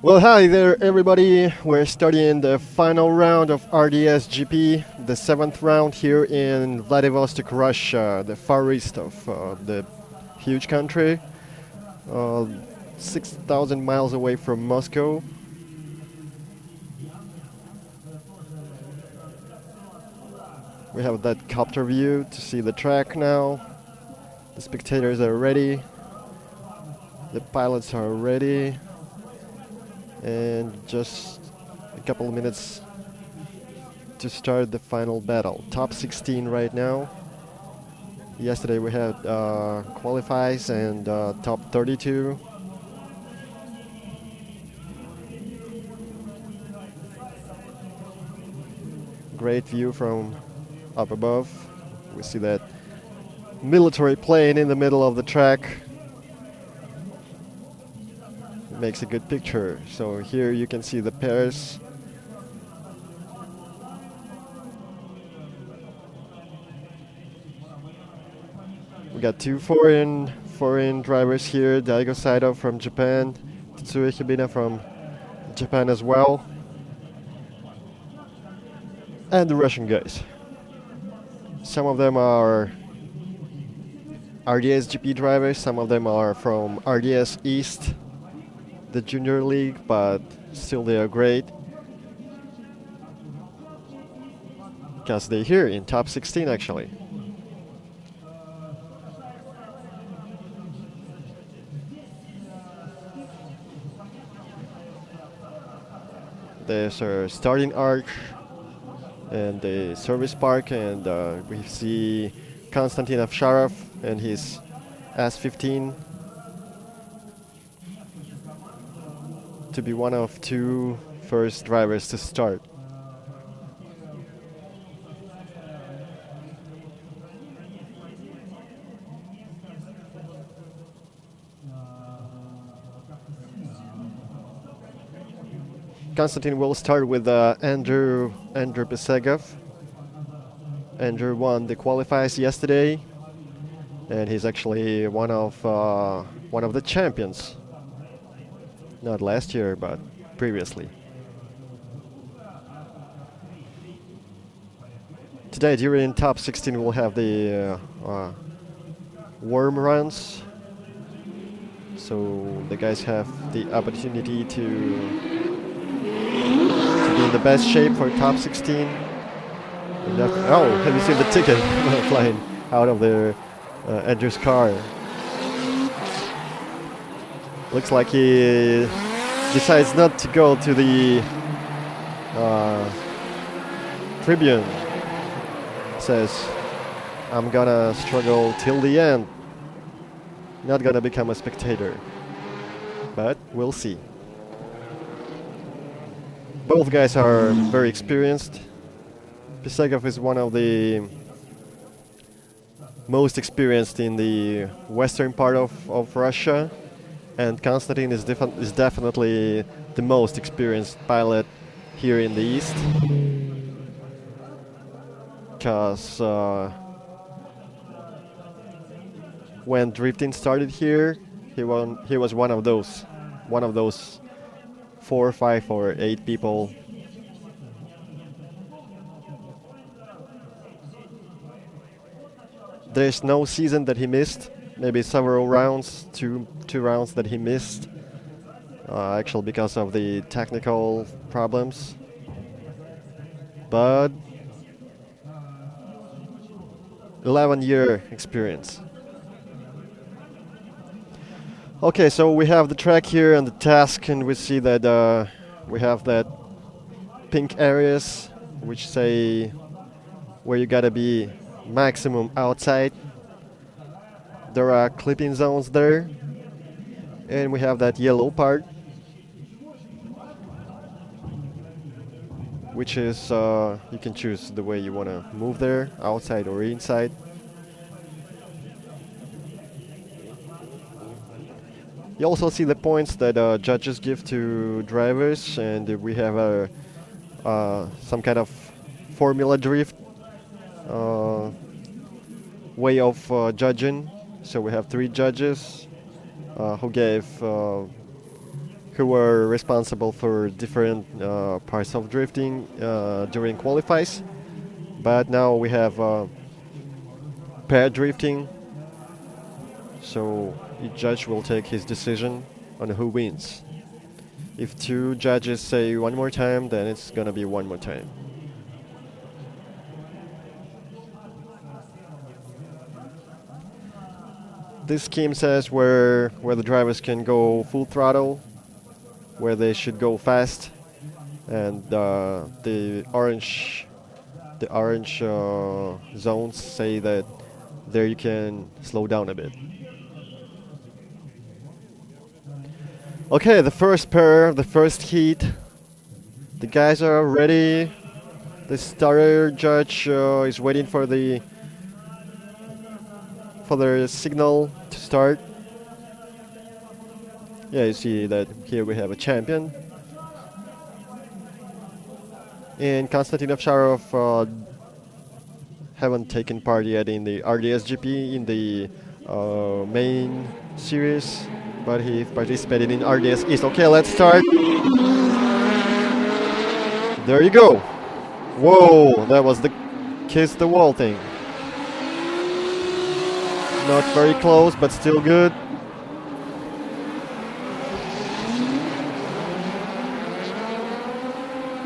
Well, hi there, everybody. We're starting the final round of RDS GP, the 7th round here in Vladivostok, Russia, the far east of the huge country, uh, 6,000 miles away from Moscow. We have that copter view to see the track now. The spectators are ready. The pilots are ready. And just a couple of minutes to start the final battle. Top 16 right now. Yesterday we had qualifies and top 32. Great view from up above. We see that military plane in the middle of the track. It makes a good picture. So here you can see the pairs. We got two foreign drivers here. Daigo Saito from Japan, Tetsuya Hibina from Japan as well, and the Russian guys. Some of them are RDS GP drivers, some of them are from RDS East, the junior league, but still they are great because they're here in top 16 actually. There's our starting arch and the service park, and we see Konstantin Ovcharov and his S15 to be one of two first drivers to start. Konstantin will start with Andrew Besegov. Andrew won the qualifiers yesterday, and he's actually one of the champions. Not last year, but previously. Today, during top 16, we'll have the worm runs. So the guys have the opportunity to be in the best shape for top 16. Oh, have you seen the ticket flying out of the Andrew's car? Looks like he decides not to go to the tribune. Says, I'm gonna struggle till the end. Not gonna become a spectator. But we'll see. Both guys are very experienced. Besegov is one of the most experienced in the western part of Russia, and Konstantin is definitely the most experienced pilot here in the east. Because when drifting started here, he was one of those 4, 5, or 8 people. There's no season that he missed. Maybe several rounds, two rounds that he missed, actually because of the technical problems. But 11-year experience. Okay, so we have the track here and the task, and we see that we have that pink areas which say where you gotta be maximum outside. There are clipping zones there, and we have that yellow part, which is you can choose the way you want to move there, outside or inside. You also see the points that judges give to drivers, and we have some kind of formula drift way of judging. So we have 3 judges who gave who were responsible for different parts of drifting during qualifies. But now we have pair drifting, so each judge will take his decision on who wins. If two judges say one more time, then it's gonna be one more time. This scheme says where the drivers can go full throttle, where they should go fast, and the orange zones say that there you can slow down a bit. Okay, the first pair, the first heat. The guys are ready. The starter judge is waiting for the signal to start. Yeah, you see that here we have a champion. And Konstantin Ovcharov haven't taken part yet in the RDS GP in the main series, but he participated in RDS East. Okay, let's start. There you go. Whoa, that was the kiss the wall thing. Not very close, but still good.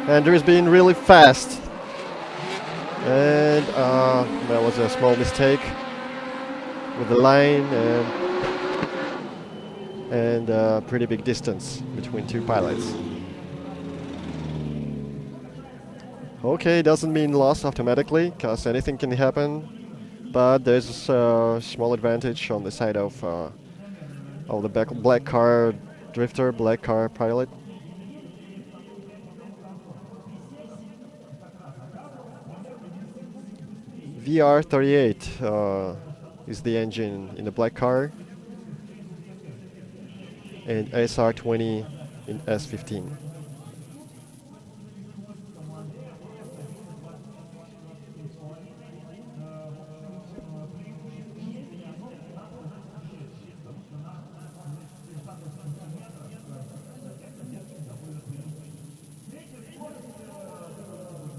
Andrew's being really fast. And that was a small mistake with the line and pretty big distance between two pilots. Okay, doesn't mean loss automatically, because anything can happen. But there's a small advantage on the side of the black car drifter, black car pilot. VR38 is the engine in the black car, and SR20 in S15.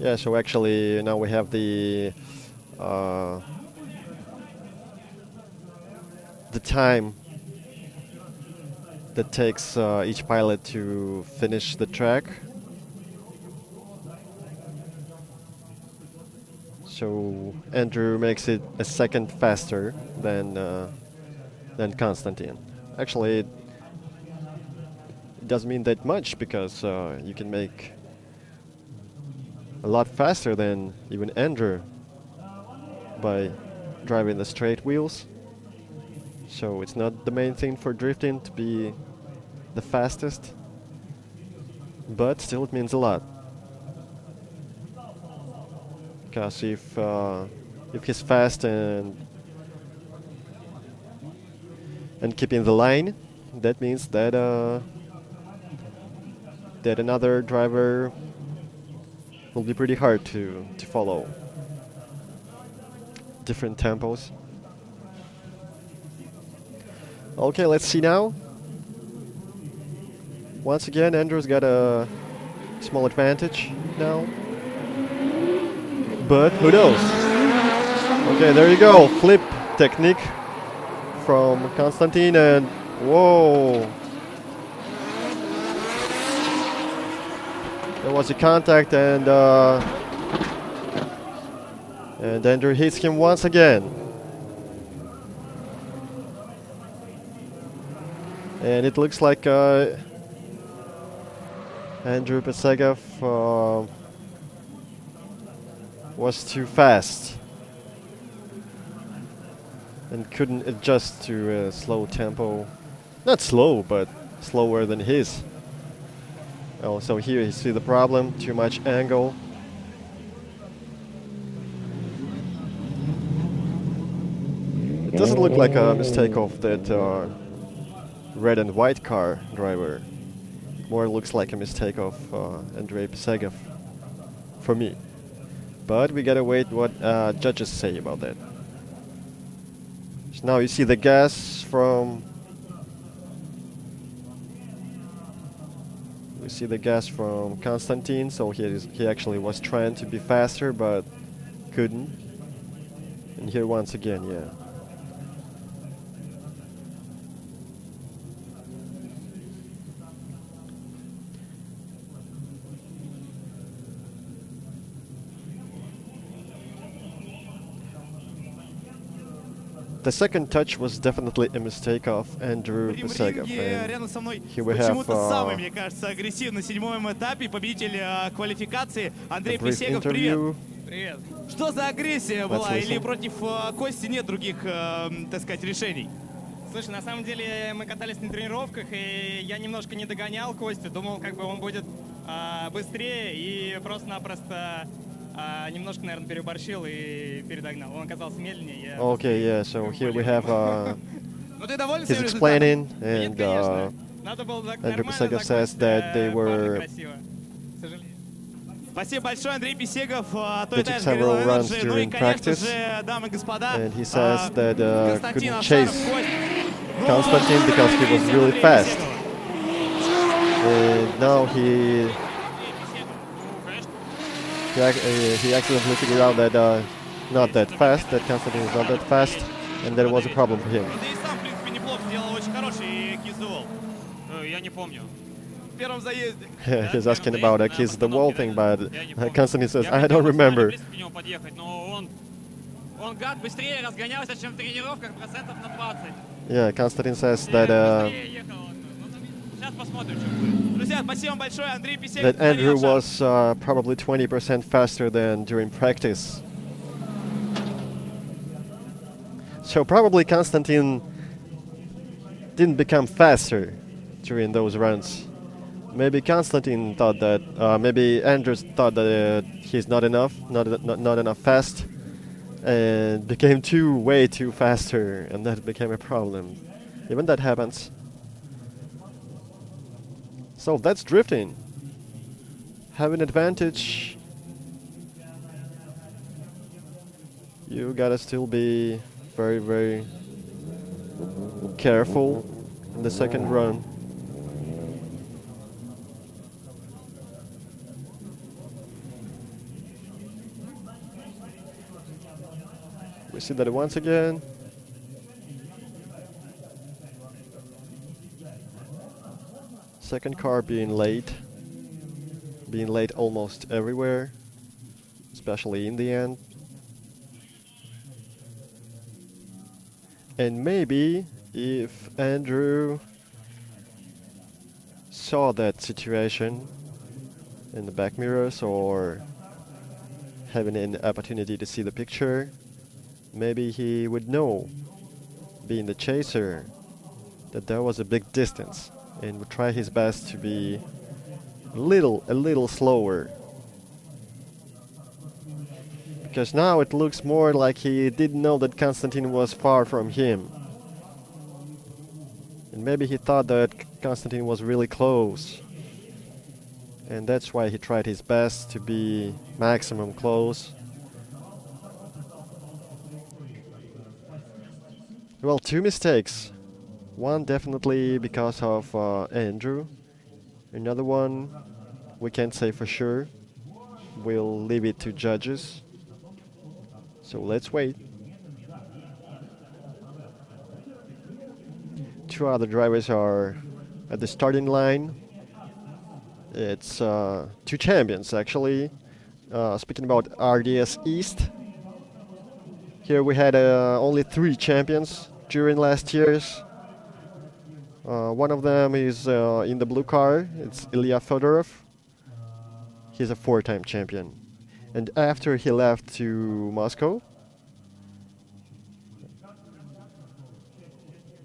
Yeah, so actually now we have the time that takes each pilot to finish the track. So Andrew makes it a second faster than Konstantin. Actually, it doesn't mean that much, because you can make a lot faster than even Andrew by driving the straight wheels. So it's not the main thing for drifting to be the fastest, but still it means a lot. Because if he's fast and keeping the line, that means that that another driver will be pretty hard to follow. Different tempos. Okay, let's see now. Once again, Andrew's got a small advantage now. But who knows? Okay, there you go. Flip technique from Konstantin, and whoa. There was a contact, and Andrew hits him once again. And it looks like Andrew Pesegov was too fast and couldn't adjust to a slow tempo. Not slow, but slower than his. Oh, so here you see the problem, too much angle. It doesn't look like a mistake of that red and white car driver. More looks like a mistake of Andrei Pesegov for me. But we gotta wait what judges say about that. So now you see the gas from We see the gas from Konstantin, so he actually was trying to be faster, but couldn't. And here once again, yeah. The second touch was definitely a mistake of Andrew Pesegov. Here we have мне кажется, агрессивно на седьмом этапе победитель квалификации Андрей Pesegov. Привет. Привет. Что за агрессия была? Или против Кости нет других, так сказать, решений? Слушай, на самом деле мы катались на тренировках, и я немножко не догонял Костю. Думал, как бы он будет быстрее, и просто-напросто немножко, наверное, переборщил и передогнал. Он оказался медленнее. Okay, yeah, so here we have he's explaining, and Andrei Pesegov says that they were Спасибо большое, Андрей Песегов. They took several runs during practice, and he says that couldn't chase Konstantin because he was really fast. And now he accidentally figured out that not that fast, that Konstantin is not that fast, and that was a problem for him. He's asking about a kiss the wall thing, but Konstantin says, I don't remember. Yeah, Konstantin says that that Andrew was probably 20% faster than during practice. So probably Konstantin didn't become faster during those runs. Maybe Konstantin thought that, maybe Andrew thought that he's not enough fast, and became way too faster, and that became a problem. Even that happens. So that's drifting. Have an advantage. You gotta still be very, very careful in the second run. We see that once again. Second car being late almost everywhere, especially in the end. And maybe if Andrew saw that situation in the back mirrors or having an opportunity to see the picture, maybe he would know, being the chaser, that there was a big distance, and would try his best to be a little slower. Because now it looks more like he didn't know that Konstantin was far from him. And maybe he thought that Konstantin was really close. And that's why he tried his best to be maximum close. Well, two mistakes. One definitely because of Andrew. Another one we can't say for sure. We'll leave it to judges. So let's wait. Two other drivers are at the starting line. It's two champions actually. Speaking about RDS East, here we had only 3 champions during last year's. One of them is in the blue car. It's Ilya Federov. He's a 4-time champion. And after he left to Moscow,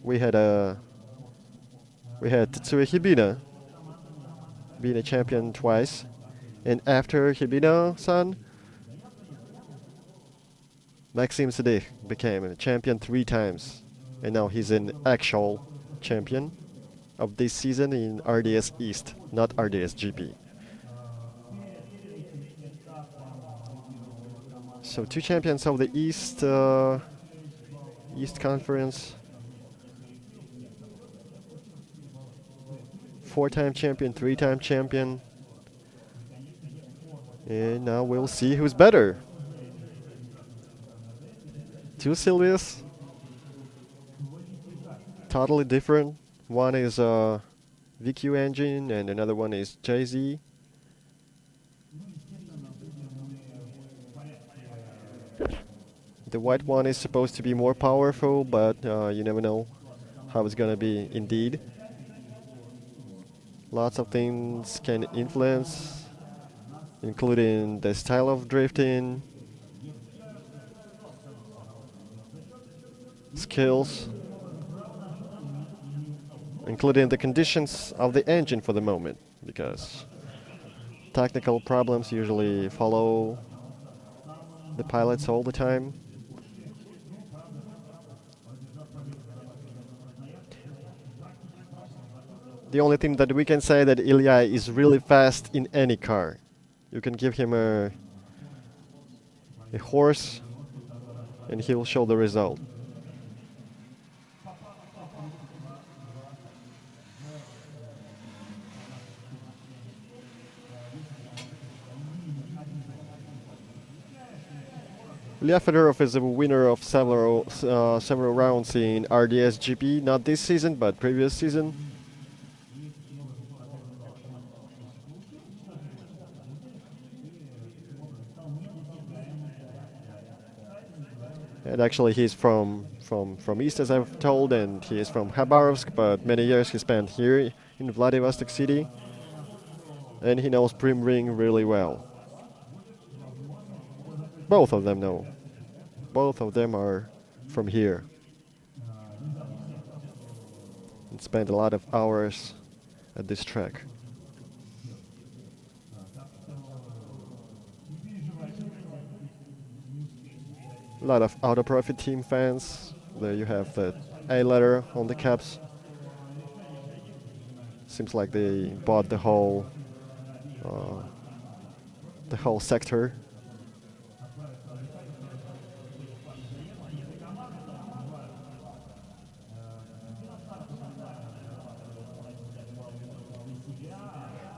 we had Tetsuya Hibina being a champion twice, and after Hibina-san, Maxim Sedych became a champion 3 times, and now he's an actual champion of this season in RDS East, not RDS GP. So 2 champions of the East Conference. 4-time champion, 3-time champion. And now we'll see who's better. Two Silvias. Totally different. One is a VQ engine and another one is JZ. The white one is supposed to be more powerful, but you never know how it's gonna be indeed. Lots of things can influence, including the style of drifting, skills, including the conditions of the engine for the moment, because technical problems usually follow the pilots all the time. The only thing that we can say that Ilya is really fast in any car. You can give him a horse and he'll show the result. Ilya Federov is a winner of several rounds in RDS GP, not this season, but previous season. And actually he's from East, as I've told, and he is from Khabarovsk, but many years he spent here in Vladivostok city. And he knows Prim Ring really well. Both of them know. Both of them are from here. And spent a lot of hours at this track. A lot of Auto Profit team fans. There you have the A letter on the caps. Seems like they bought the whole sector.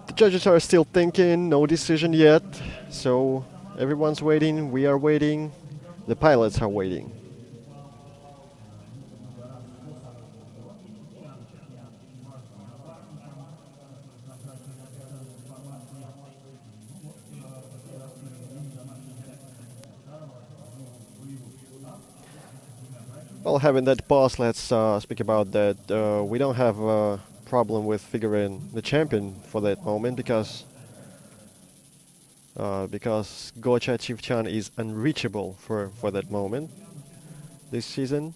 The judges are still thinking, no decision yet. So everyone's waiting, we are waiting. The pilots are waiting. Well, having that pause, let's speak about that. We don't have a problem with figuring the champion for that moment because Gocha Chivchan is unreachable for that moment this season.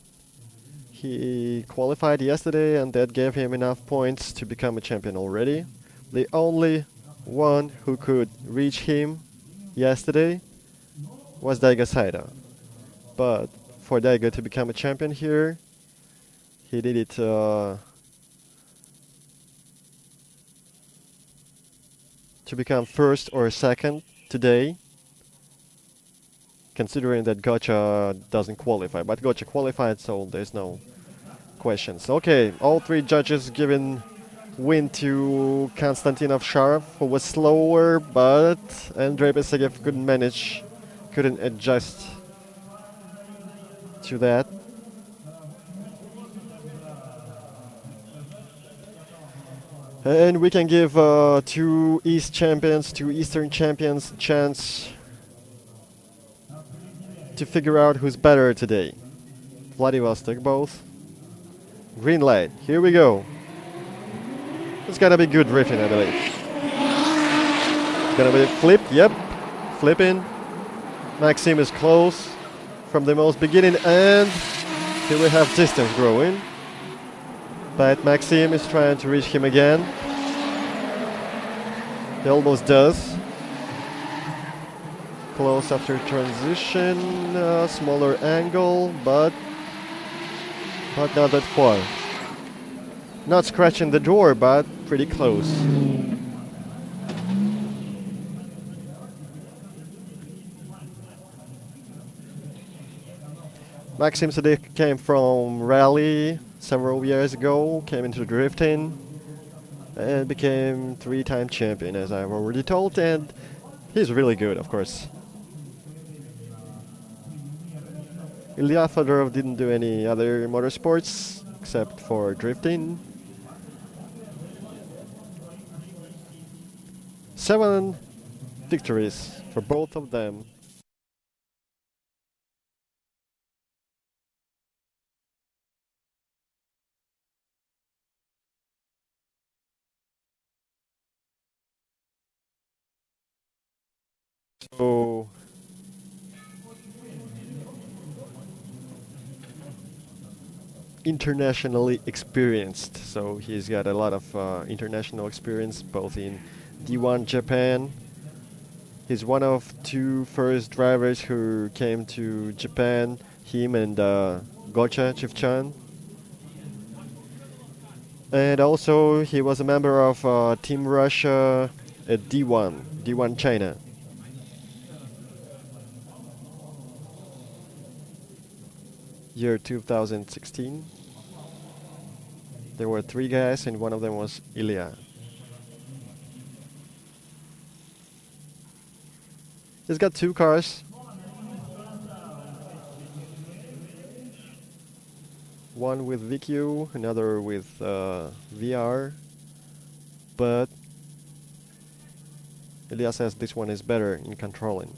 He qualified yesterday and that gave him enough points to become a champion already. The only one who could reach him yesterday was Daiga Saida. But for Daiga to become a champion here, he did it to become first or second today, considering that Gocha doesn't qualify. But Gocha qualified, so there's no questions. Okay, all three judges giving win to Konstantin Ovcharov, who was slower, but Andrei Besegev couldn't adjust to that. And we can give two Eastern champions a chance to figure out who's better today. Vladivostok both. Green light, here we go. It's gonna be good drifting, I believe. It's gonna be a flip, yep. Flipping. Maxim is close from the most beginning, and here we have distance growing. But Maxim is trying to reach him again. He almost does. Close after transition, smaller angle, but not that far. Not scratching the door, but pretty close. Maxim Sadik came from rally several years ago, came into drifting, and became 3-time champion, as I've already told, and he's really good, of course. Ilya Federov didn't do any other motorsports except for drifting. 7 victories for both of them. So internationally experienced, so he's got a lot of international experience both in D1 Japan. He's one of 2 first drivers who came to Japan, him and Gocha Chivchan. And also he was a member of Team Russia at D1 China. Year 2016. There were 3 guys and one of them was Ilya. He's got 2 cars. One with VQ, another with VR. But Ilya says this one is better in controlling.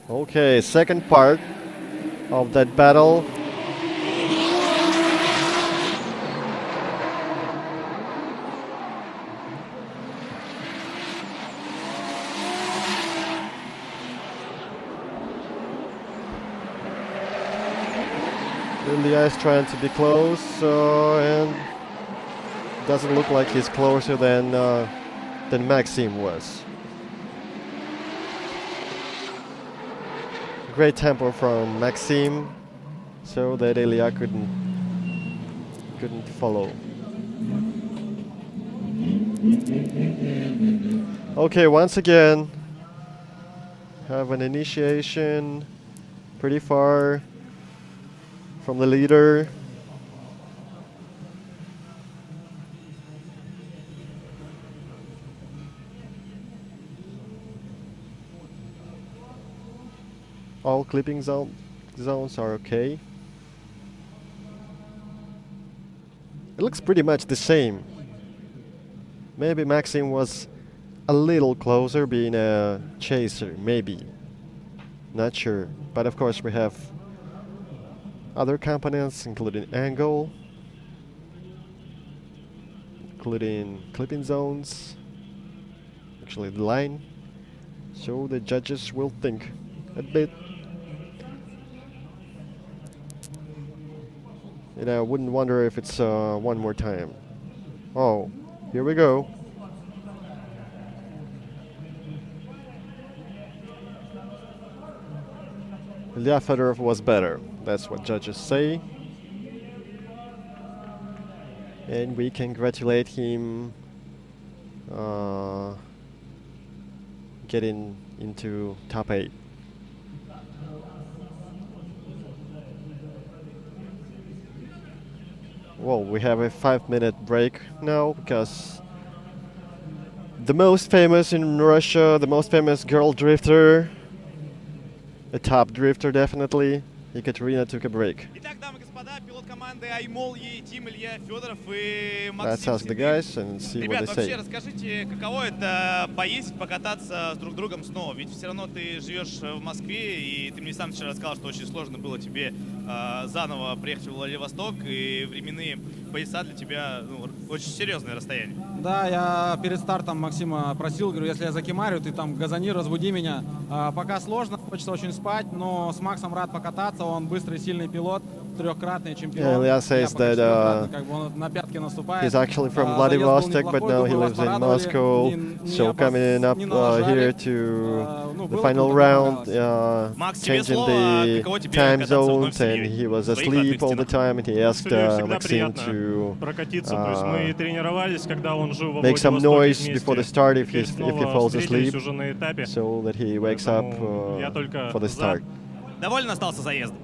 Okay, second part of that battle. Ilya is trying to be close, and doesn't look like he's closer than Maxim was. Great tempo from Maxim, so that Ilya couldn't follow. Okay, once again, have an initiation pretty far from the leader. All clipping zones are okay. It looks pretty much the same. Maybe Maxim was a little closer being a chaser, maybe. Not sure. But of course we have other components including angle, including clipping zones, actually the line. So the judges will think a bit. And I wouldn't wonder if it's one more time. Oh, here we go. Ilya Federov was better. That's what judges say. And we congratulate him getting into top 8. Well, we have a 5-minute break now because the most famous in Russia, the most famous girl drifter, a top drifter definitely, Ekaterina took a break. Let's ask the guys and see what they say. Вообще расскажите, каково это поездить, покататься с друг другом снова? Ведь все равно ты живешь в Москве, и ты мне сам вчера рассказал, что очень сложно было тебе заново приехать в Владивосток, и временные пояса для тебя очень серьезное расстояние. Да, я перед стартом Максима просил, говорю, если я закимарю, ты там газани, разбуди меня. Пока сложно, хочется очень спать, но с Максом рад покататься, он быстрый, сильный пилот, 3-кратный чемпион. Ilya says that he's actually from Vladivostok, but now he lives in Moscow. So coming up here to the final round, changing the time zones, and he was asleep all the time, and he asked Maxim to make some noise before the start if he falls asleep, so that he wakes up for the start. Доволен остался заездом?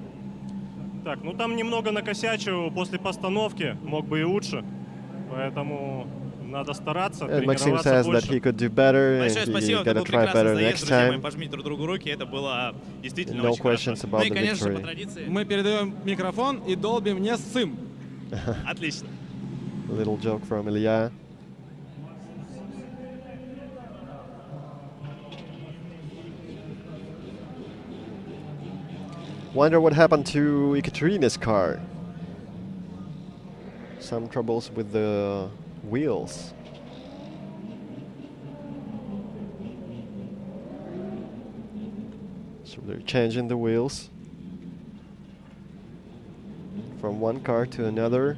Так, ну там немного накосячил после постановки, мог бы и лучше. Поэтому надо стараться, And Maxim тренироваться says that больше. he could do better and Большое he спасибо, это gotta был try прекрасный better заезд, next друзья мои, time. пожмите друг другу руки, это было действительно No очень хорошо. questions Ну about и, the конечно же, по victory. традиции, Мы передаем микрофон и долбим не ссым. отлично. A little joke from Ilya. Wonder what happened to Ekaterina's car. Some troubles with the wheels. So they're changing the wheels from one car to another.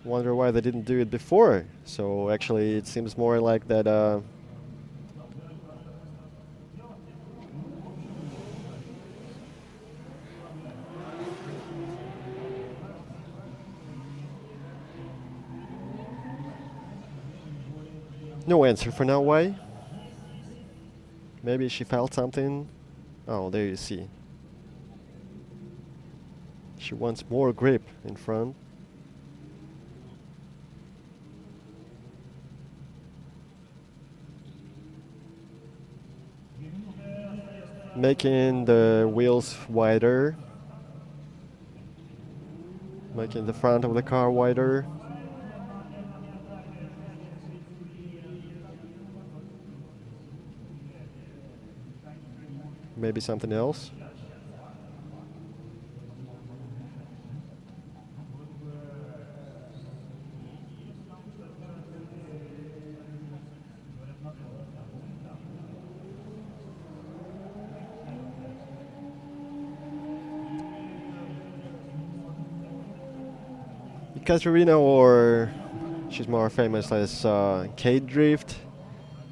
Wonder why they didn't do it before. So actually it seems more like that no answer for now. Why? Maybe she felt something. Oh, there you see. She wants more grip in front. Making the wheels wider. Making the front of the car wider. Maybe something else. Katerina, or she's more famous as Kate Drift.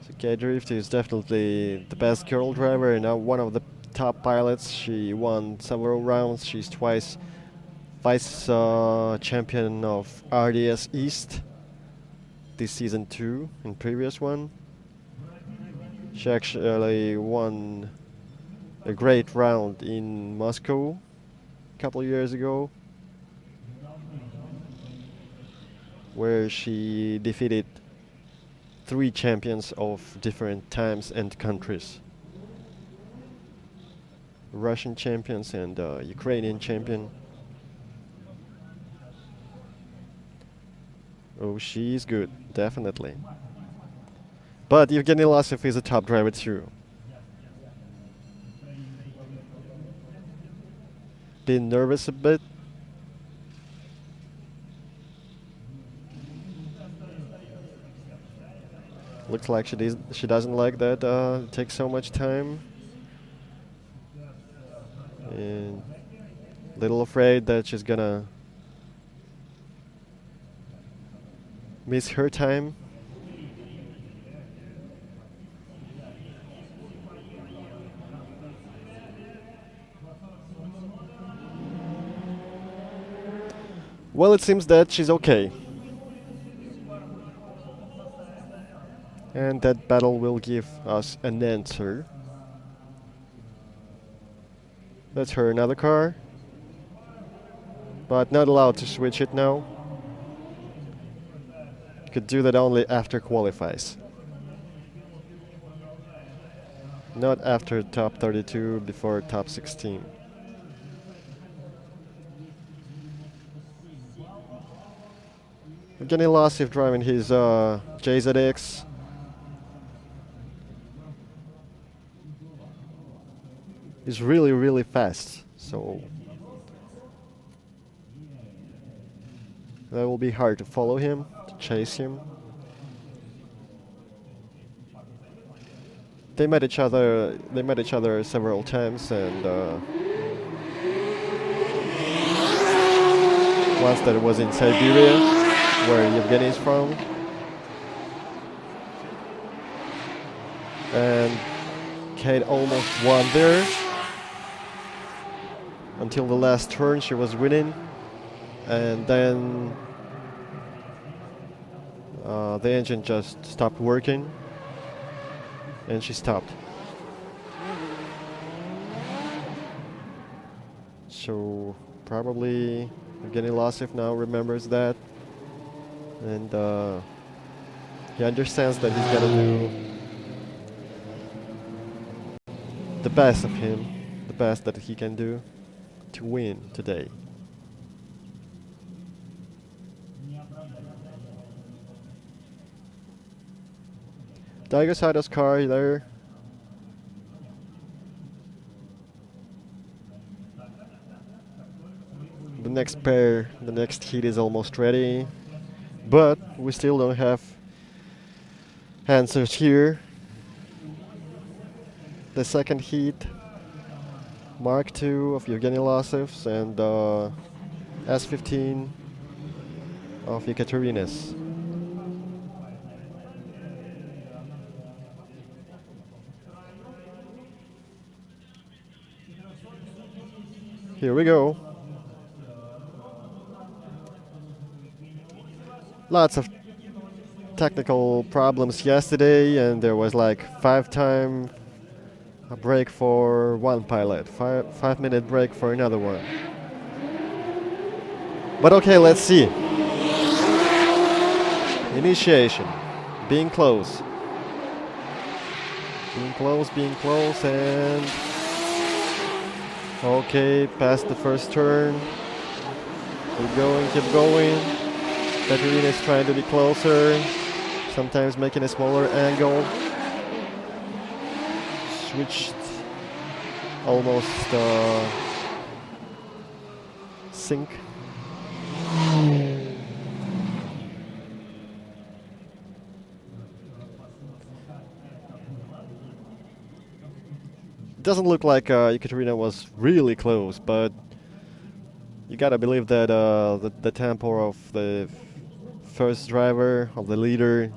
So Kate Drift is definitely the best girl driver and now one of the top pilots. She won several rounds. She's twice vice champion of RDS East this season too, in previous one. She actually won a great round in Moscow a couple of years ago, where she defeated 3 champions of different times and countries. Russian champions and Ukrainian champion. Oh, she's good, definitely. But Evgeny Lasov is a top driver too. Been nervous a bit. Looks like she doesn't like that it takes so much time. And little afraid that she's gonna miss her time. Well, it seems that she's okay. And that battle will give us an answer. That's her another car. But not allowed to switch it now. Could do that only after qualifies. Not after top 32, before top 16. Evgeny Lasov driving his JZX. He's really, really fast, so that will be hard to follow him, to chase him. They met each other several times, and once that was in Siberia, where Yevgeny is from. And Kate almost won there. Until the last turn she was winning. And then The engine just stopped working, and she stopped. So probably Evgeny Lossev now remembers that, and he understands that he's gonna do the best of him, the best that he can do to win today. Daigo Saido's car there. The next pair, the next heat is almost ready, but we still don't have answers here. The second heat, Mark II of Evgeny Lossev's and S15 of Ekaterina's. Here we go. Lots of technical problems yesterday, and there was like 5-time break for one pilot, 5-minute break for another one. But okay, let's see. Initiation, being close. Being close, and okay, past the first turn. Keep going. Katerina is trying to be closer, sometimes making a smaller angle. Switched almost sync. It doesn't look like Ekaterina was really close, but you gotta believe that the tempo of the first driver, of the leader,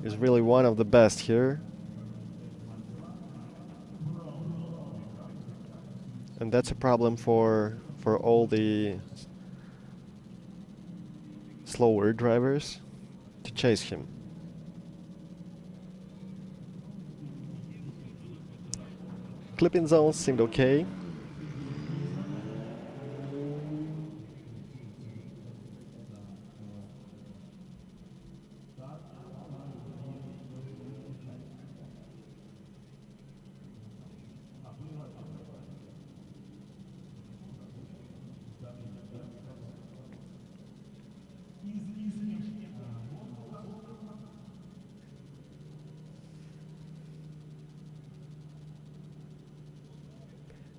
is really one of the best here. And that's a problem for all the slower drivers to chase him. Clipping zones seemed okay.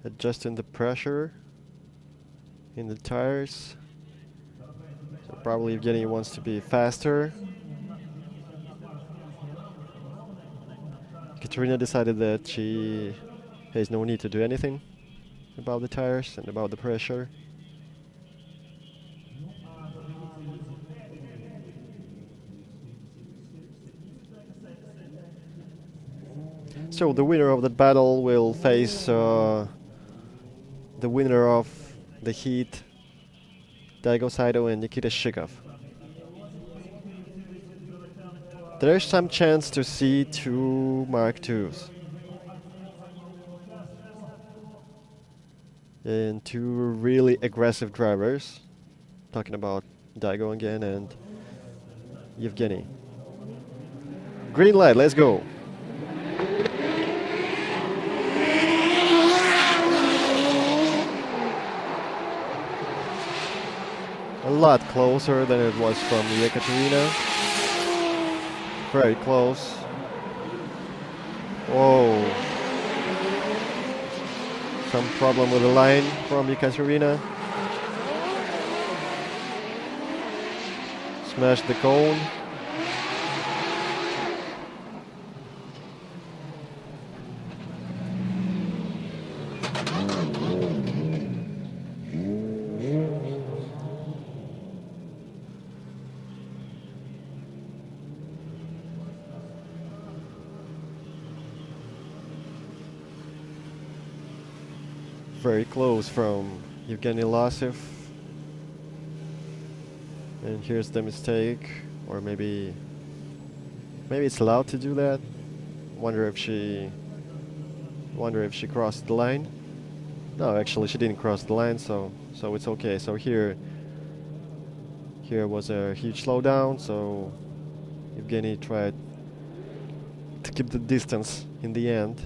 Adjusting the pressure in the tires. So probably Evgeny wants to be faster. Katerina decided that she has no need to do anything about the tires and about the pressure. So the winner of that battle will face the winner of the heat, Daigo Saido and Nikita Shikov. There's some chance to see 2 Mark IIs. And 2 really aggressive drivers. Talking about Daigo again and Evgeny. Green light, let's go. A lot closer than it was from Ekaterina. Very close. Whoa. Some problem with the line from Ekaterina. Smashed the cone. Very close from Evgeny Lossev And here's the mistake, or maybe it's allowed to do that. Wonder if she crossed the line. No, actually she didn't cross the line, so it's okay. So here was a huge slowdown, so Evgeny tried to keep the distance in the end.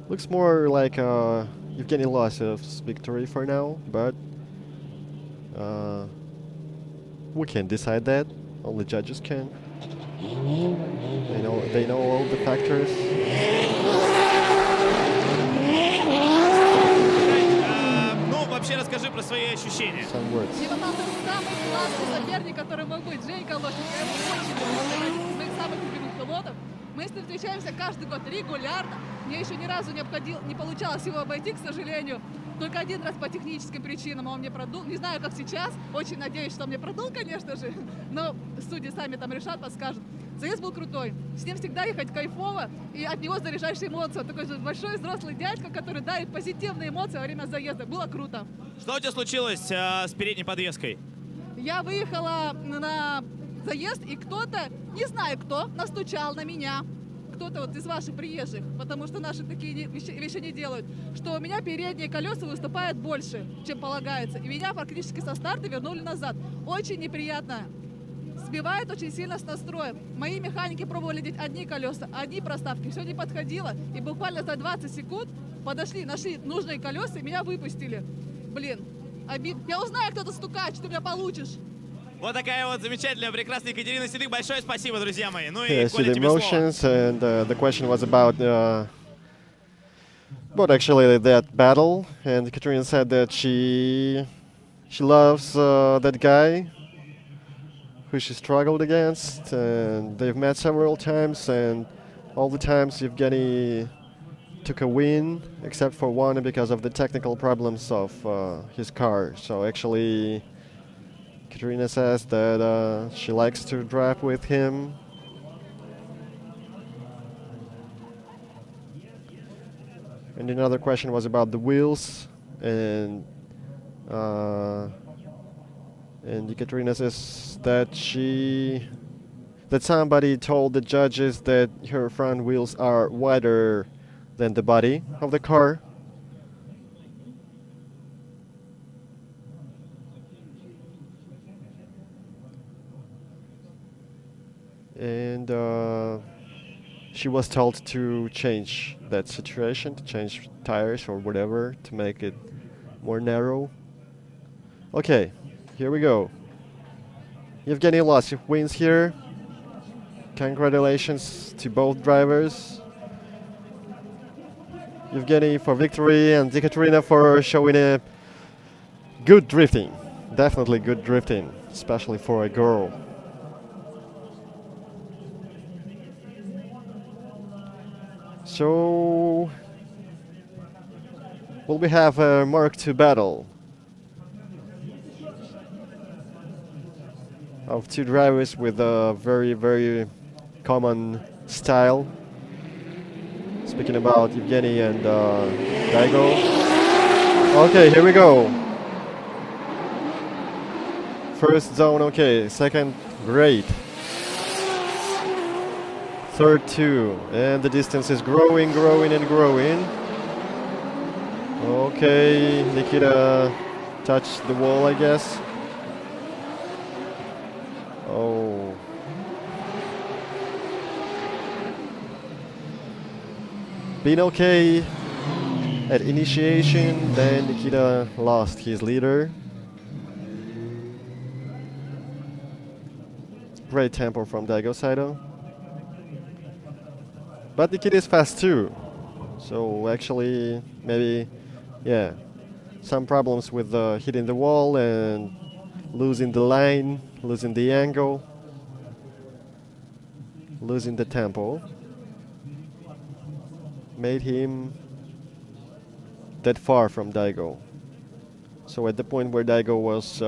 Looks more like Evgeny Losev's victory for now, but we can't decide that. Only judges can. They know all the factors. Ну, вообще расскажи про свои ощущения. Some words. Дима Павлов самый классный соперник, который мог быть. Женька Лосев, я его очень люблю, один из моих самых любимых пилотов. Мы с ним встречаемся каждый год регулярно. Мне еще ни разу не получалось его обойти, к сожалению. Только один раз по техническим причинам он мне продул. Не знаю, как сейчас. Очень надеюсь, что он мне продул, конечно же. Но судьи сами там решат, подскажут. Заезд был крутой. С ним всегда ехать кайфово. И от него заряжаешь эмоции. Он такой же большой взрослый дядька, который дарит позитивные эмоции во время заезда. Было круто. Что у тебя случилось с передней подвеской? Я выехала на заезд, и кто-то, не знаю кто, настучал на меня. Кто-то вот из ваших приезжих, потому что наши такие вещи не делают, что у меня передние колеса выступают больше, чем полагается. И меня практически со старта вернули назад. Очень неприятно. Сбивает очень сильно с настроем. Мои механики пробовали делать одни колеса, одни проставки. Все не подходило. И буквально за 20 секунд подошли, нашли нужные колеса и меня выпустили. Блин, обидно. Я узнаю, кто тут стукач, ты меня получишь. Вот такая вот замечательная, прекрасная Екатерина Седых. Большое спасибо, друзья мои. Ну Yeah, и I see Коля, the тебе слово. emotions, and the question was about actually that battle. And Katerina said that she loves that guy who she struggled against, and they've met several times, and all the times Evgeny took a win, except for one because of the technical problems of his car. So actually, Katerina says that she likes to drive with him. And another question was about the wheels, and Katerina says that somebody told the judges that her front wheels are wider than the body of the car. And she was told to change that situation, to change tires or whatever, to make it more narrow. Okay, here we go. Evgeny Losov wins here. Congratulations to both drivers. Evgeny for victory and Ekaterina for showing a good drifting. Definitely good drifting, especially for a girl. So, will we have a Mark II battle of two drivers with a very, very common style? Speaking about Evgeny and Daigo. Okay, here we go. First zone, okay. Second, great. Third, two. And the distance is growing, growing, and growing. Okay, Nikita touched the wall, I guess. Oh. Been okay at initiation, then Nikita lost his leader. Great tempo from Daigo Saito. But Nikita is fast too. So actually, maybe, yeah, some problems with hitting the wall and losing the line, losing the angle, losing the tempo. Made him that far from Daigo. So at the point where Daigo was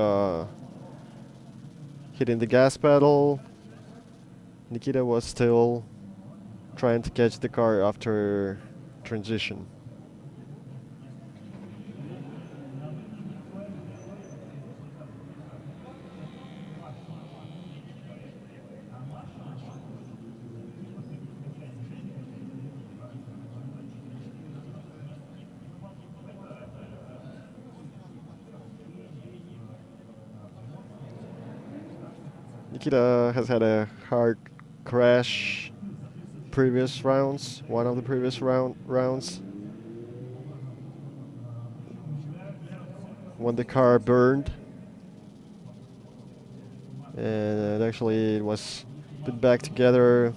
hitting the gas pedal, Nikita was still trying to catch the car after transition. Nikita has had a hard crash previous rounds, one of the previous rounds. When the car burned. And actually it was put back together.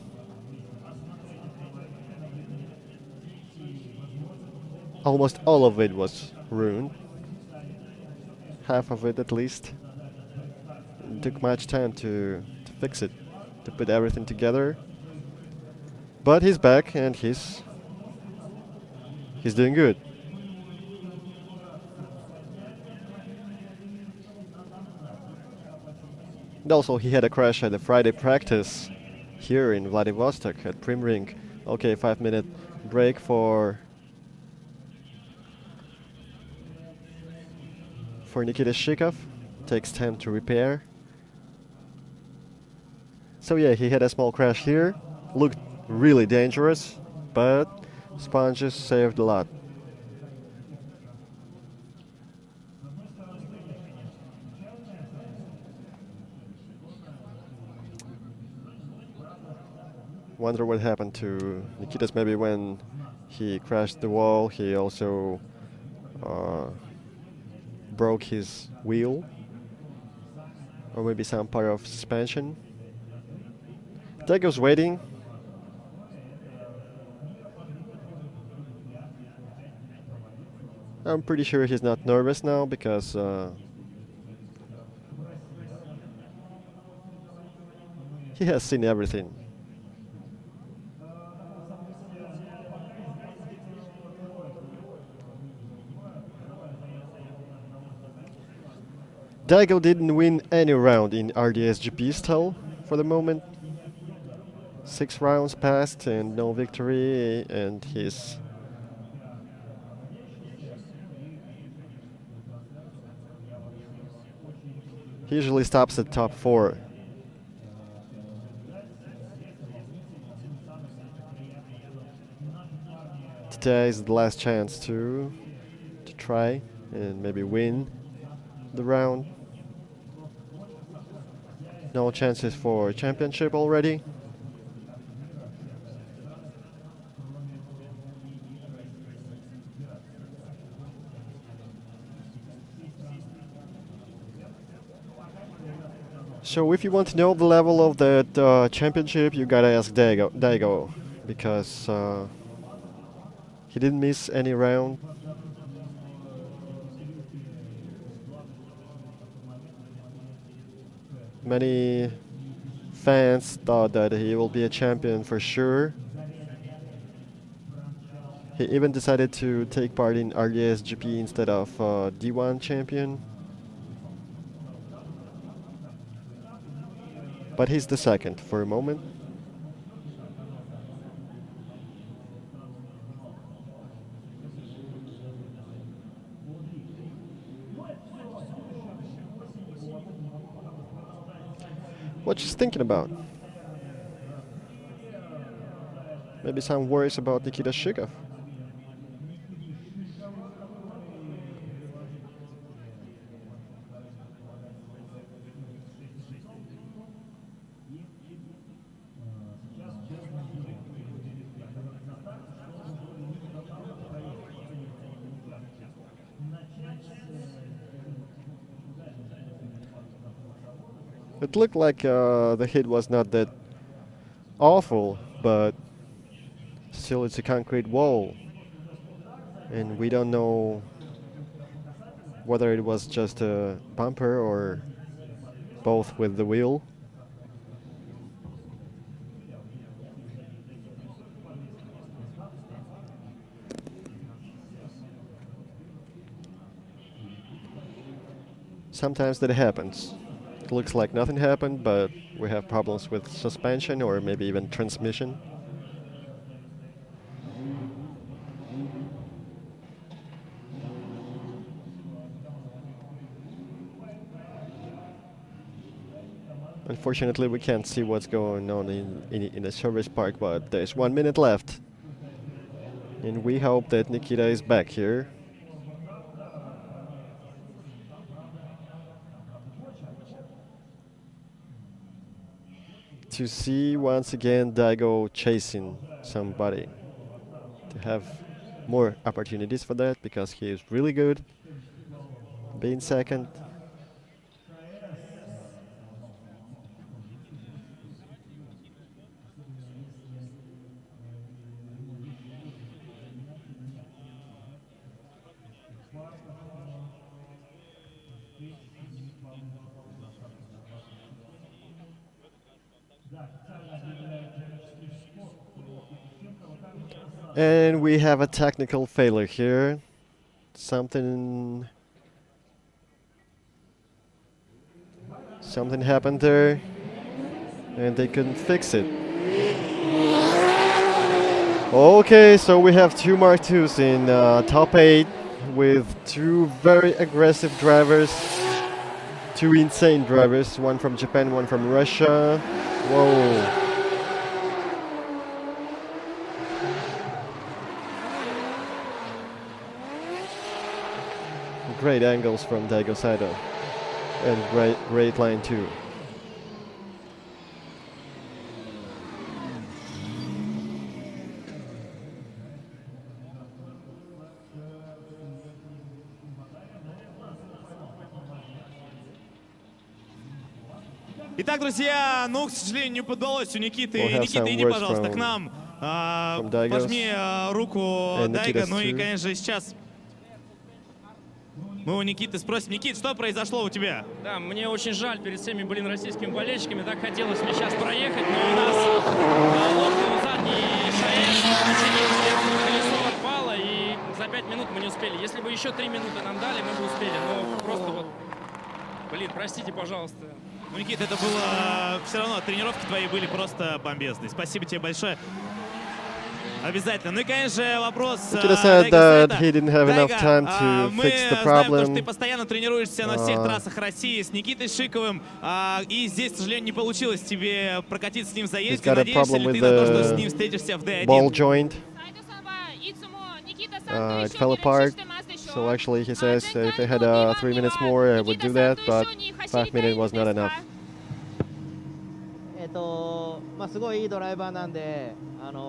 Almost all of it was ruined. Half of it at least. It took much time to fix it, to put everything together. But he's back and he's doing good. And also he had a crash at the Friday practice here in Vladivostok at Prim Ring. Okay, 5-minute break for Nikita Shikov. Takes time to repair. So yeah, he had a small crash here. Looked really dangerous, but sponges saved a lot. Wonder what happened to Nikita's. Maybe when he crashed the wall, he also broke his wheel, or maybe some part of suspension. Dago's waiting. I'm pretty sure he's not nervous now because he has seen everything. Dago didn't win any round in RDS GP still for the moment. 6 rounds passed and no victory, and he usually stops at top 4. Today is the last chance to try and maybe win the round. No chances for championship already. So if you want to know the level of that championship, you gotta ask Dago, because he didn't miss any round. Many fans thought that he will be a champion for sure. He even decided to take part in RDS GP instead of D1 champion. But he's the second for a moment. What she's thinking about? Maybe some worries about Nikita Shikov. It looked like the hit was not that awful, but still it's a concrete wall. And we don't know whether it was just a bumper or both with the wheel. Sometimes that happens. It looks like nothing happened, but we have problems with suspension or maybe even transmission. Unfortunately, we can't see what's going on in the service park, but there's 1 minute left. And we hope that Nikita is back here. To see once again Daigo chasing somebody. To have more opportunities for that, because he is really good. Being second. And we have a technical failure here. Something happened there, and they couldn't fix it. Okay, so we have two Mark IIs in top 8 with two very aggressive drivers. Two insane drivers, one from Japan, one from Russia. Whoa. Great angles from Daigo Saito. And great line too. Итак, друзья, ну, к сожалению, не удалось у Никиты. We'll have Никита, some иди, words пожалуйста, from- к нам. Daigos Пожми руку and Дайга. Nikita's Ну и, too. конечно же, сейчас мы у Никиты спросим. Никит, что произошло у тебя? Да, мне очень жаль перед всеми, российскими болельщиками. Так хотелось мне сейчас проехать, но у нас лопнул задний ШС, колесо отпало, и за 5 минут мы не успели. Если бы еще 3 минуты нам дали, мы бы успели. Но просто вот, простите, пожалуйста. Ну, Никит, это было все равно, тренировки твои были просто бомбезные. Спасибо тебе большое. Обязательно. Ну и, конечно же, вопрос... Nikita said that he didn't have enough time to мы fix the знаем, что problem. ты постоянно тренируешься на всех трассах России с Никитой Шиковым, и здесь, к сожалению, не получилось тебе прокатиться с ним в заезде. got a Надеешься problem ли ты with на то, что с the ним встретишься в D1? Ball joint. It fell apart. So actually he says if I had 3 minutes more I would do that, but 5 minutes was not enough. すごいいいドライバーなんで、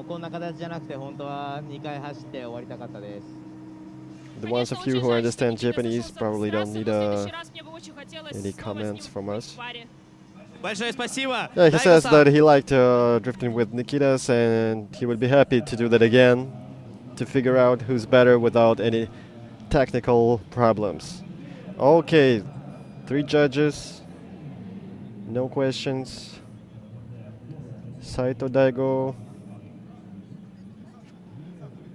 こんな形じゃなくて本当は2回走って終わりたかったです。The ones of you who understand Japanese probably don't need any comments from us. Большое спасибо. Yeah, he says Дайго-сан. that he liked drifting with Nikitas and he would be happy to do that again, to figure out who's better without any technical problems. Okay, 3 judges, no questions. Saito Daigo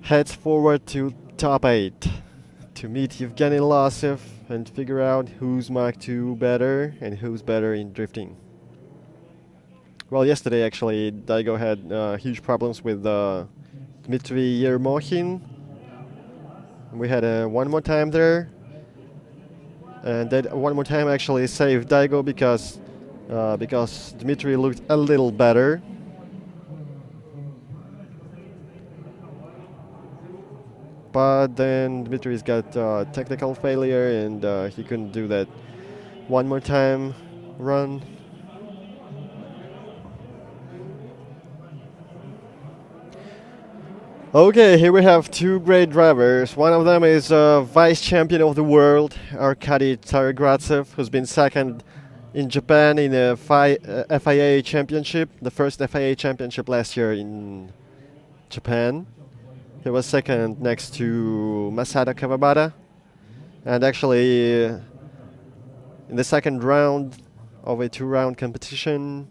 heads forward to top 8 to meet Evgeny Losev and figure out who's Mark II better and who's better in drifting. Well, yesterday actually Daigo had huge problems with Dmitry Yermohin. We had one more time there, and that one more time actually saved Daigo because Dmitry looked a little better. But then Dmitry's got technical failure and he couldn't do that one more time run. Okay, here we have 2 great drivers. One of them is vice champion of the world, Arkady Tsargradsev, who's been second in Japan in a FIA championship, the first FIA championship last year in Japan. He was second next to Masato Kawabata. And actually, in the second round of a 2-round competition,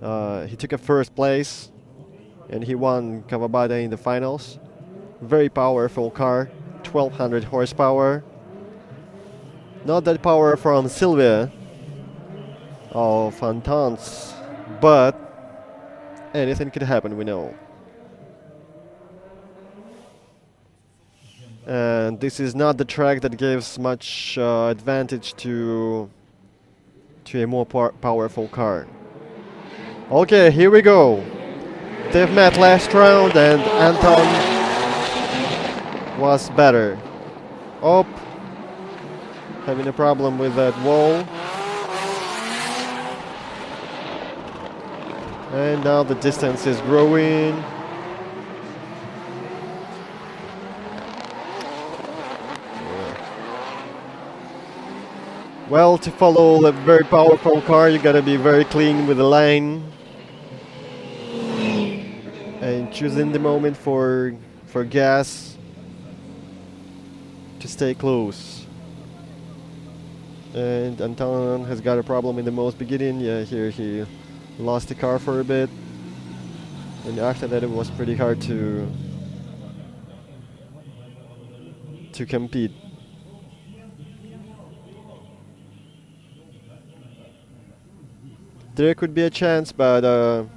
he took a first place and he won Kawabata in the finals. Very powerful car, 1200 horsepower. Not that power from Silvia or Fontans, but anything could happen, we know. And this is not the track that gives much advantage to a more powerful car. Okay, here we go. They've met last round and Anton was better. Oh, having a problem with that wall. And now the distance is growing. Well, to follow a very powerful car, you gotta be very clean with the line. And choosing the moment for gas to stay close. And Anton has got a problem in the most beginning. Yeah, here he lost the car for a bit. And after that it was pretty hard to compete. There could be a chance, but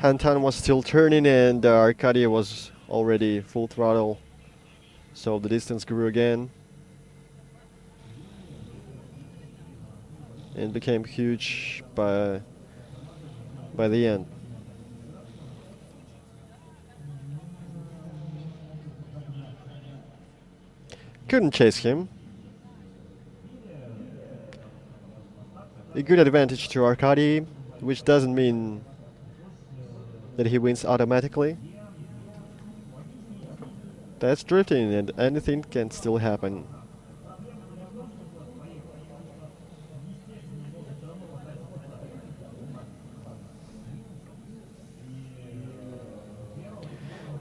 Anton was still turning and Arcadia was already full throttle. So the distance grew again. And became huge by the end. Couldn't chase him. A good advantage to Arcadi, which doesn't mean that he wins automatically. That's drifting and anything can still happen.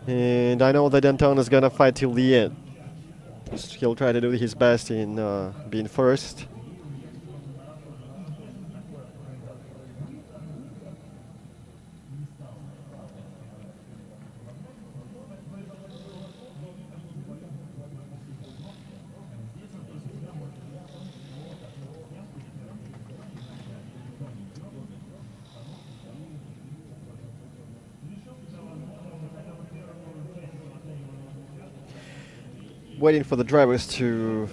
And I know that Anton is gonna fight till the end. He'll try to do his best in being first. Waiting for the drivers to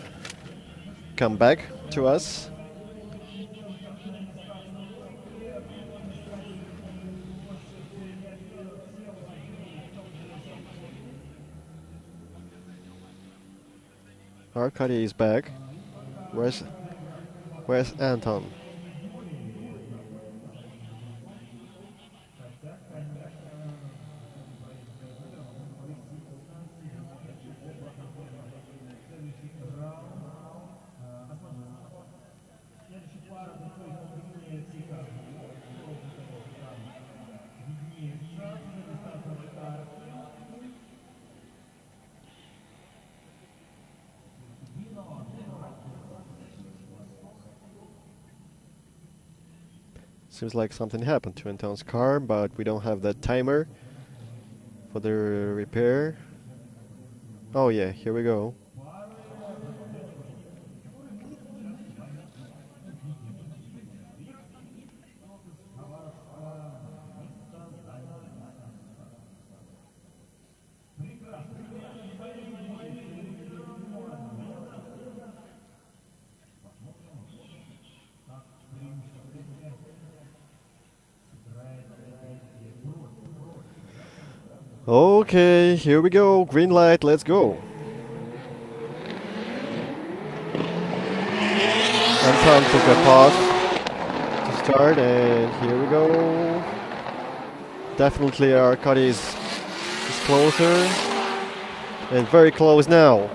come back to us. Arcady is back. Where's Anton? Seems like something happened to Anton's car, but we don't have that timer for the repair. Oh yeah, here we go. Okay, here we go. Green light, let's go. Anton took a pause to start, and here we go. Definitely Arcady is closer, and very close now.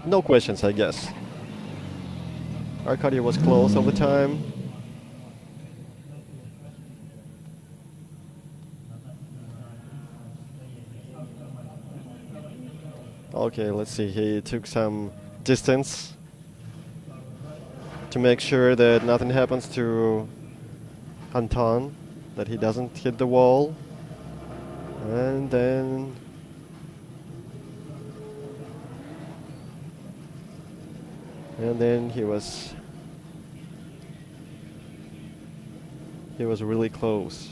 No questions, I guess. Arcadia was close all the time. Okay, let's see. He took some distance to make sure that nothing happens to Anton, that he doesn't hit the wall. And then he was He was really close.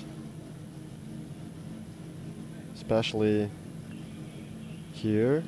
Especially here.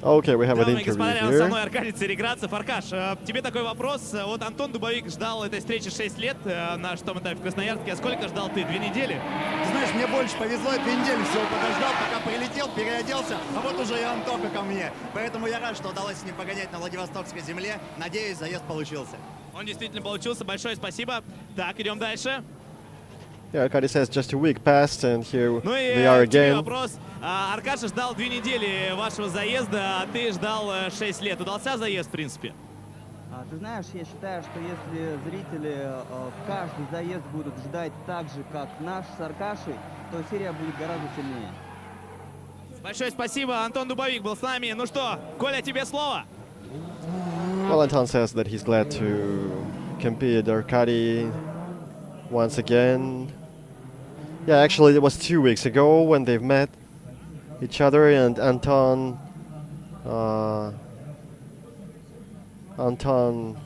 Okay, we have an Дамы и interview господа, рядом со here. мной Аркадий Цареградцев. Аркаш, тебе такой вопрос. Вот Антон Дубовик ждал этой встречи 6 лет на шестом этапе в Красноярске. А сколько ждал ты? 2 недели? Ты знаешь, мне больше повезло, 2 недели всего подождал, пока прилетел, переоделся, а вот уже и Антоха ко мне. Поэтому я рад, что удалось с ним погонять на Владивостокской земле. Надеюсь, заезд получился. Он действительно получился. Большое спасибо. Так, идем дальше. Yeah, Arkady says just a week passed and here Ну и we are тебе again. вопрос. Аркаша ждал 2 недели вашего заезда, а ты ждал 6 лет. Удался заезд, в принципе? Ты знаешь, я считаю, что если зрители каждый заезд будут ждать так же, как наш с Аркашей, то серия будет гораздо сильнее. Большое спасибо. Антон Дубовик был с нами. Ну что, Коля, тебе слово. Well, Anton says that he's glad to compete Arkady once again. Yeah, actually it was 2 weeks ago when they've met each other, and Anton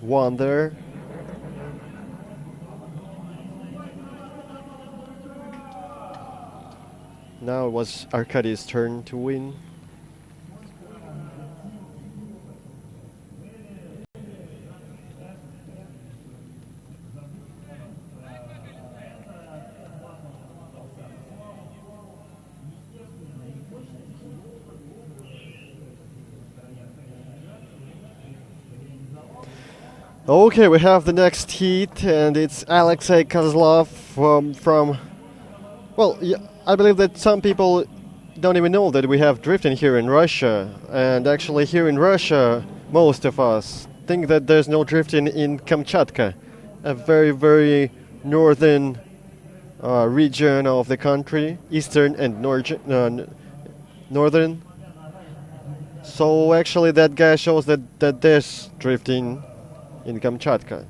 won there. Now it was Arkady's turn to win. Okay, we have the next heat, and it's Alexei Kozlov from well, yeah, I believe that some people don't even know that we have drifting here in Russia, and actually here in Russia, most of us think that there's no drifting in Kamchatka, a very, very northern region of the country, eastern and northern. So actually that guy shows that there's drifting in Kamchatka.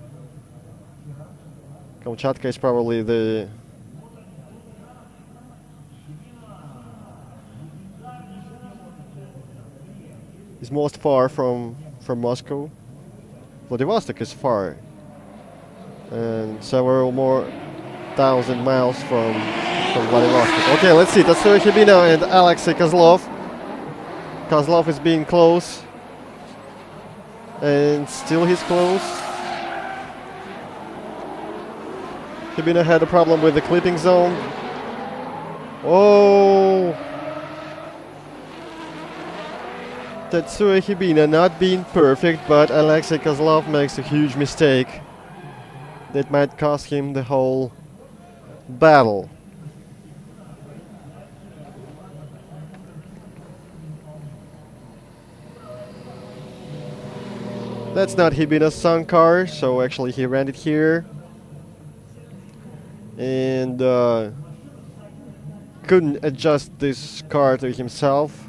Kamchatka is probably the is most far from Moscow. Vladivostok is far, and several more thousand miles from Vladivostok. Okay, let's see. Tatsuya Hibina and Alexei Kozlov. Kozlov is being close. And still he's close. Hibina had a problem with the clipping zone. Oh! Tatsuya Hibina not being perfect, but Alexei Kozlov makes a huge mistake that might cost him the whole battle. That's not Hibina's Sun car, so actually he ran it here. And couldn't adjust this car to himself.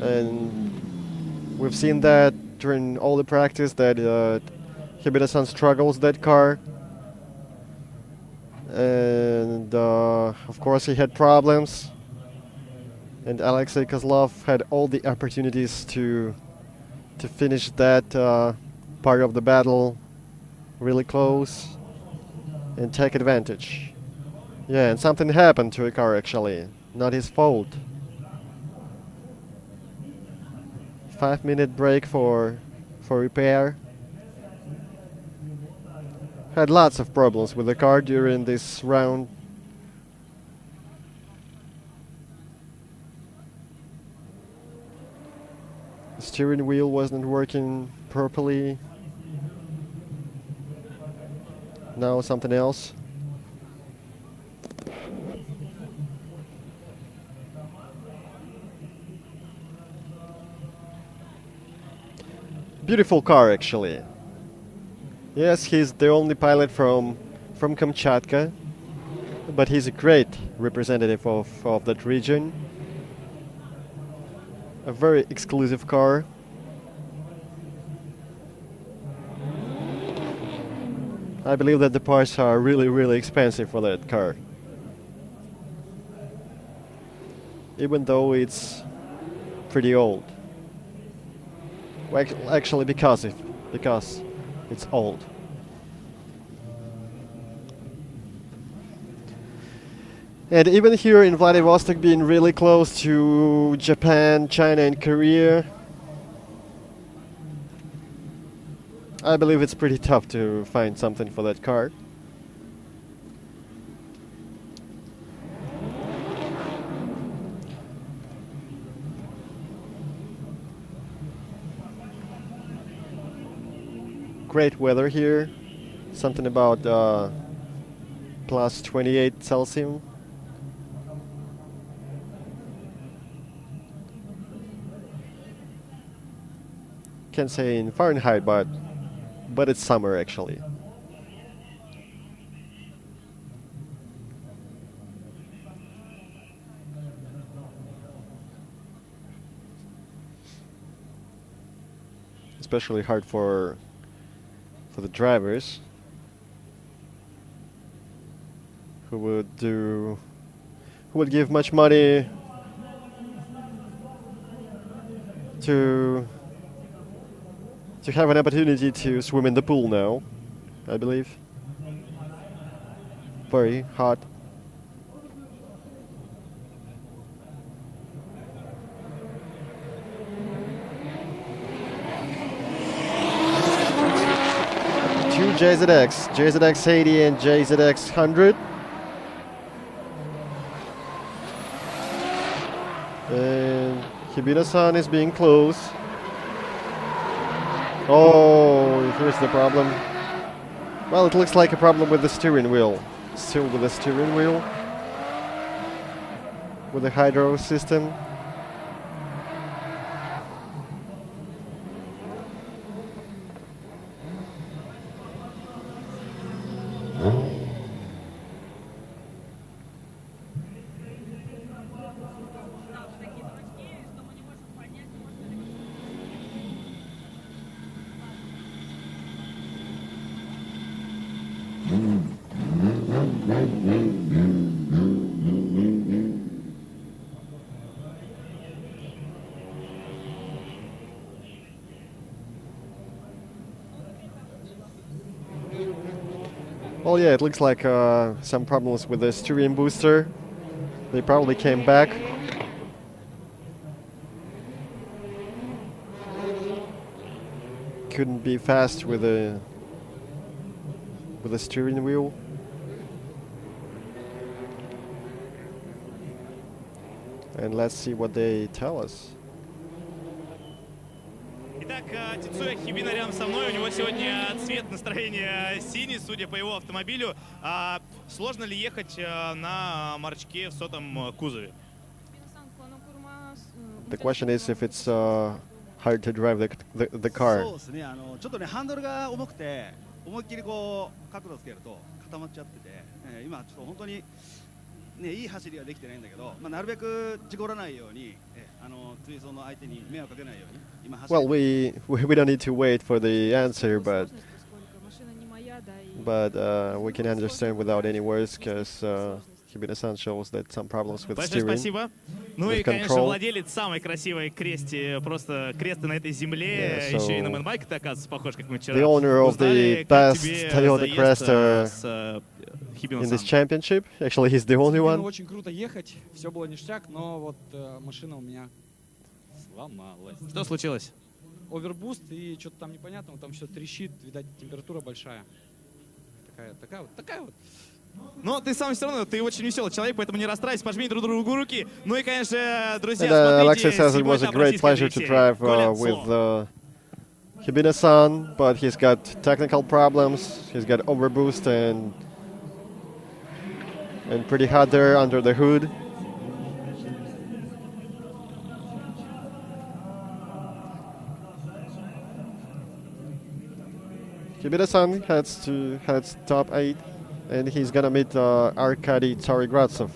And we've seen that during all the practice that Hibina-san struggles that car. And of course he had problems. And Alexei Kozlov had all the opportunities to finish that part of the battle really close and take advantage. Yeah, and something happened to the car actually, not his fault. 5-minute break for repair. Had lots of problems with the car during this round. The steering wheel wasn't working properly. Now something else. Beautiful car actually. Yes, he's the only pilot from Kamchatka. but he's a great representative of that region. A very exclusive car. I believe that the parts are really, really expensive for that car. Even though it's pretty old. Well, actually, because it's old. And even here in Vladivostok, being really close to Japan, China, and Korea, I believe it's pretty tough to find something for that car. Great weather here. Something about plus 28 Celsius. Can't say in Fahrenheit, but it's summer actually. Especially hard for the drivers who would give much money to have an opportunity to swim in the pool now, I believe. Very hot. Two JZX 80 and JZX 100. And Hibina-san is being close. Oh, here's the problem. Well, it looks like a problem with the steering wheel. Still with the steering wheel. With the hydro system. Well, yeah, it looks like some problems with the steering booster. They probably came back. Couldn't be fast with the steering wheel. And let's see what they tell us. Итак, Тицуя Хибина рядом со мной. У него сегодня цвет настроения синий, судя по его автомобилю. Сложно ли ехать на Марчке в сотом кузове? The question is if it's hard to drive the car. そうですね。ちょっとねハンドルが重くて思いっきりこう角度つけると固まっちゃってて、今ちょっと本当にねいい走りができてないんだけど、なるべく事故らないように、追走の相手に迷惑かけないように今走って。Well, we don't need to wait for the answer, but we can understand without any words because Hibina-san shows that some problems with Большое steering. спасибо. Ну и, конечно, владелец самой красивой крести, просто креста на этой земле, еще и на мэнбайк ты, оказывается, похож, как мы вчера The owner of the best Toyota Cresta с in this championship. Actually, he's the only one. Очень круто ехать, все было ништяк, но вот машина у меня сломалась. Что случилось? Овербуст и что-то там непонятно, там все трещит, видать, температура большая. Такая вот. Но ты сам все равно, ты очень веселый человек, поэтому не расстраивайся, пожми друг другу руки. Ну и, конечно, друзья, And, смотрите, Alexei says it was a great pleasure to drive with Hibina-san, but he's got technical problems. He's got overboost and pretty hot there under the hood. Hibina-san heads top 8. and he's gonna meet Arkady Tsarigradtsov.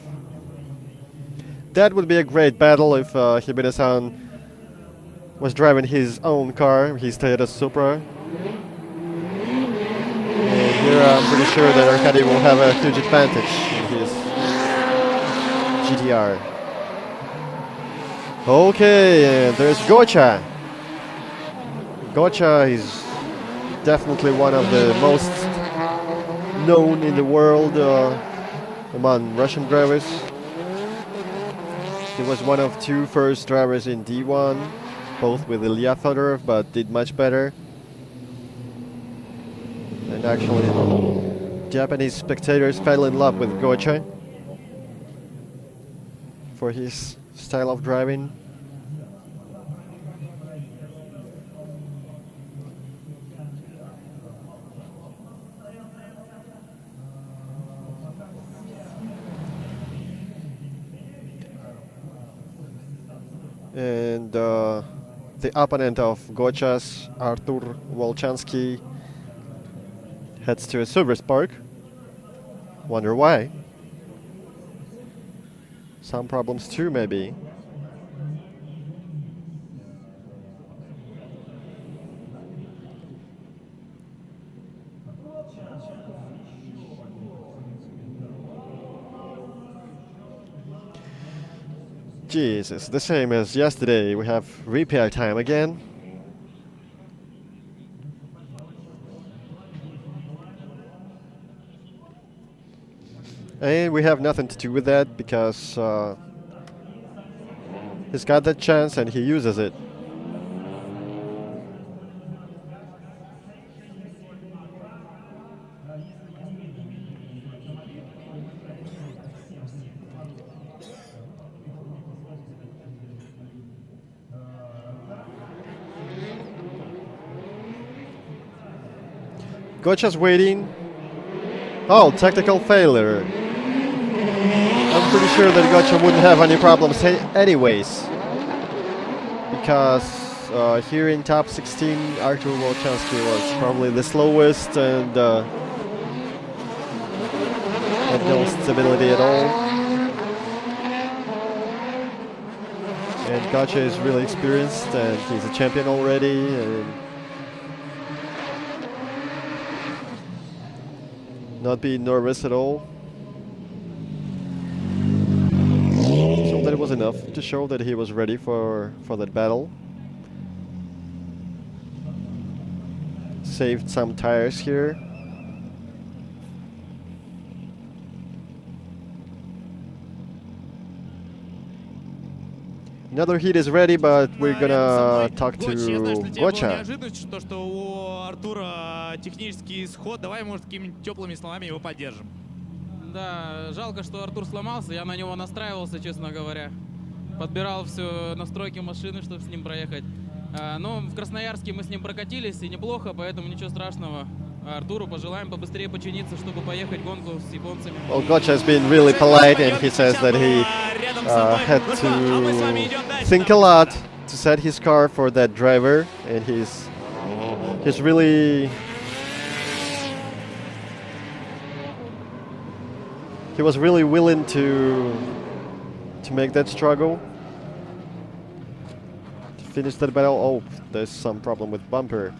That would be a great battle if Hibine-san was driving his own car, his Toyota Supra. And here I'm pretty sure that Arkady will have a huge advantage in his GTR. Okay, and there's Gocha. Gocha is definitely one of the most known in the world among Russian drivers. He was one of two first drivers in D1, both with Ilya Federov, but did much better. And actually, Japanese spectators fell in love with Gocha for his style of driving. And the opponent of Gocha's, Artur Wolchansky, heads to a service park. Wonder why. Some problems too, maybe. Jesus, the same as yesterday. We have repair time again. And we have nothing to do with that because he's got that chance and he uses it. Gocha's waiting. Oh, technical failure. I'm pretty sure that Gocha wouldn't have any problems anyways. Because here in top 16, Artur Wolchansky was probably the slowest and had no stability at all. And Gocha is really experienced and he's a champion already. And not being nervous at all. So that was enough to show that he was ready for that battle. Saved some tires here. Another heat is ready, but we're gonna talk to Gocha. Неожиданностью то, что у Артура технический исход. Давай, может, какими-нибудь теплыми словами его поддержим. Да, жалко, что Артур сломался. Я на него настраивался, честно говоря. Подбирал все настройки машины, чтобы с ним проехать. Но в Красноярске мы с ним прокатились, и неплохо, поэтому ничего страшного. Артуру пожелаем побыстрее починиться, чтобы поехать гонку с японцами. Well, Gocha has been really polite, and he says that he had to think a lot to set his car for that driver, and he's really he was really willing to make that struggle to finish that battle. Oh, there's some problem with bumper.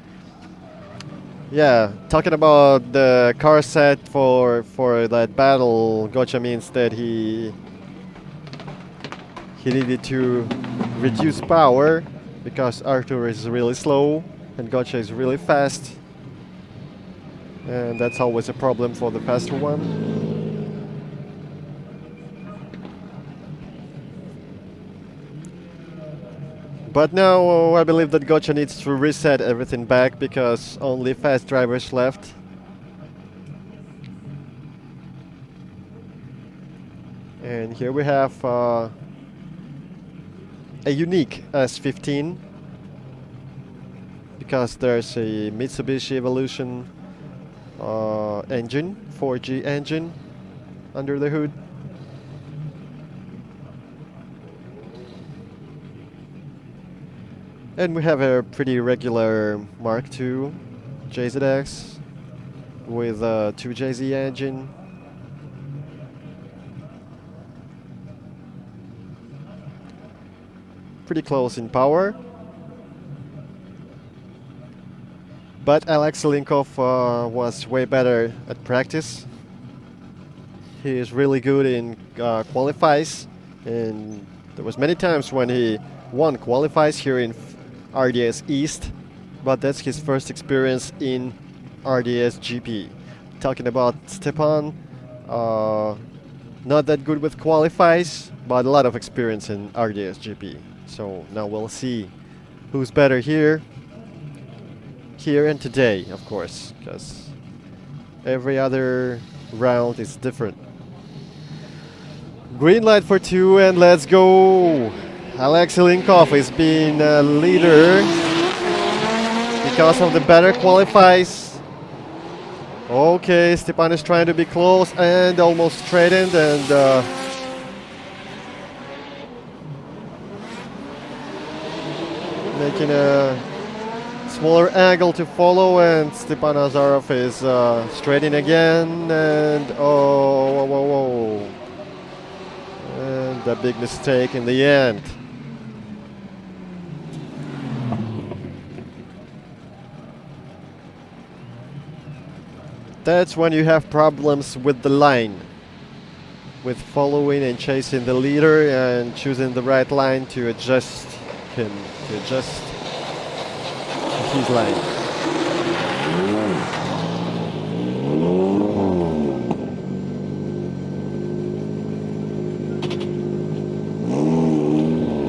Yeah, talking about the car set for that battle, Gocha means that he needed to reduce power because Artur is really slow and Gocha is really fast, and that's always a problem for the faster one. But now I believe that Gocha needs to reset everything back because only fast drivers left. And here we have a unique S15 because there's a Mitsubishi Evolution engine, 4G engine under the hood. And we have a pretty regular Mark II JZX with 2JZ engine. Pretty close in power. But Alexei was way better at practice. He is really good in qualifies, and there was many times when he won qualifies here in RDS East, but that's his first experience in RDS GP. Talking about Stepan, not that good with qualifies, but a lot of experience in RDS GP. So now we'll see who's better here and today, of course, because every other round is different. Green light for 2, and let's go. Alexei Linkov is being a leader because of the better qualifies. Okay, Stepan is trying to be close and almost straightened, and making a smaller angle to follow, and Stepan Azarov is straightening again, and oh, whoa. And a big mistake in the end. That's when you have problems with the line, with following and chasing the leader and choosing the right line to adjust him, to adjust his line.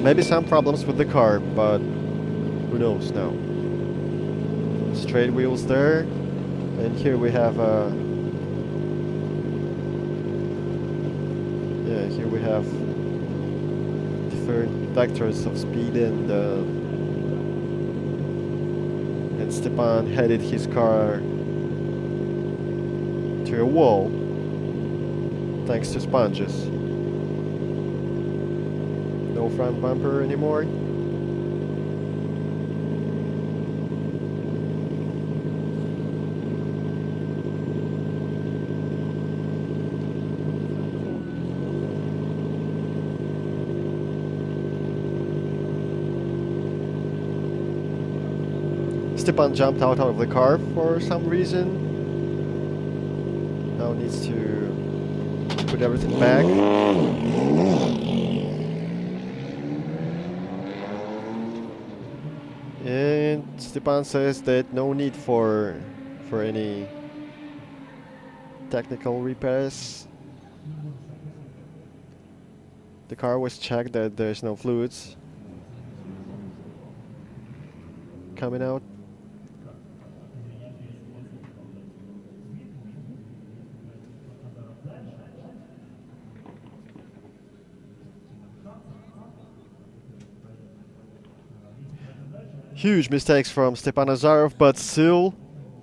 Maybe some problems with the car, but who knows now. Straight wheels there, and here we have here we have different vectors of speed, and Stepan headed his car to a wall thanks to sponges. No front bumper anymore. Stepan jumped out of the car for some reason. Now needs to put everything back. And Stepan says that no need for any technical repairs. The car was checked that there's no fluids coming out. Huge mistakes from Stepan Azarov, but still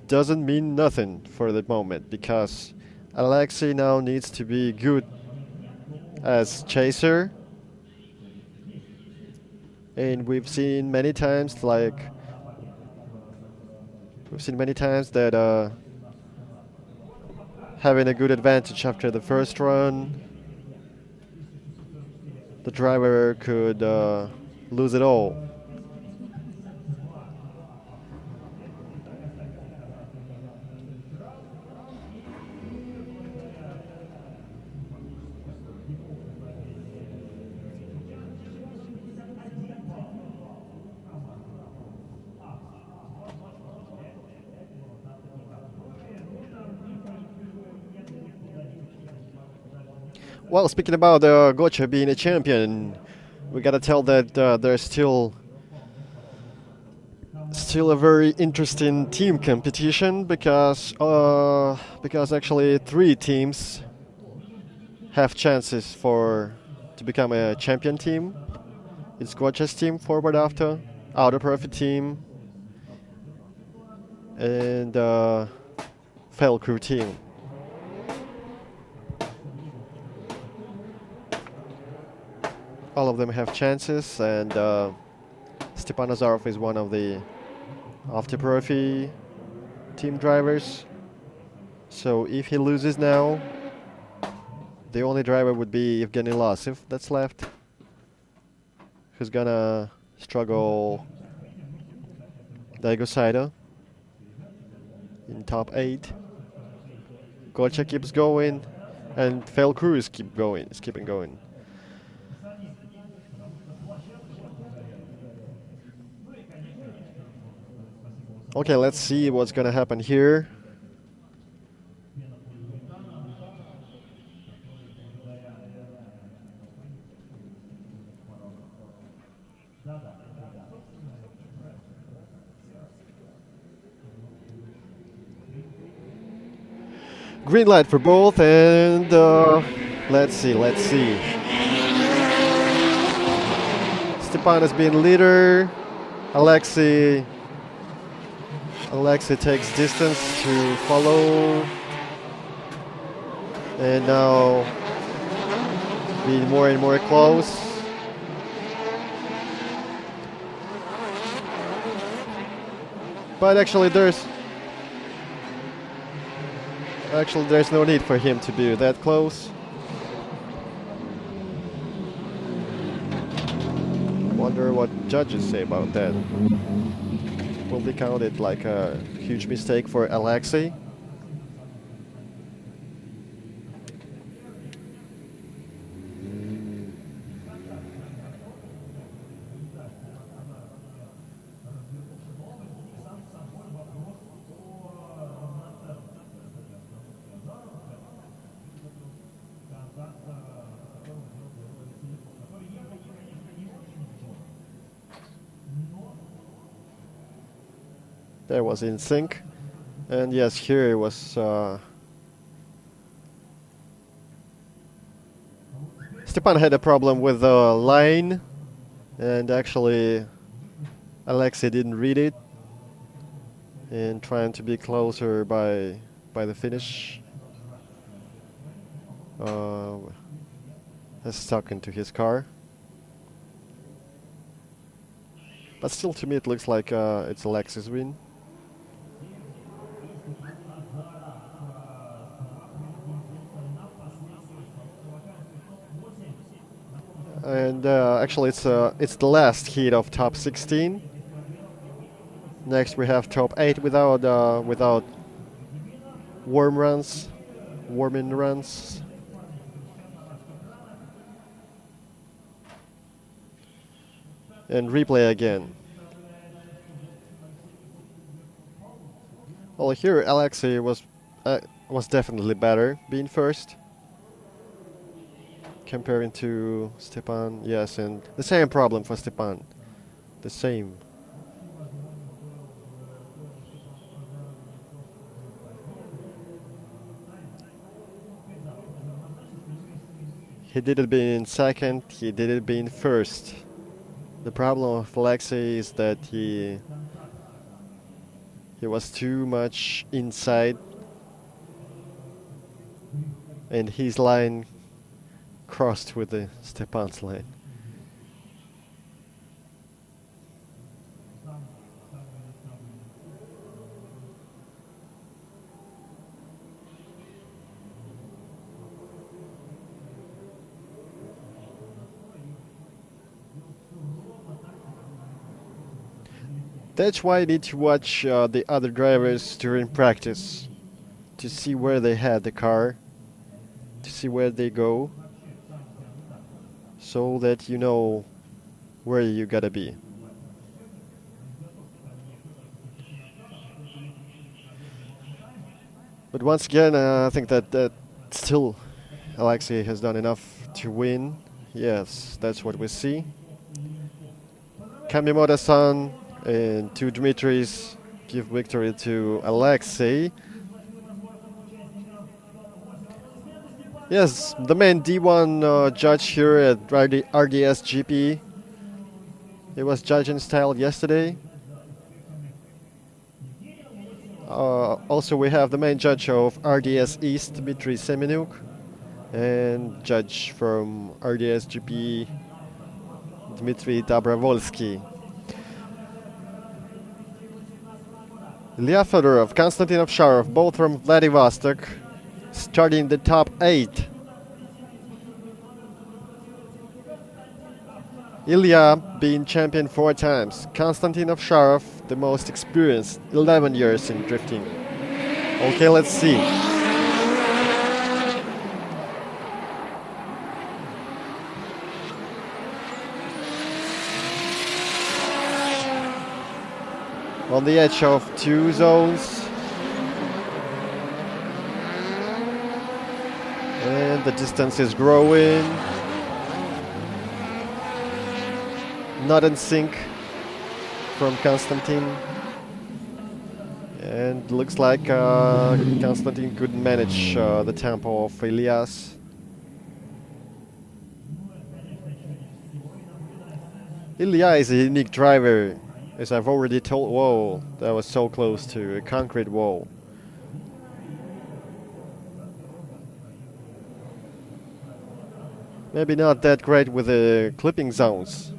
doesn't mean nothing for the moment, because Alexei now needs to be good as chaser. And we've seen many times that having a good advantage after the first run, the driver could lose it all. Well, speaking about Gocha being a champion, we gotta tell that there's still a very interesting team competition, because actually 3 teams have chances to become a champion team. It's Gocha's team, Forward Auto Profit team, and Fail Crew team. All of them have chances, and Stepan Azarov is one of the Autoprofi team drivers. So if he loses now, the only driver would be Evgeny Losov that's left, who's gonna struggle Daigo Saito in top 8. Golcha keeps going, and Fail Cruz is keeping going. Okay, let's see what's gonna happen here. Green light for both, and let's see. Stepan has been leader. Alexei takes distance to follow, and now being more and more close. But actually there's no need for him to be that close. Wonder what judges say about that. Will be counted like a huge mistake for Alexei? That was in sync, and yes, here it was Stepan had a problem with the line, and actually Alexei didn't read it, and trying to be closer by the finish has stuck into his car. But still, to me, it looks like it's Alexei's win. And actually, it's the last heat of top 16. Next, we have top 8 without warm-in runs. And replay again. Well, here Alexei was definitely better, being first. Comparing to Stepan, yes, and the same problem for Stepan. The same. He didn't be in second, he didn't be in first. The problem of Alexei is that he was too much inside, and his line crossed with the Stepan's line. That's why I need to watch the other drivers during practice to see where they had the car, to see where they go, so that you know where you gotta be. But once again, I think that still Alexei has done enough to win. Yes, that's what we see. Kamimoto-san and two Dmitris give victory to Alexei. Yes, the main D1 judge here at RDS GP. He was judging style yesterday. Also, we have the main judge of RDS East, Dmitry Semenuk, and judge from RDS GP, Dmitry Dobrovolsky. Ilya Federov, Konstantin Ovcharov, both from Vladivostok, starting the top 8. Ilya being champion 4 times. Konstantin Ovcharov, the most experienced, 11 years in drifting. Okay, let's see. On the edge of 2 zones. And the distance is growing. Not in sync from Konstantin. And looks like Konstantin couldn't manage the tempo of Ilya's. Ilya is a unique driver, as I've already told. Whoa, that was so close to a concrete wall. Maybe not that great with the clipping zones,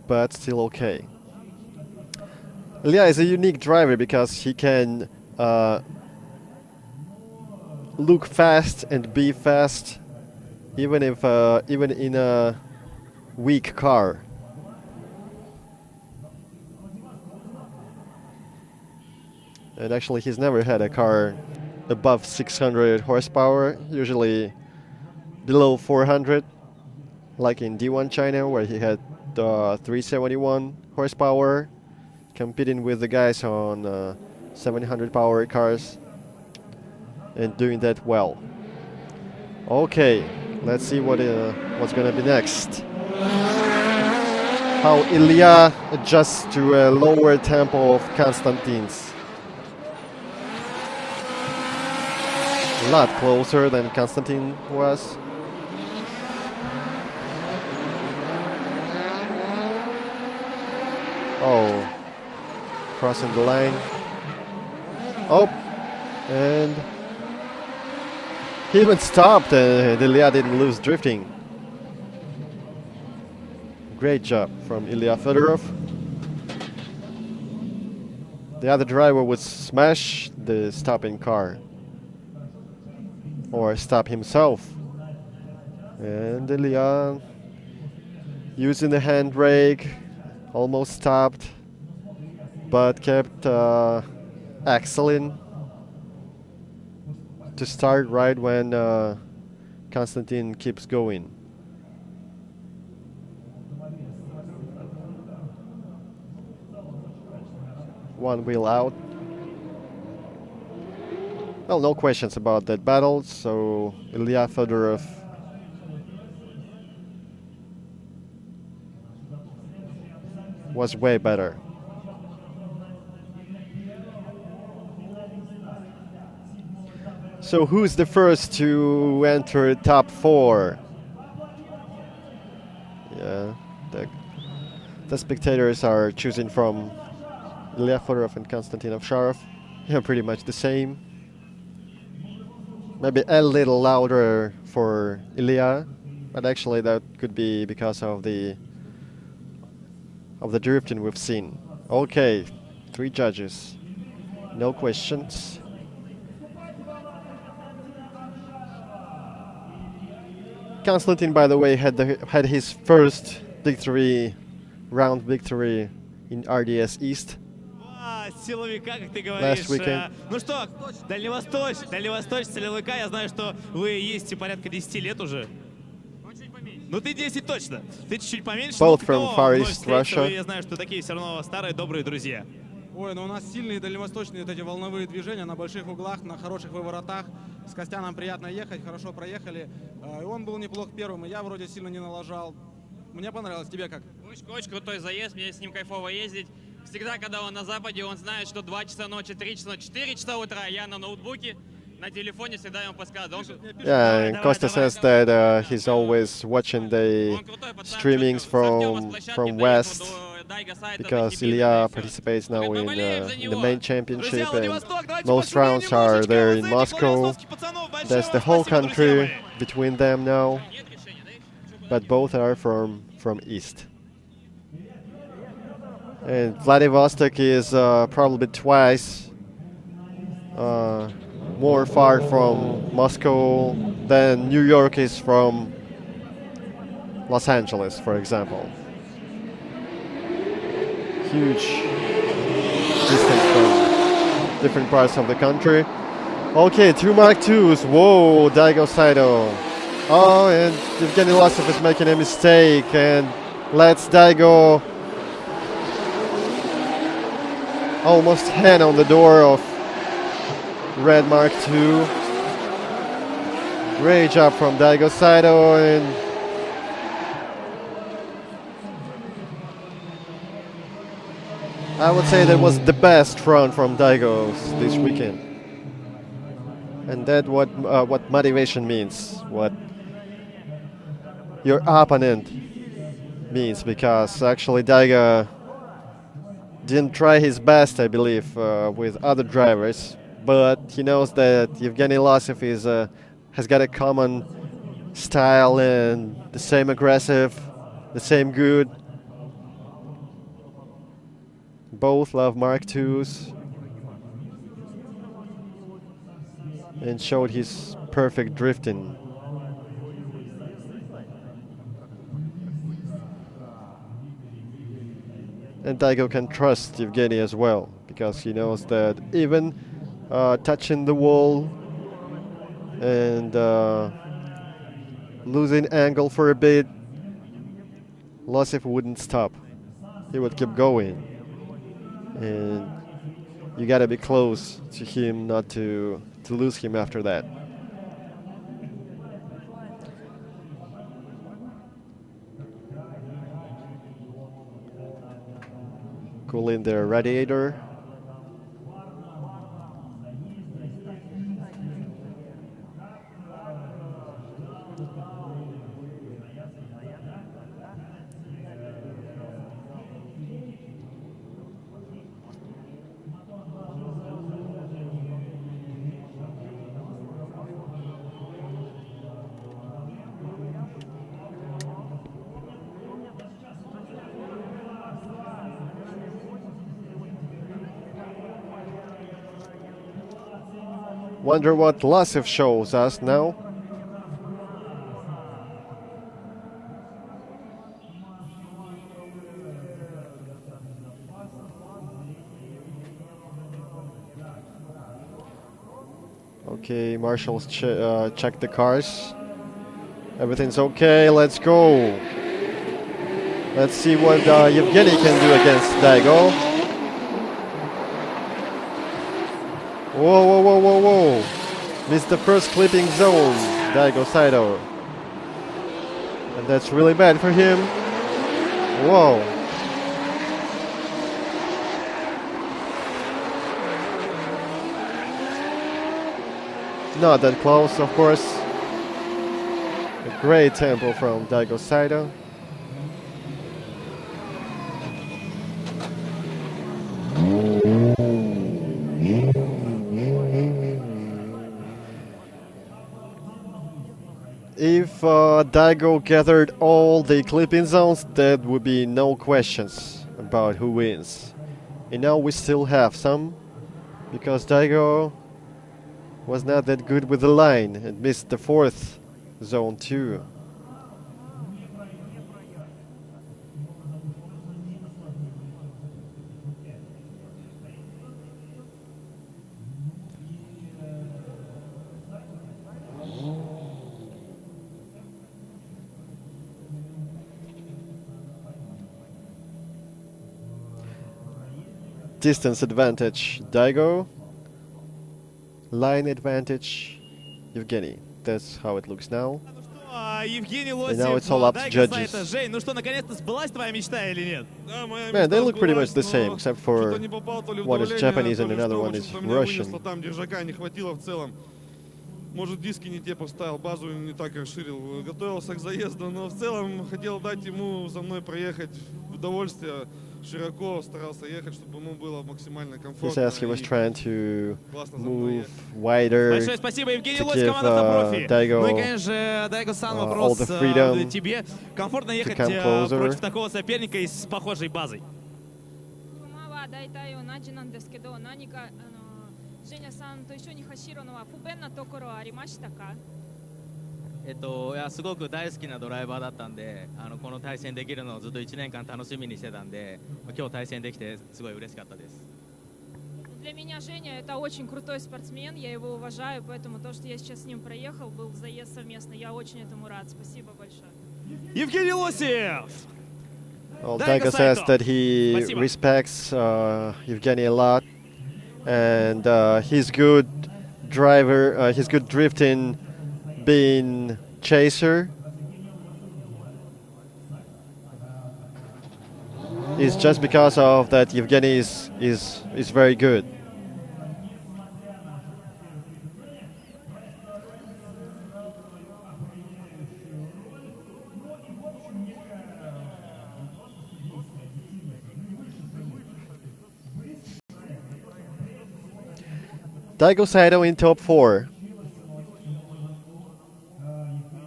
but still okay. Ilya is a unique driver because he can look fast and be fast, even in a weak car. And actually, he's never had a car above 600 horsepower, usually below 400, like in D1 China, where he had 371 horsepower, competing with the guys on 700 power cars and doing that well. Okay, let's see what's gonna be next. How Ilya adjusts to a lower tempo of Konstantin's. A lot closer than Konstantin was. Oh, crossing the line. Oh, and he even stopped, and Ilya didn't lose drifting. Great job from Ilya Federov. The other driver would smash the stopping car or stop himself. And Ilya, using the handbrake, almost stopped, but kept axling to start right when Konstantin keeps going. One wheel out. Well, no questions about that battle, so Ilya Fedorov was way better. So who's the first to enter top 4? Yeah, the spectators are choosing from Ilya Fedorov and Konstantin Ovcharov. Yeah, pretty much the same. Maybe a little louder for Ilya, but actually that could be because of the drifting we've seen. Okay, 3 judges, no questions. Konstantin, by the way, had his first round victory in RDS East. Силовика, как ты говоришь. Last weekend. Ну что, дальневосточный силовика, я знаю, что вы ездите порядка 10 лет уже. Ну ты 10 точно. Ты чуть-чуть поменьше. Both from Far East Russia. Я знаю, что такие все равно старые добрые друзья. Ой, ну у нас сильные дальневосточные вот эти волновые движения на больших углах, на хороших выворотах. С Костяном приятно ехать, хорошо проехали. И он был неплох первым, и я вроде сильно не налажал. Мне понравилось. Тебе как? Очень крутой заезд, мне с ним кайфово ездить. Всегда, когда он на западе, он знает, что 2 часа ночи, 3 часа, 4 часа утра, я на ноутбуке, на телефоне всегда ему подсказываю. Yeah, and Costa says that he's always watching the streamings from West, because Ilya participates now in the main championship, and most rounds are there in Moscow. That's the whole country between them now, but both are from East. And Vladivostok is probably twice more far from Moscow than New York is from Los Angeles, for example. Huge distance from different parts of the country. Okay, 2 Mark IIs. Whoa, Daigo Saito. Oh, and Evgeny Losov is making a mistake and lets Daigo almost hand on the door of Red Mark II. Great job from Daigo Saito, and I would say that was the best run from Daigo this weekend. And that's what motivation means, what your opponent means, because actually Daigo didn't try his best, I believe, with other drivers, but he knows that Evgeny Losov has got a common style and the same aggressive, the same good. Both love Mark IIs and showed his perfect drifting. And Daigo can trust Evgeny as well, because he knows that even touching the wall and losing angle for a bit, Losov wouldn't stop. He would keep going. And you gotta be close to him not to lose him after that. Cooling the radiator. Wonder what Losov shows us now. Okay, marshals check the cars. Everything's okay, let's go. Let's see what Evgeny can do against Daigo. Whoa, whoa, whoa, whoa, whoa. Missed the first clipping zone, Daigo Saito. And that's really bad for him. Whoa. Not that close, of course. A great tempo from Daigo Saito. If Daigo gathered all the clipping zones, there would be no questions about who wins. And now we still have some, because Daigo was not that good with the line and missed the 4th zone too. Distance advantage Daigo, line advantage Evgeny. That's how it looks now. And now it's all up to judges. Жень, ну что, наконец-то сбылась твоя мечта или нет? Man, they look pretty much the same, except for one is Japanese and another one is Russian. Там держака не хватило в целом. Может, диски не те поставил, базу не так расширил. Готовился к заезду, но в целом хотел дать ему за мной проехать в удовольствие. Широко старался ехать, чтобы ему было максимально комфортно. He says he was trying to move wider Большое спасибо, Евгений to Лось, give команда «Автопрофи». Daigo Ну и, конечно, Дайго-сан, вопрос all the freedom тебе. Комфортно ехать come closer. против такого соперника и с похожей базой? 大体同じなんですけど、何かジェニャさんと一緒に走るのは不便なところはありましたか？いやすごく大好きなドライバーだったんで、この対戦できるのをずっと1年間楽しみにしてたんで、今日対戦できてすごい嬉しかったです。Для меня Женя это очень крутой спортсмен, я его уважаю, поэтому то, что я сейчас с ним проехал, был заезд совместный, я очень этому рад. Спасибо большое. Евгений Лосев! Well, Daigo says that he respects Evgeny a lot, and he's good driver, he's good drifting, being chaser. It's just because of that Evgeny is very good. Daigo Saito in top 4.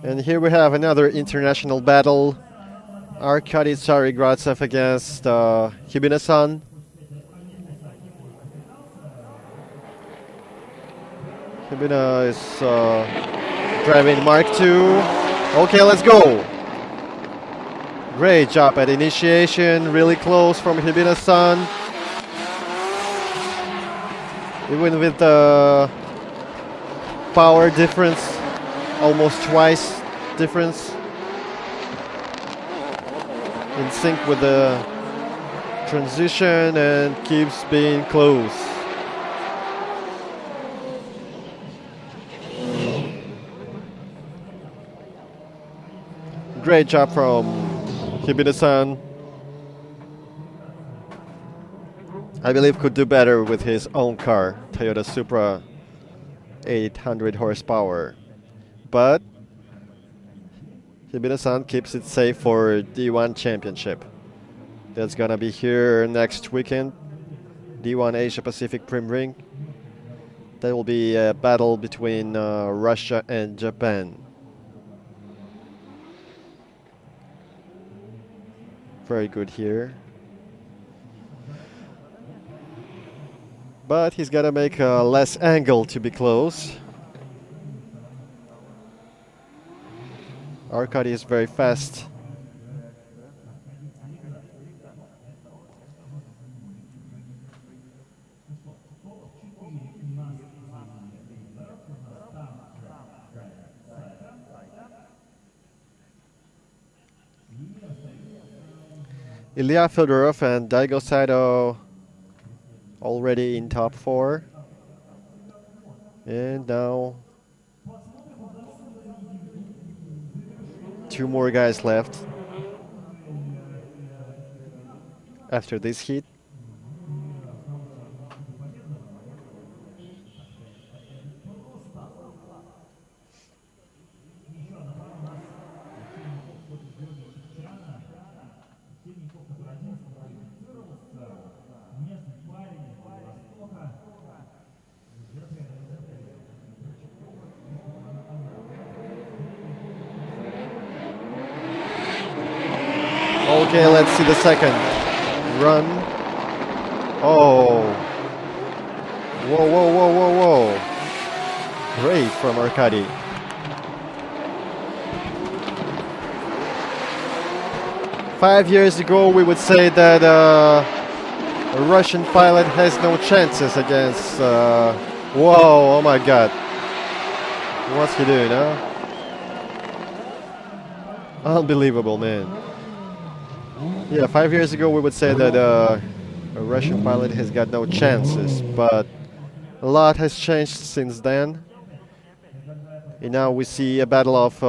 And here we have another international battle. Arkady Tsarigradzev against Hibina-san. Hibina is driving Mark II. Okay, let's go. Great job at initiation. Really close from Hibina-san. Even with the power difference, almost twice difference. In sync with the transition and keeps being close. Great job from Hibina-san. I believe could do better with his own car, Toyota Supra 800 horsepower. But Hibina-san keeps it safe for D1 Championship. That's gonna be here next weekend. D1 Asia Pacific Prim Ring. There will be a battle between Russia and Japan. Very good here. But he's gotta make a less angle to be close. Arkady is very fast. Ilya Federov and Daigo Saito already in top 4. And now 2 more guys left after this heat. Okay, let's see the second run. Oh. Whoa, whoa, whoa, whoa, whoa. Great from Arkady. Five years ago, we would say that a Russian pilot has no chances against... whoa, oh my god. What's he doing, huh? Unbelievable, man. Yeah, 5 years ago we would say that a Russian pilot has got no chances, but a lot has changed since then. And now we see a battle of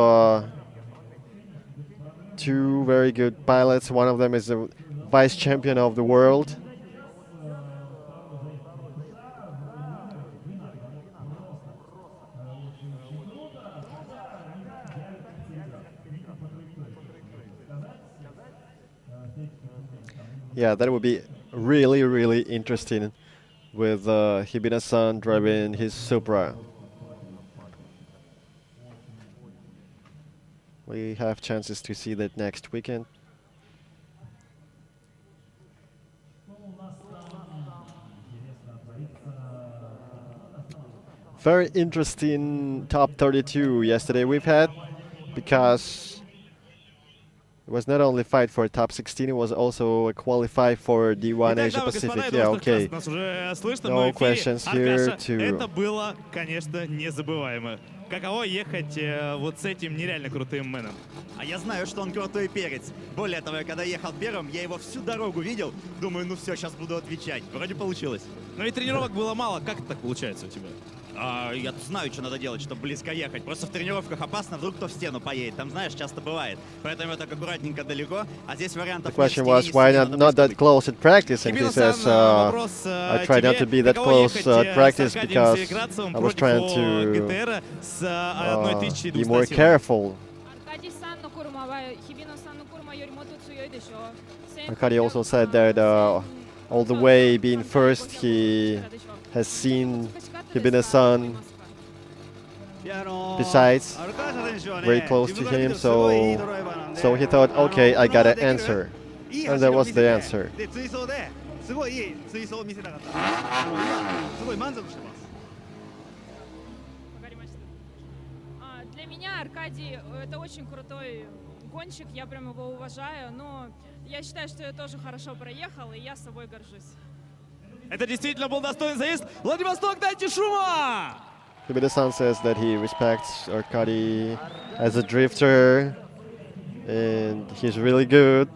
2 very good pilots. One of them is the vice champion of the world. Yeah, that would be really, really interesting with Hibina-san driving his Supra. We have chances to see that next weekend. Very interesting top 32 yesterday we've had, because it was not only fight for top 16, it was also a qualify for D1 Asia Pacific. Yeah, okay. No questions here to... Это было, конечно, незабываемо. Каково ехать вот с этим нереально крутым мэном? А я знаю, что он крутой перец. Более того, когда ехал первым, я его всю дорогу видел. Думаю, ну все, сейчас буду отвечать. Вроде получилось. Но и тренировок было мало. Как это так получается у тебя? Я знаю, что надо делать, чтобы близко ехать. Просто в тренировках опасно, вдруг кто в стену поедет. Там, знаешь, часто бывает. Поэтому я так аккуратненько далеко. А здесь вариантов The question was, why not that close at practice? And he says, I try not to be that close at practice because I was trying to be more careful. Arkady also said that all the way being first, he has seen Hibina-san besides very close to him, so he thought, okay, I gotta answer, and that was the answer. すごいいい追走を見せたかった。すごい満足してます。 Для меня Аркадий это очень крутой гонщик, я прям его уважаю, но я считаю, что я тоже хорошо проехал, и я собой горжусь. Это действительно был достойный заезд. Владивосток, дайте шума! Hibina-san says that he respects Arkady as a drifter, and he's really good.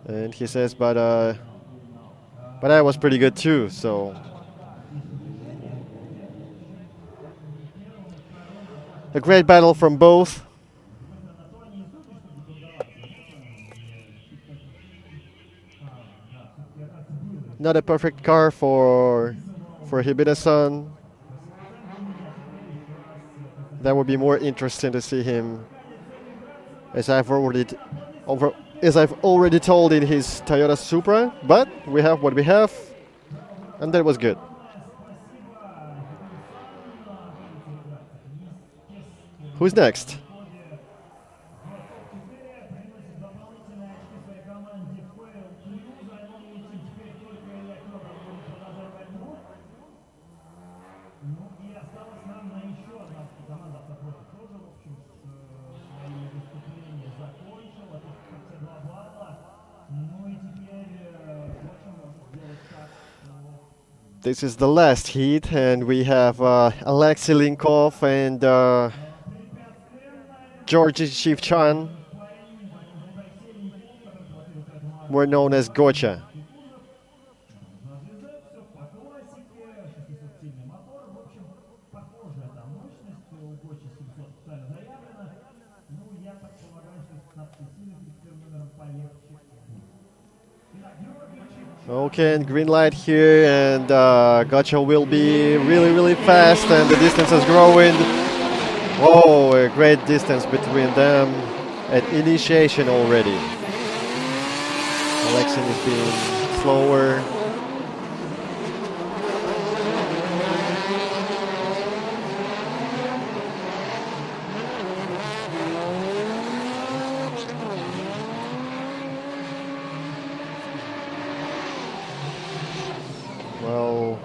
And he says, but I was pretty good too, so. A great battle from both. Not a perfect car for Hibina-san. That would be more interesting to see him, as I've already told in his Toyota Supra. But we have what we have, and that was good. Who's next? This is the last heat, and we have Alexei Linkov and Georgy Shivchan, more known as Gocha. Okay, and green light here, and Gocha will be really fast, and the distance is growing. Whoa, a great distance between them at initiation already. Alexei is being slower. Well,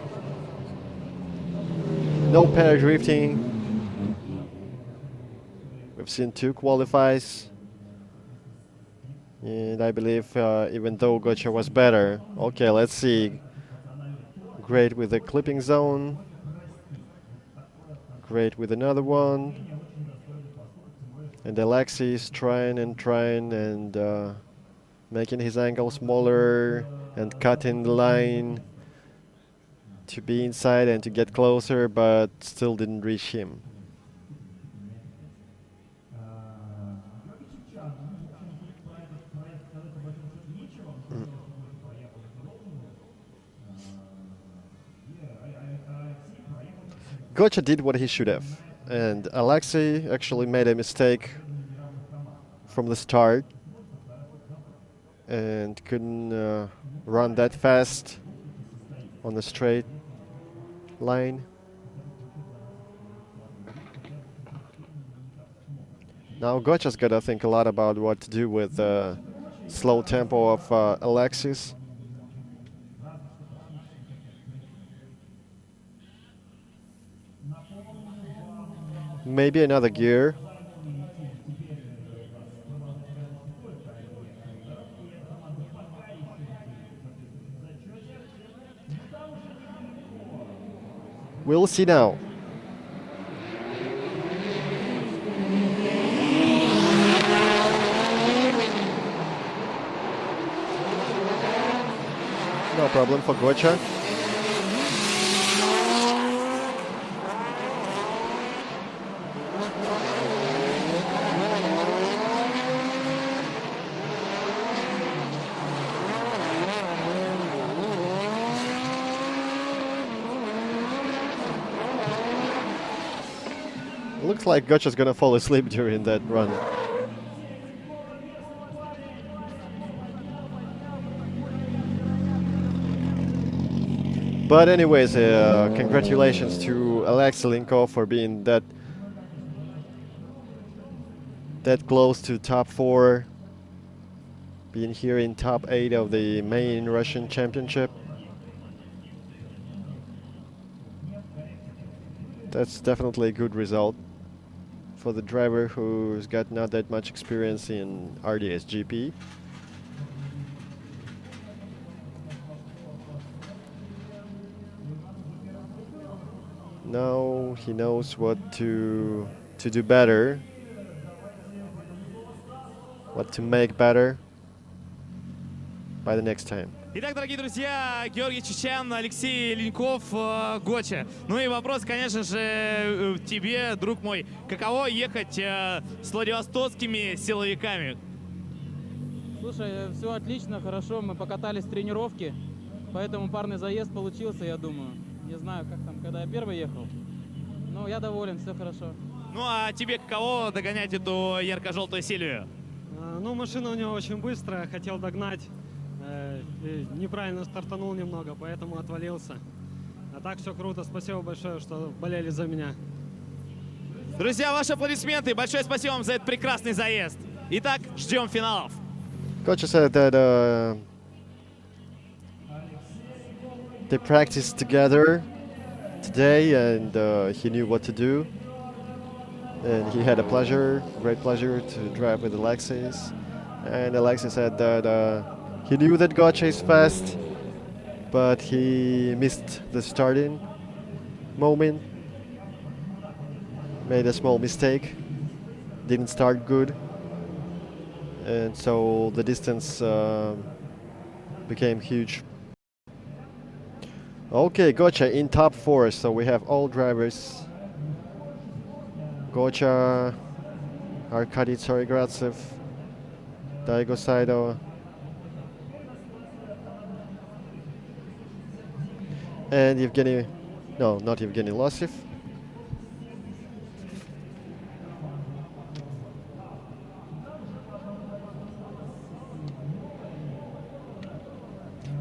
no pair drifting. We've seen two qualifies, and I believe even though Gocha was better. Okay, let's see. Great with the clipping zone. Great with another one. And Alexei is trying and making his angle smaller and cutting the line to be inside and to get closer, but still didn't reach him. Gocha did what he should have, and Alexei actually made a mistake from the start and couldn't run that fast on the straight line. Now Gocha's got to think a lot about what to do with the slow tempo of Alexis. Maybe another gear. We'll see now. No problem for Gocha. Looks like Gocha's gonna fall asleep during that run. But anyways, congratulations to Alexei Kozlov for being that close to top 4, being here in top 8 of the main Russian championship. That's definitely a good result for the driver who's got not that much experience in RDS GP. Now he knows what to do better, what to make better by the next time. Итак, дорогие друзья, Георгий Чичан, Алексей Леньков, Гоча. Ну и вопрос, конечно же, тебе, друг мой, каково ехать с владивостокскими силовиками? Слушай, все отлично, хорошо, мы покатались в тренировке, поэтому парный заезд получился, я думаю. Не знаю, как там, когда я первый ехал, но я доволен, все хорошо. Ну а тебе каково догонять эту ярко-желтую Сильвию? Ну, машина у него очень быстрая, хотел догнать, неправильно стартанул немного, поэтому отвалился. А так все круто, спасибо большое, что болели за меня. Друзья, ваши аплодисменты, большое спасибо вам за этот прекрасный заезд. Итак, ждем финалов. Coach said that they practiced together today, and he knew what to do. And he had a great pleasure to drive with Alexei. And Alexei said that he knew that Gocha is fast, but he missed the starting moment. Made a small mistake, didn't start good. And so the distance became huge. Okay, Gocha in top 4, so we have all drivers. Gocha, Arkady Tsarigradsev, Daigo Saito, and Evgeny, no, not Evgeny Lossev.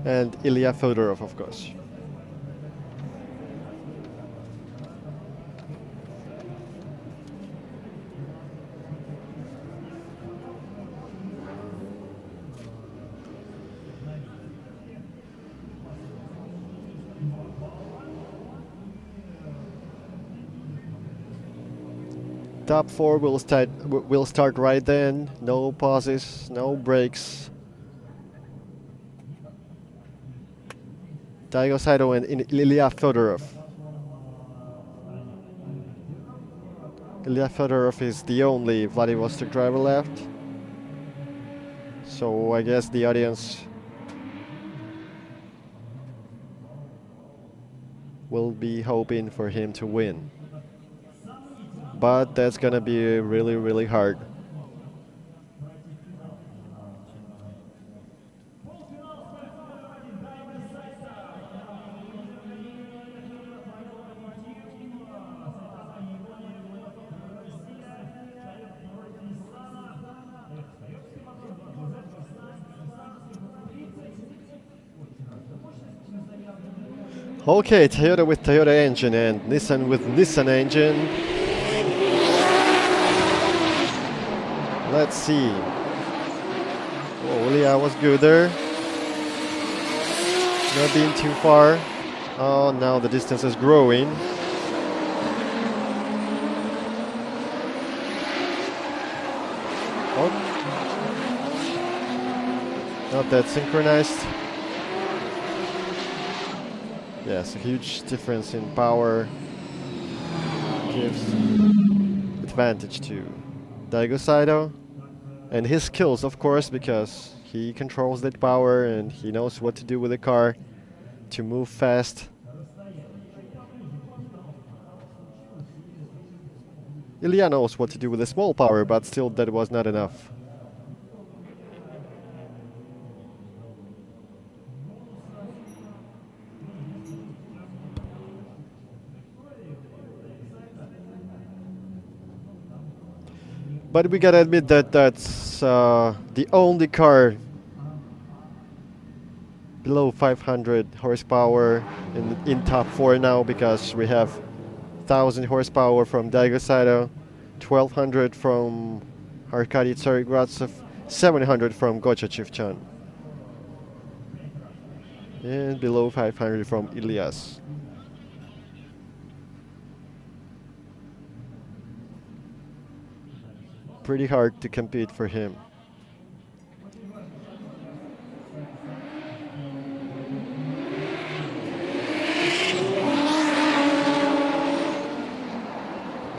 And Ilya Federov, of course. Top 4 will start right then. No pauses, no breaks. Daigo Saito and Ilya Fedorov. Ilya Fedorov is the only Vladivostok driver left. So I guess the audience will be hoping for him to win. But that's gonna be really, really hard. Okay, Toyota with Toyota engine and Nissan with Nissan engine. Let's see. Oh, Ilya was good there. Not being too far. Oh, now the distance is growing. Not that synchronized. Yes, a huge difference in power gives advantage to Daigo Saito. And his skills, of course, because he controls that power and he knows what to do with the car to move fast. Ilya knows what to do with a small power, but still that was not enough. But we gotta admit that that's the only car below 500 horsepower in top 4 now, because we have 1000 horsepower from Daigo Saito, 1200 from Arkady Tsarigradsev, 700 from Gocha Chivchan, and below 500 from Ilyas. Pretty hard to compete for him.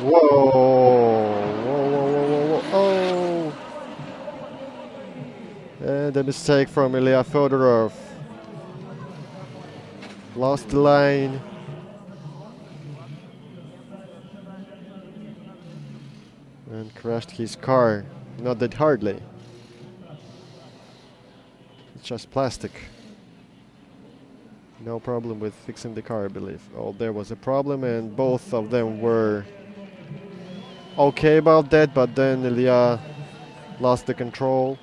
Whoa! Whoa, whoa, whoa, whoa, whoa. Oh! And a mistake from Ilya Federov. Lost the line. And crashed his car. Not that hardly. It's just plastic. No problem with fixing the car, I believe. Oh, there was a problem, and both of them were okay about that, but then Ilya lost the control.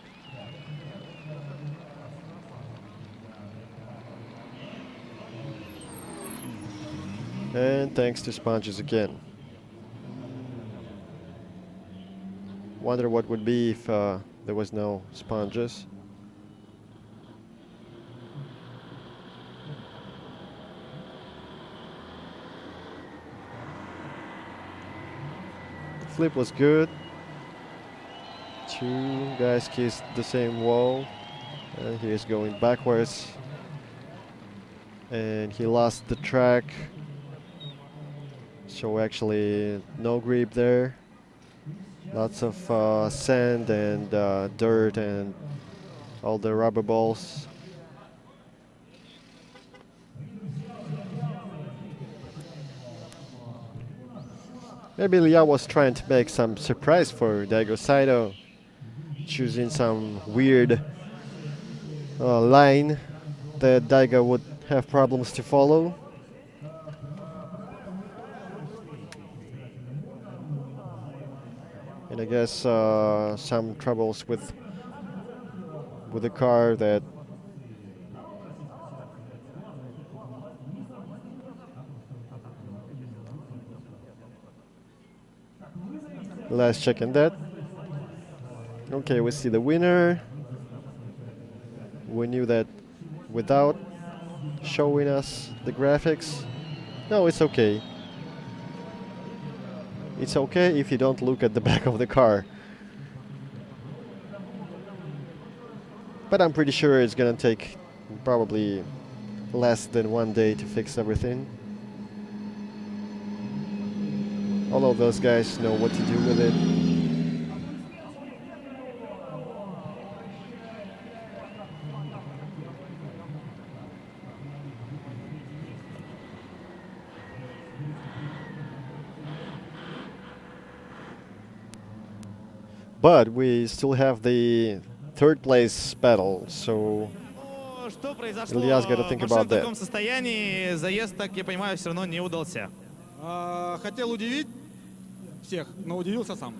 And thanks to sponges again. Wonder what would be if there was no sponges. The flip was good. Two guys kissed the same wall. And he is going backwards. And he lost the track. So actually no grip there. Lots of sand and dirt and all the rubber balls. Maybe Ilya was trying to make some surprise for Daigo Saito, choosing some weird line that Daigo would have problems to follow. And I guess some troubles with the car that last check on that. Okay, we see the winner. We knew that without showing us the graphics. No, it's okay. It's okay if you don't look at the back of the car. But I'm pretty sure it's gonna take probably less than 1 day to fix everything. All of those guys know what to do with it. But we still have the third place battle, so Ilya's got to think about В that. таком состоянии заезд, так я понимаю, все равно не удался. Хотел удивить всех, но удивился сам.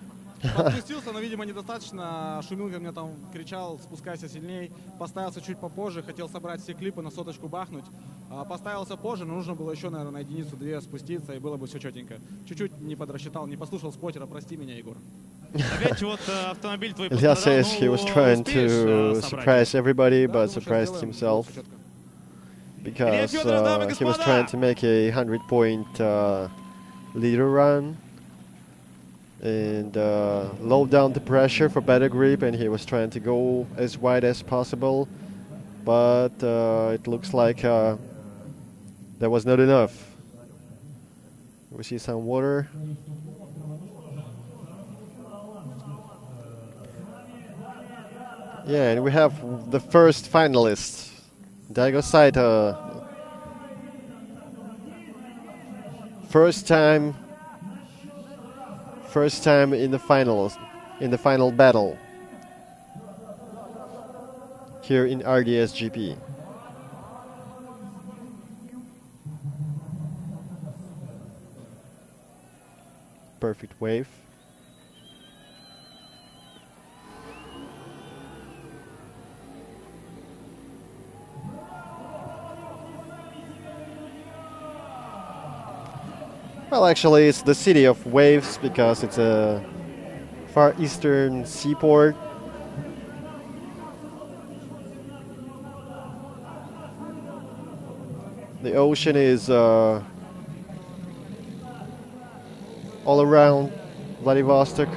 Подпустился, но, видимо, недостаточно. Шумилка мне там кричал: спускайся сильней. Поставился чуть попозже, хотел собрать все клипы, на соточку бахнуть. Поставился позже, но нужно было еще, наверное, на единицу-две спуститься, и было бы все четенько. Чуть-чуть не подрасчитал, не послушал споттера, прости меня, Егор. Ilya says he was trying to surprise everybody, but surprised himself because he was trying to make a 100-point leader run and low down the pressure for better grip, and he was trying to go as wide as possible but it looks like that was not enough. We see some water. Yeah, and we have the first finalist, Daigo Saito. First time in the finals, in the final battle here in RDS GP. Perfect wave. Well, actually, it's the city of waves because it's a far eastern seaport. The ocean is all around Vladivostok.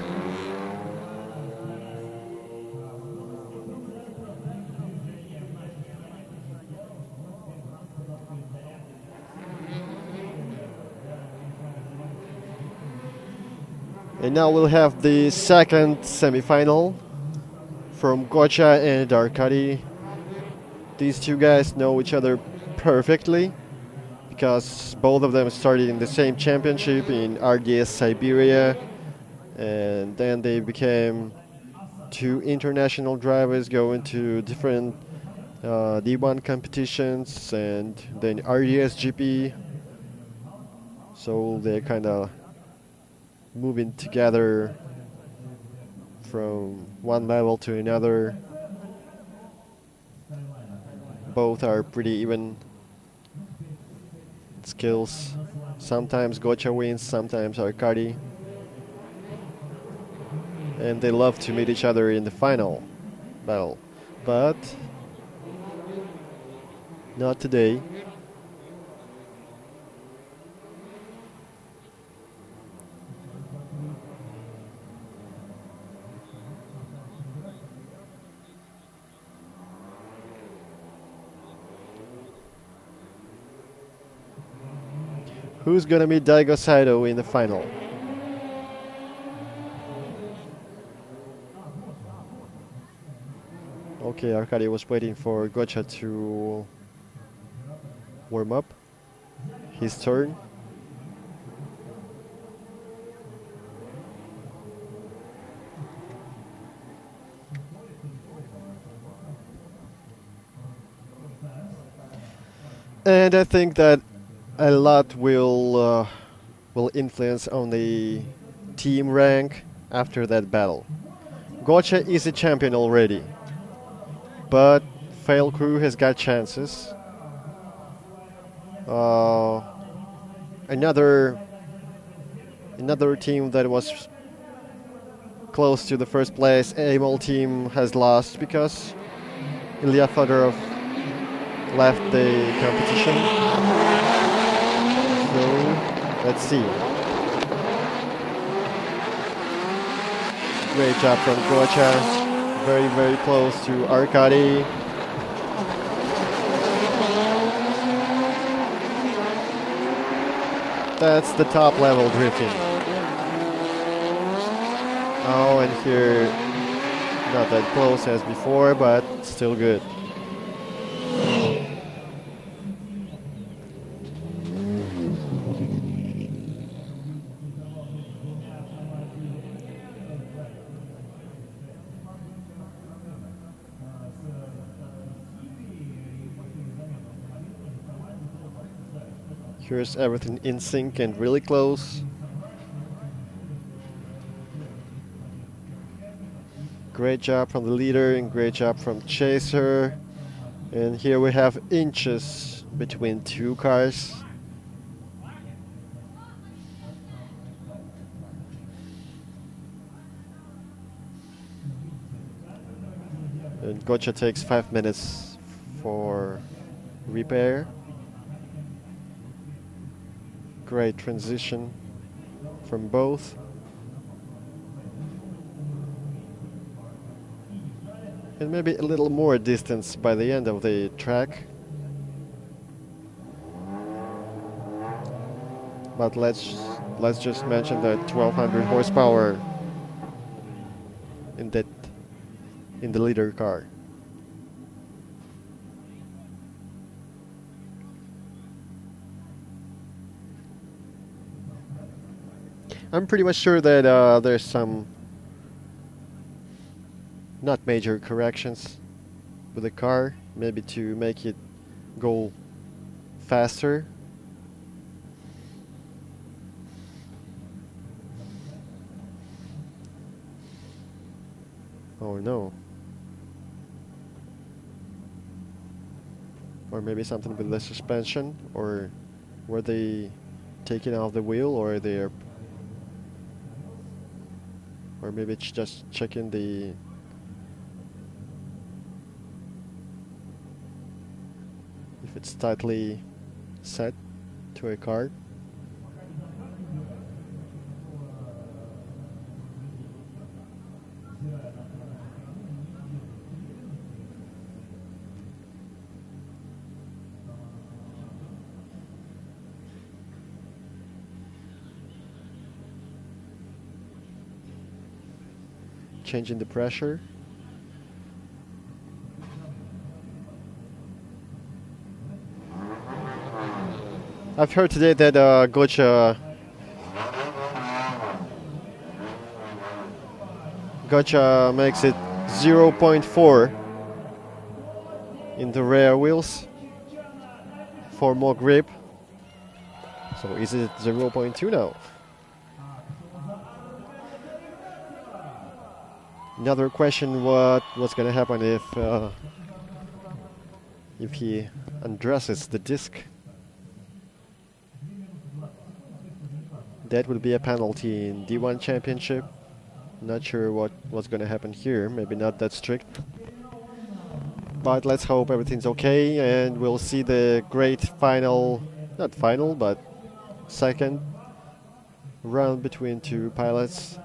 And now we'll have the second semi-final from Gocha and Arkady. These two guys know each other perfectly because both of them started in the same championship in RDS Siberia, and then they became two international drivers going to different D1 competitions and then RDS GP. So they're kind of moving together from one level to another. Both are pretty even skills. Sometimes Gocha wins, sometimes Arkady. And they love to meet each other in the final battle. But not today. Who's gonna meet Daigo Saito in the final? Okay, Arkady was waiting for Gocha to warm up. His turn. And I think that a lot will influence on the team rank after that battle. Gocha is a champion already, but Fail Crew has got chances. Another team that was close to the first place, AMOL team, has lost because Ilya Federov left the competition. So let's see. Great job from Gocha. Very, very close to Arkady. That's the top level drifting. Oh, and here, not that close as before, but still good. Here's everything in sync and really close. Great job from the leader and great job from Chaser. And here we have inches between two cars. And Gocha takes 5 minutes for repair. Great transition from both. And maybe a little more distance by the end of the track. But let's just mention that 1200 horsepower in the leader car. I'm pretty much sure that there's some not major corrections with the car, maybe to make it go faster. Oh no. Or maybe something with the suspension, or were they taking off the wheel, or they're, or maybe it's just checking the if it's tightly set to a card. Changing the pressure. I've heard today that Gocha makes it 0.4 in the rear wheels for more grip. So is it 0.2 now? Another question: what's gonna happen if he undresses the disc? That would be a penalty in D1 Championship. Not sure what's gonna happen here. Maybe not that strict. But let's hope everything's okay, and we'll see the great final, not final, but second round between two pilots.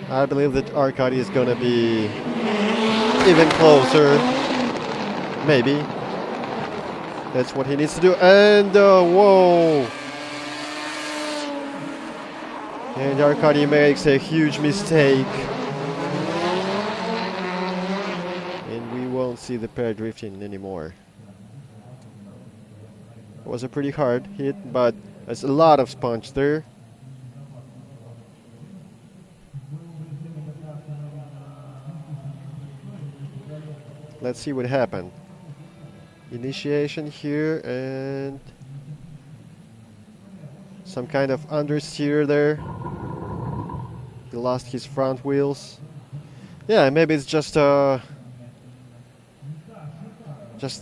I believe that Arkady is gonna be even closer. Maybe. That's what he needs to do. And whoa! And Arkady makes a huge mistake. And we won't see the pair drifting anymore. It was a pretty hard hit, but there's a lot of sponge there. Let's see what happened. Initiation here and some kind of understeer there. He lost his front wheels. Yeah, maybe it's just the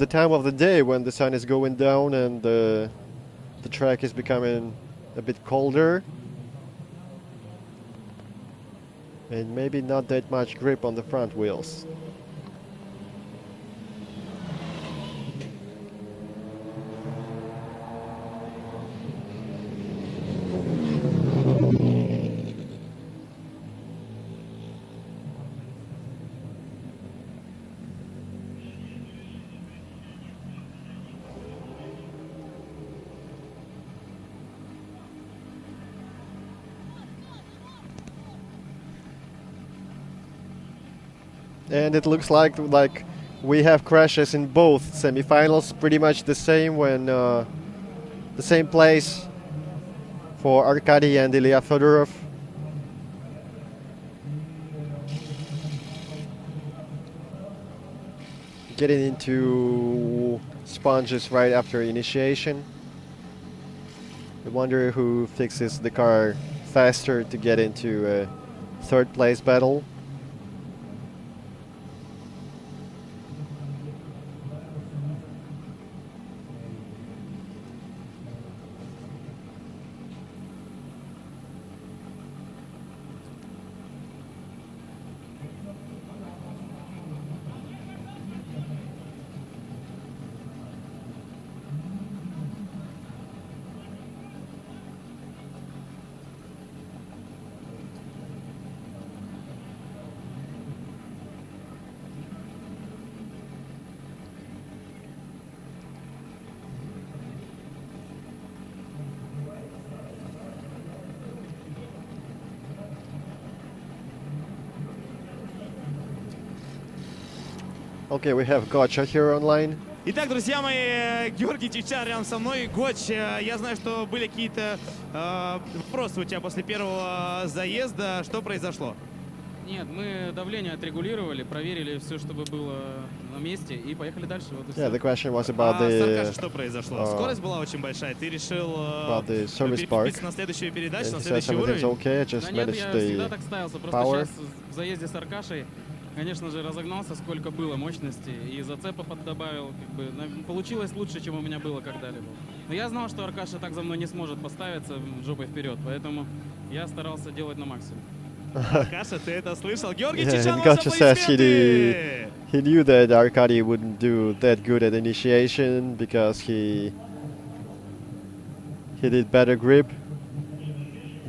time of the day when the sun is going down and the track is becoming a bit colder. And maybe not that much grip on the front wheels. And it looks like we have crashes in both semifinals, pretty much the same when the same place for Arkady and Ilya Federov. Getting into sponges right after initiation. I wonder who fixes the car faster to get into a third place battle. Okay, we have Gotcha here online. Итак, друзья мои, Георгий Чичар рядом со мной. Гоч, я знаю, что были какие-то вопросы у тебя после первого заезда. Что произошло? Нет, мы давление отрегулировали, проверили все, чтобы было на месте, и поехали дальше. Вот и Yeah, всё. the question was about С the Аркашей что произошло? Скорость была очень большая. Ты решил about the service park. переключиться на следующую передачу, And на he says следующий everything's уровень? okay. I just Да нет, managed я всегда the так ставился. Просто power. сейчас в заезде с Аркашей, конечно же, разогнался, сколько было мощности, и зацепа добавил. Как бы, получилось лучше, чем у меня было когда-либо. Но я знал, что Аркаша так за мной не сможет поставиться жопой вперед, поэтому я старался делать на максимум. Аркаша, ты это слышал? Георгий Yeah, Чичар, and ваши Gotcha says аплодисменты! he knew that Arkady wouldn't do that good at initiation because he did better grip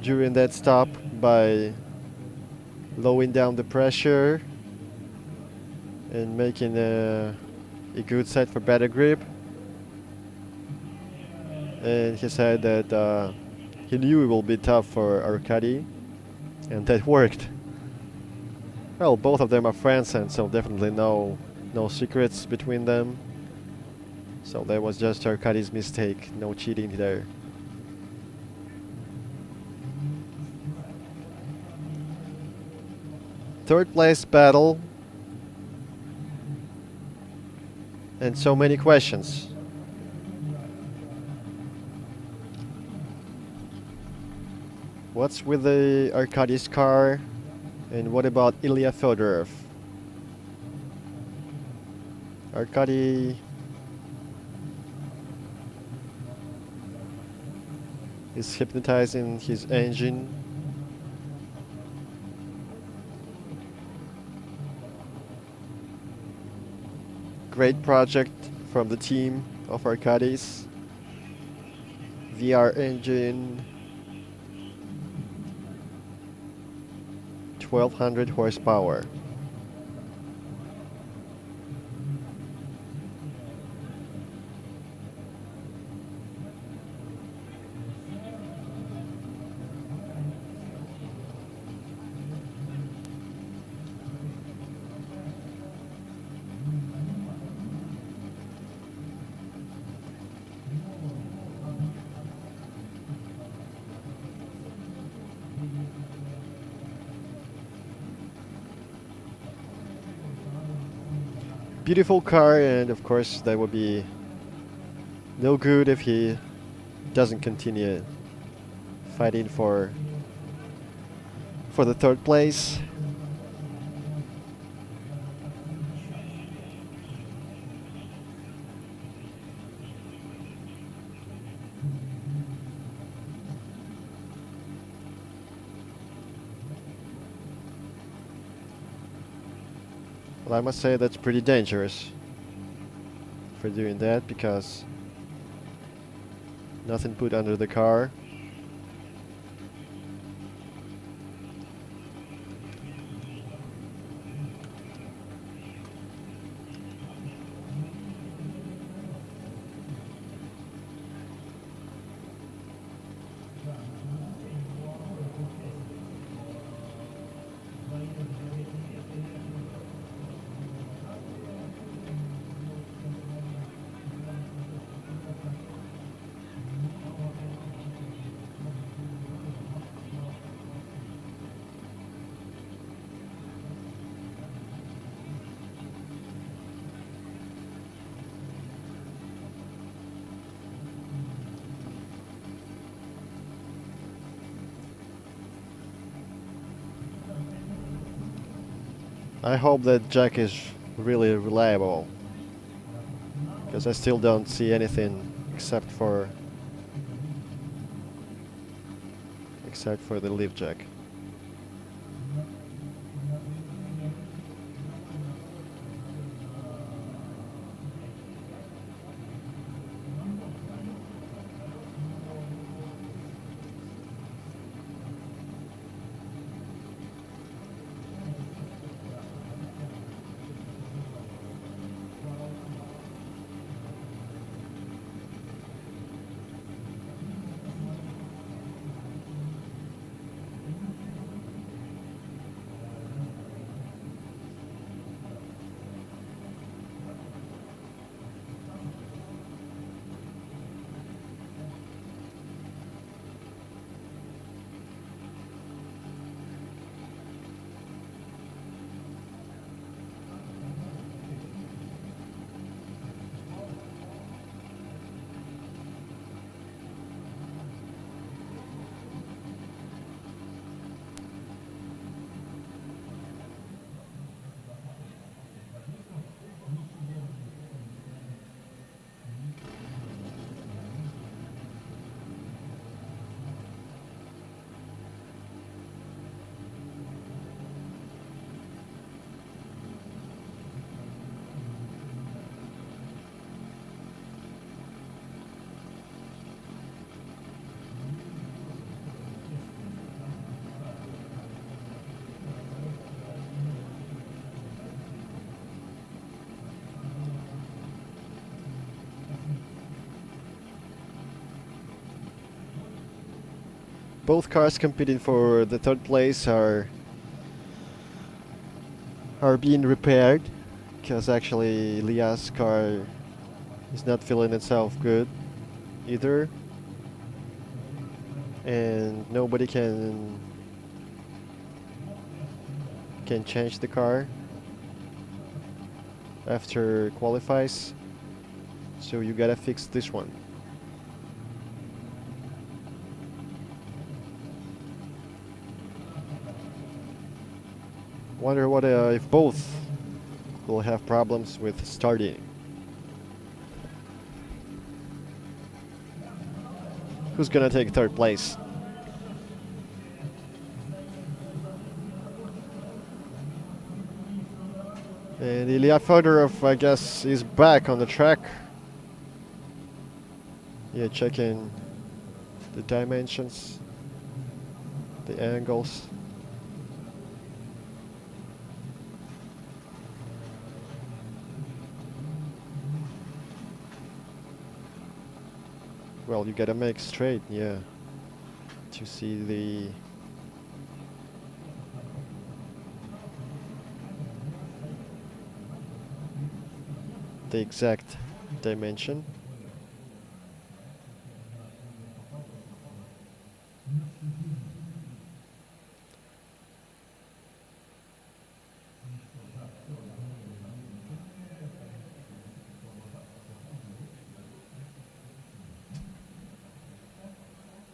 during that stop by lowering down the pressure and making a good set for better grip. And he said that he knew it will be tough for Arkady, and that worked. Well, both of them are friends, and so definitely no secrets between them. So that was just Arkady's mistake, no cheating there. Third place battle, and so many questions. What's with the Arkady's car? And what about Ilya Federov? Arkady is hypnotizing his engine. Great project from the team of Arkady's. VR engine. 1200 horsepower. Beautiful car, and of course that would be no good if he doesn't continue fighting for the third place. Well, I must say that's pretty dangerous for doing that, because nothing put under the car. I hope that Jack is really reliable, because I still don't see anything except for the leaf jack. both cars competing for the third place are being repaired, because actually Ilya's car is not feeling itself good either, and nobody can change the car after qualifies, so you gotta fix this one. Wonder what if both will have problems with starting. Who's gonna take third place? And Ilya Federov, I guess, is back on the track. Yeah, checking the dimensions, the angles. Well, you gotta make straight, yeah, to see the exact dimension.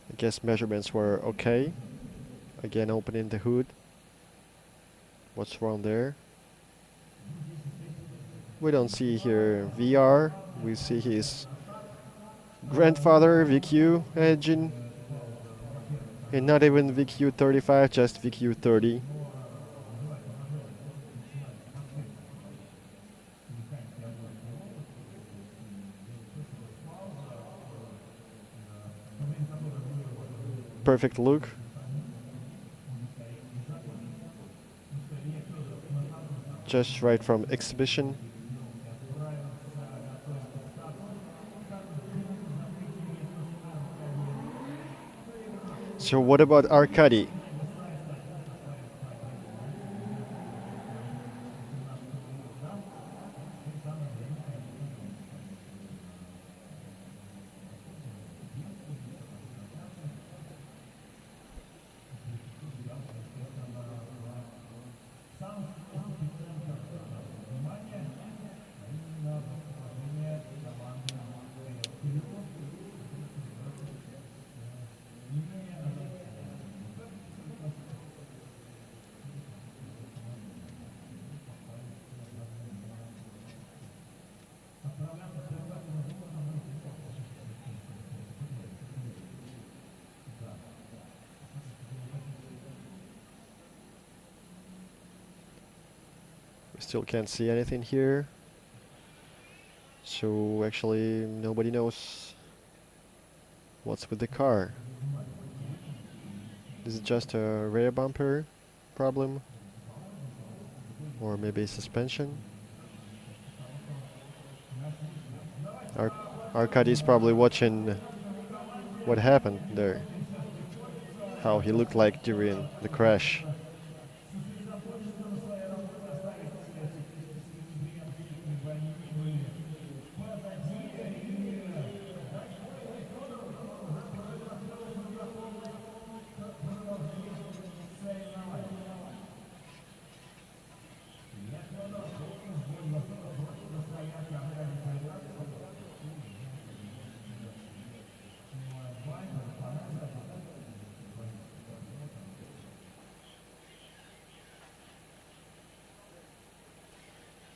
I guess measurements were okay. Again, opening the hood. What's wrong there? We don't see here VR. We see his grandfather VQ engine. And not even VQ 35, just VQ 30. Perfect look. Just right from exhibition. So what about Arkady? We still can't see anything here. So actually nobody knows what's with the car. Is it just a rear bumper problem? Or maybe suspension? Arkady is probably watching what happened there. How he looked like during the crash.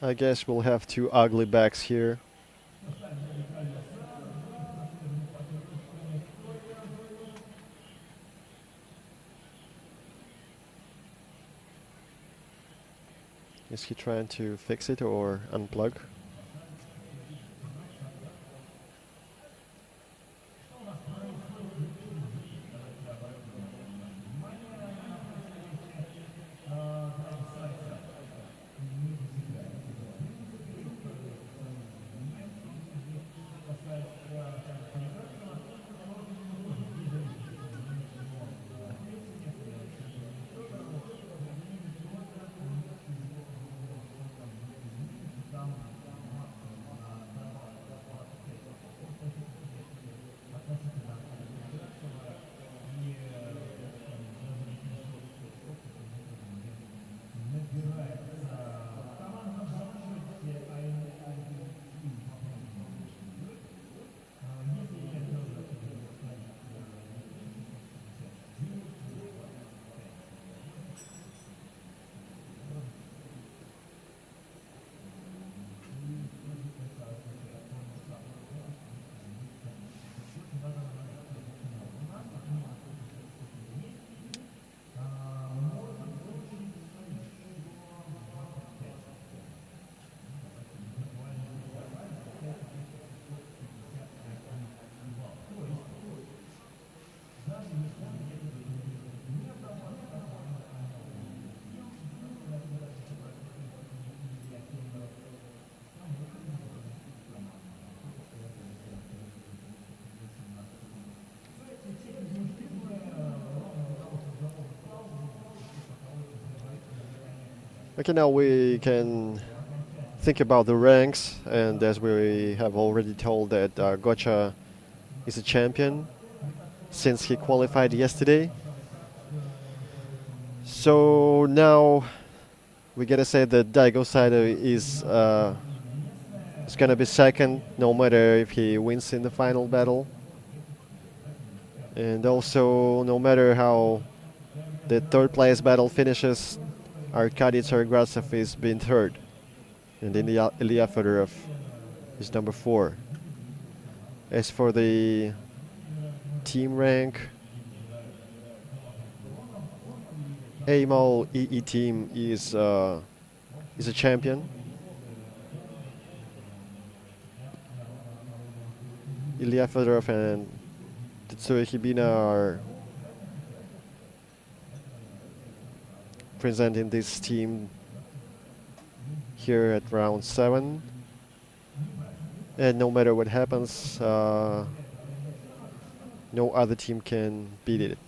I guess we'll have two ugly backs here. Is he trying to fix it or unplug? Okay, now we can think about the ranks, and as we have already told that Gocha is a champion since he qualified yesterday. So now we gotta say that Daigo Saito is gonna be second, no matter if he wins in the final battle, and also no matter how the third place battle finishes, Arkady Tsargrazov is being third, and Ilya Federov is number 4. As for the team rank, AMOL EE team is a champion. Ilya Federov and Tetsuya Hibina are presenting this team here at round 7. And no matter what happens, no other team can beat it.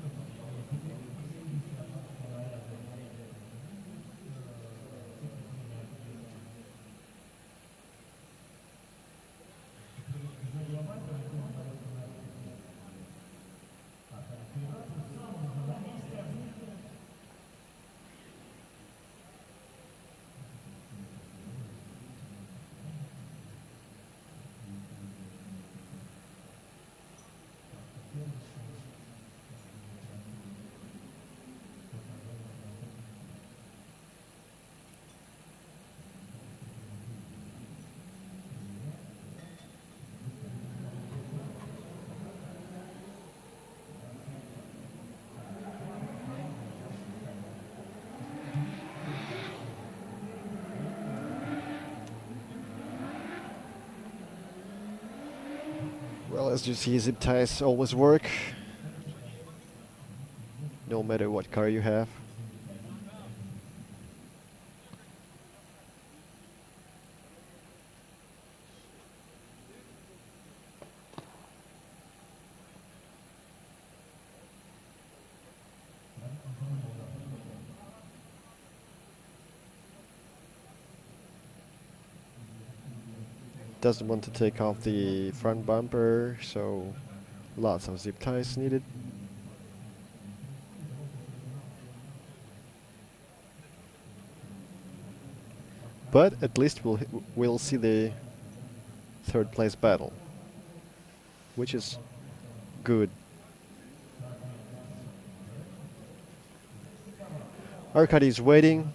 Well, as you see, zip ties always work, no matter what car you have. Doesn't want to take off the front bumper, so lots of zip ties needed. But at least we'll see the third place battle, which is good. Arkady is waiting.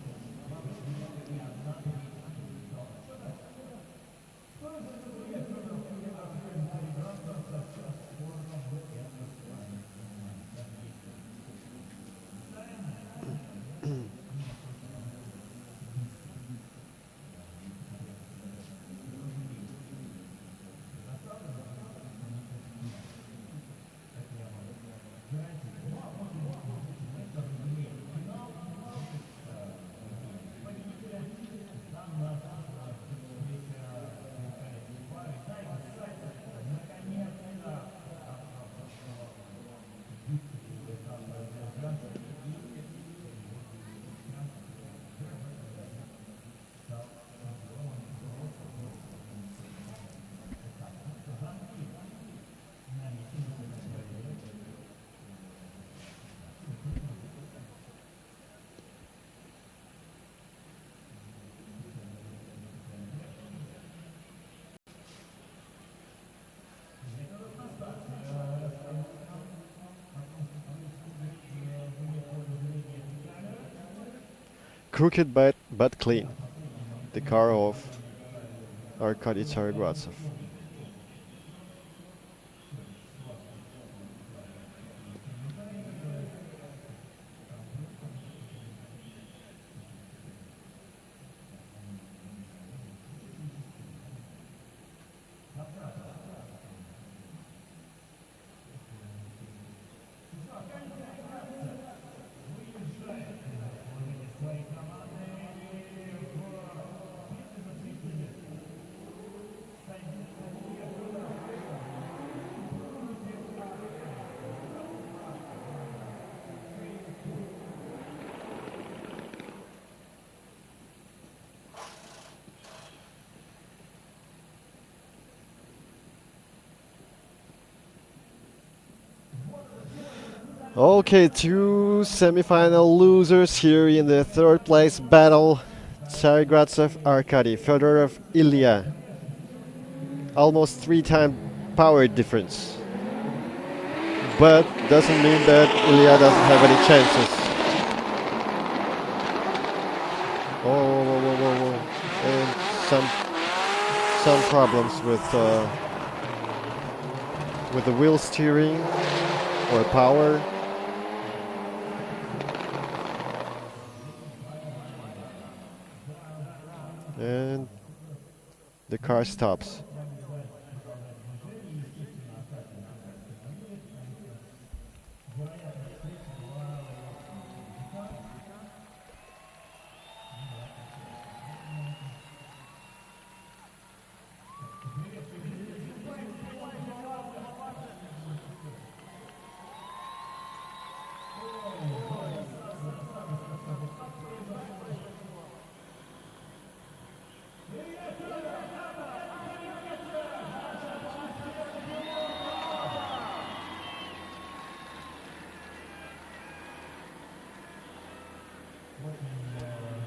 Crooked but clean. The car of Arkady Tsargrazov. Okay, two semi-final losers here in the third place battle. Tsarigradsev, Arkady Fedorov, Ilya. Almost 3-time power difference. But doesn't mean that Ilya doesn't have any chances. Oh, whoa, whoa, whoa, whoa. And some problems with the wheel steering or power. And the car stops.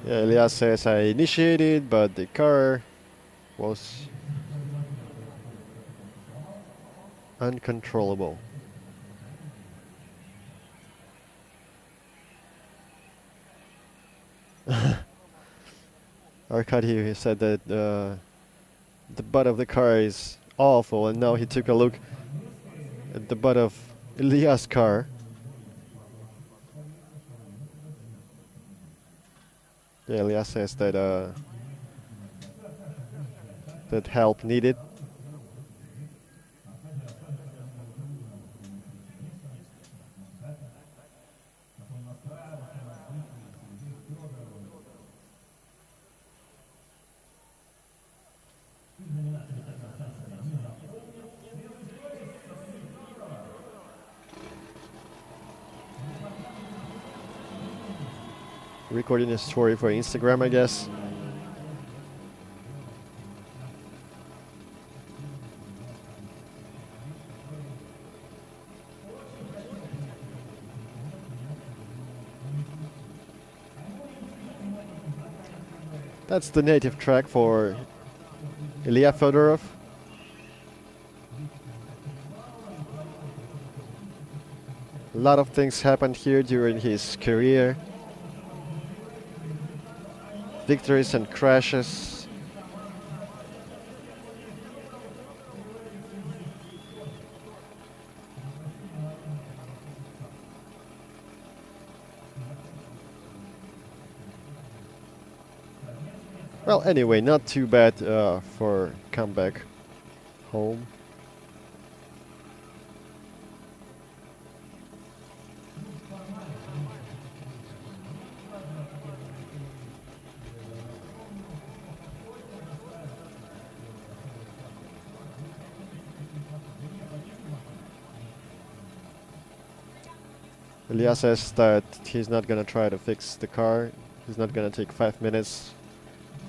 Yeah, Ilya says I initiated, but the car was uncontrollable. Arkady said that the butt of the car is awful, and now he took a look at the butt of Ilya's car. Yeah, Ilya says that that help needed. Recording a story for Instagram, I guess. That's the native track for Ilya Fedorov. A lot of things happened here during his career. Victories and crashes. Well, anyway, not too bad for comeback home. Ilya says that he's not gonna try to fix the car. He's not gonna take 5 minutes.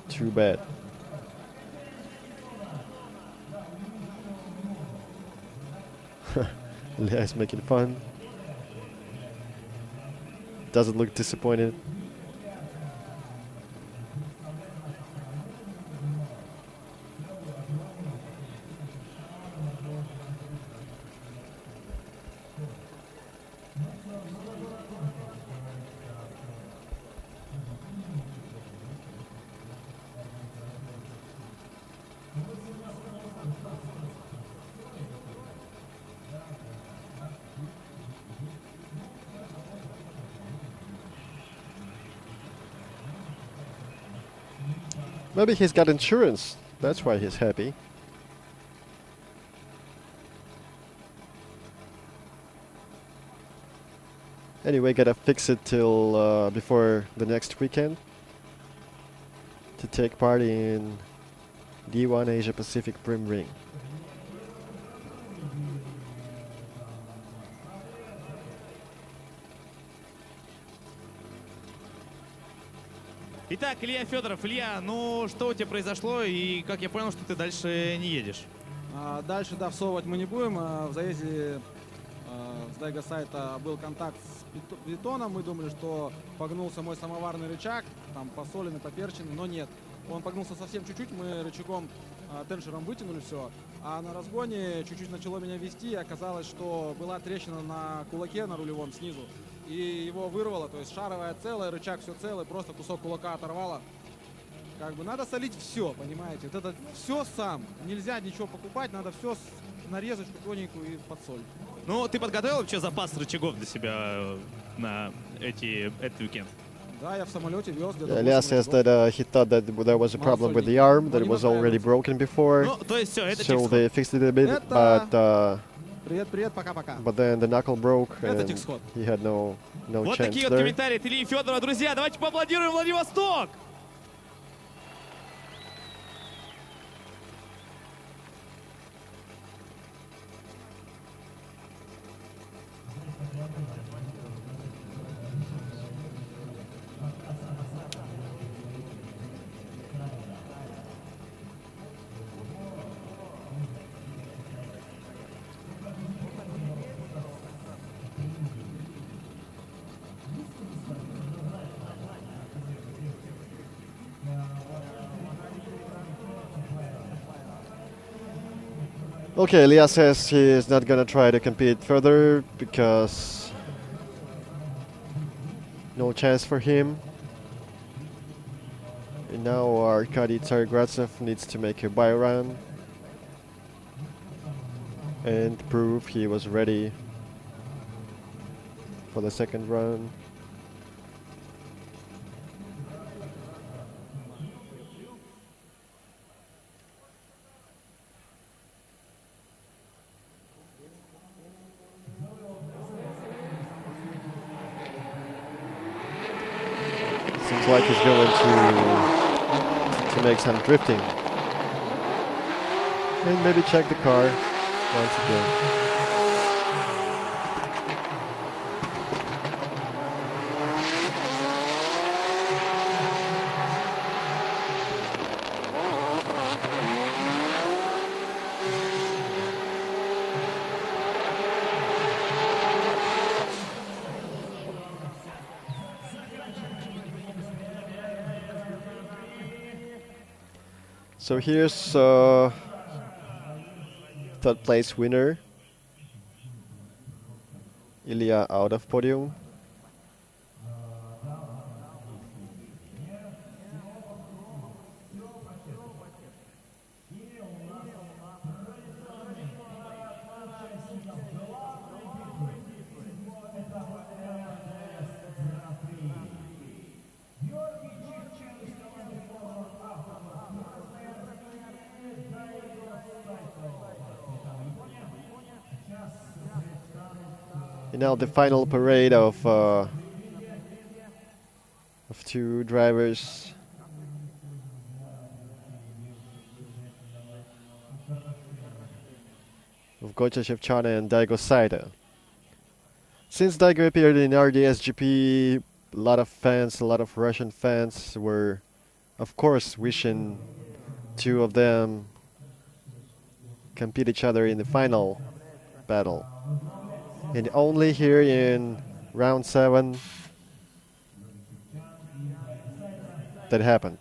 Too bad. Ilya is making fun. Doesn't look disappointed. Maybe he's got insurance. That's why he's happy. Anyway, gotta fix it till before the next weekend to take part in D1 Asia Pacific Prim Ring. Итак, Илья Федоров. Илья, ну что у тебя произошло и как я понял, что ты дальше не едешь? Дальше, да, всовывать мы не будем. В заезде Дайго сайта был контакт с бетоном. Мы думали, что погнулся мой самоварный рычаг, там посоленный, поперченный, но нет. Он погнулся совсем чуть-чуть, мы рычагом, теншером вытянули все. А на разгоне чуть-чуть начало меня вести, и оказалось, что была трещина на кулаке, на рулевом снизу. И его вырвало, то есть шаровая целая, рычаг все целый, просто кусок кулака оторвало. Как бы надо солить все, понимаете? Вот это все сам. Нельзя ничего покупать, надо все нарезать тоненькую и подсолить. Ну, ты подготовил вообще запас рычагов для себя на этот уикенд? Да, я в самолете вез. Ilya says that he thought that there was a problem with the arm, that it was already broken before. Ну, то есть все, это So they fixed it a bit, but Привет, пока-пока. but then the knuckle broke Это and тихсход. he had no Вот chance такие вот there. комментарии от Ильи Федорова. Друзья, давайте поаплодируем Владивосток! Okay, Ilya says he is not gonna try to compete further because no chance for him. And now Arkady Tsargratsev needs to make a buy run and prove he was ready for the second run. Seems like he's going to make some drifting. And maybe check the car once again. So here's third place winner, Ilya out of podium. And now the final parade of two drivers. Of Gocha Shevchana and Daigo Saito. Since Daigo appeared in RDS GP, a lot of fans, a lot of Russian fans were, of course, wishing two of them compete each other in the final battle. And only here in round 7 that happened.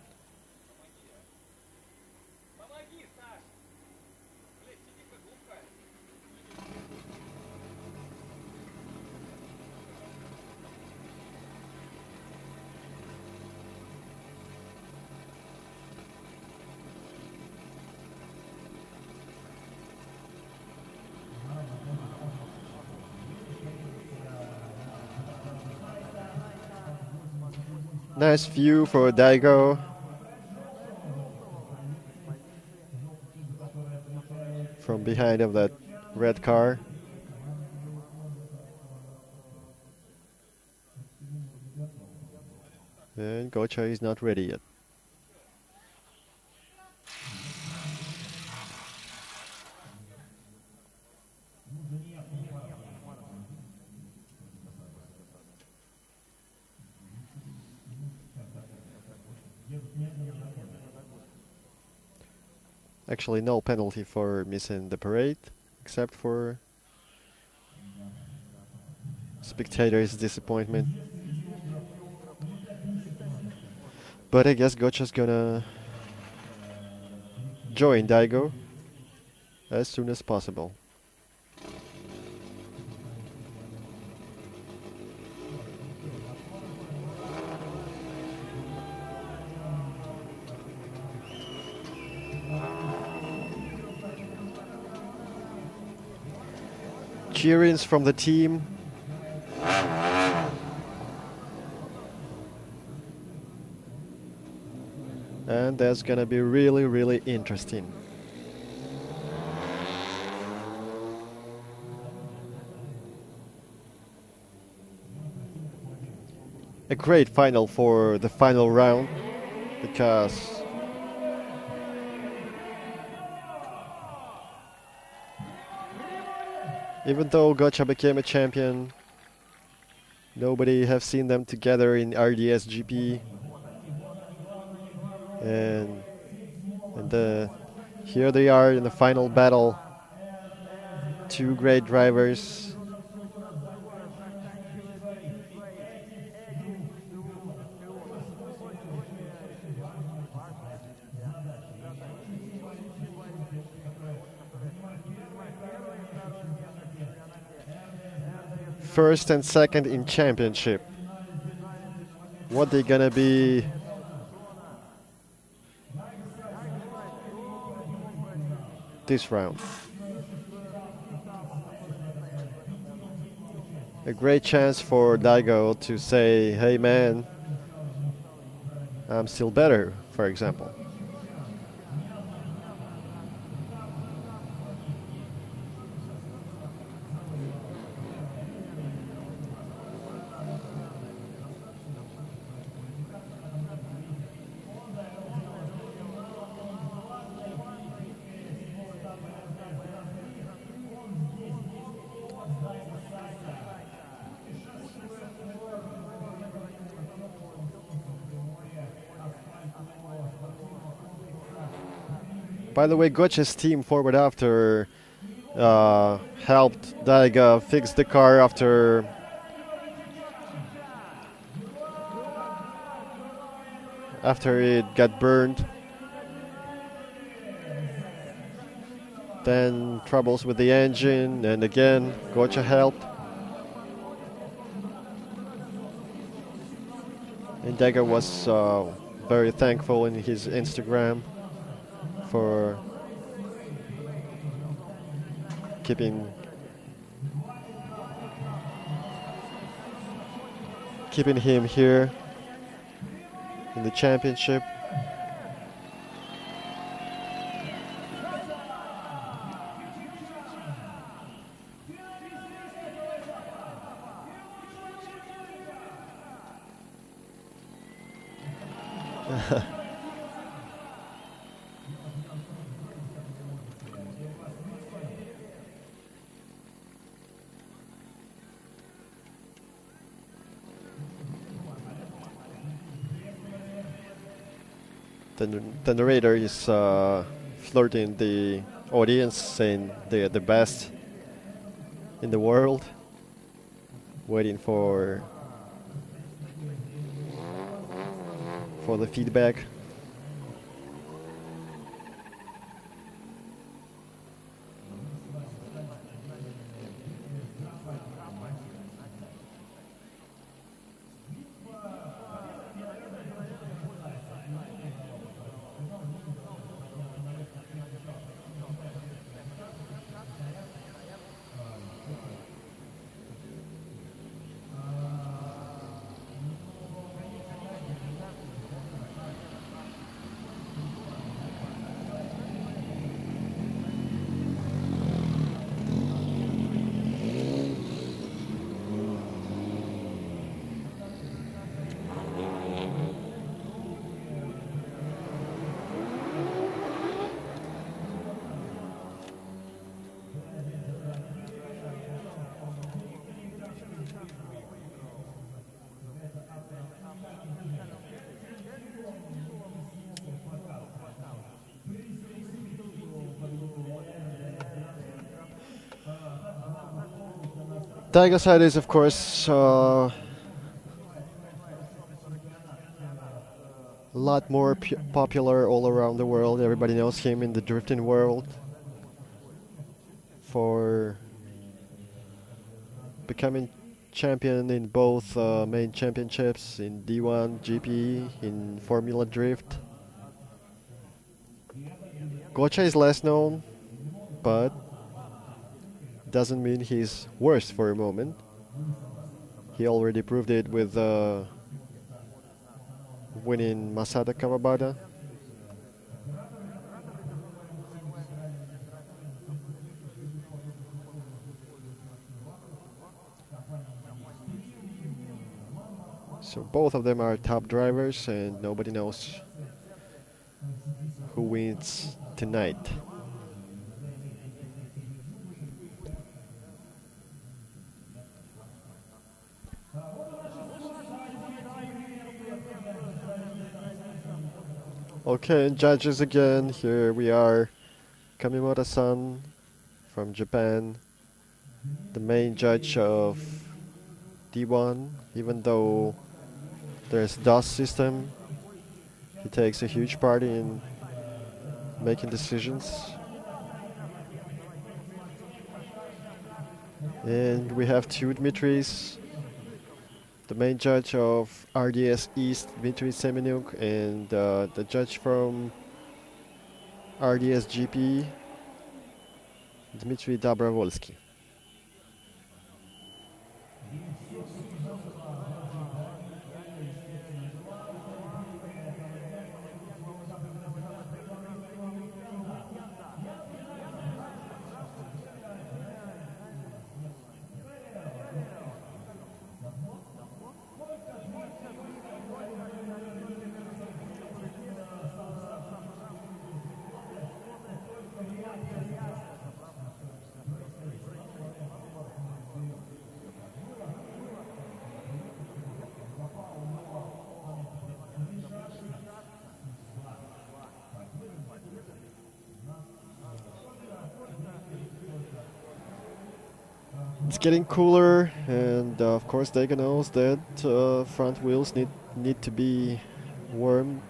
Nice view for Daigo. From behind of that red car. And Gocha is not ready yet. Actually, no penalty for missing the parade, except for spectators' disappointment. But I guess Gocha's gonna join Daigo as soon as possible. Cheerings from the team. And that's gonna be really, really interesting. A great final for the final round, because even though Gocha became a champion, nobody have seen them together in RDS GP. And here they are in the final battle. Two great drivers. First and second in championship. What they gonna be this round? A great chance for Daigo to say, hey man, I'm still better, for example. By the way, Gocha's team forward after helped Daigo fix the car after it got burned. Then troubles with the engine, and again Gocha helped. And Daigo was very thankful in his Instagram for keeping him here in the championship. The narrator is flirting the audience, saying they're the best in the world, waiting for the feedback. Daigo's side is, of course, a lot more popular all around the world. Everybody knows him in the drifting world for becoming champion in both main championships, in D1 GP, in Formula Drift. Gocha is less known, but doesn't mean he's worse for a moment. He already proved it with winning Masada Kawabata. So both of them are top drivers, and nobody knows who wins tonight. Okay, judges again. Here we are. Kamimoto-san from Japan, the main judge of D1. Even though there's DOS system, he takes a huge part in making decisions. And we have two Dmitris, the main judge of RDS East, Dmitry Semenuk, and the judge from RDS GP, Dmitry Dobrovolsky. It's getting cooler, and of course Daigo knows that front wheels need to be warmed.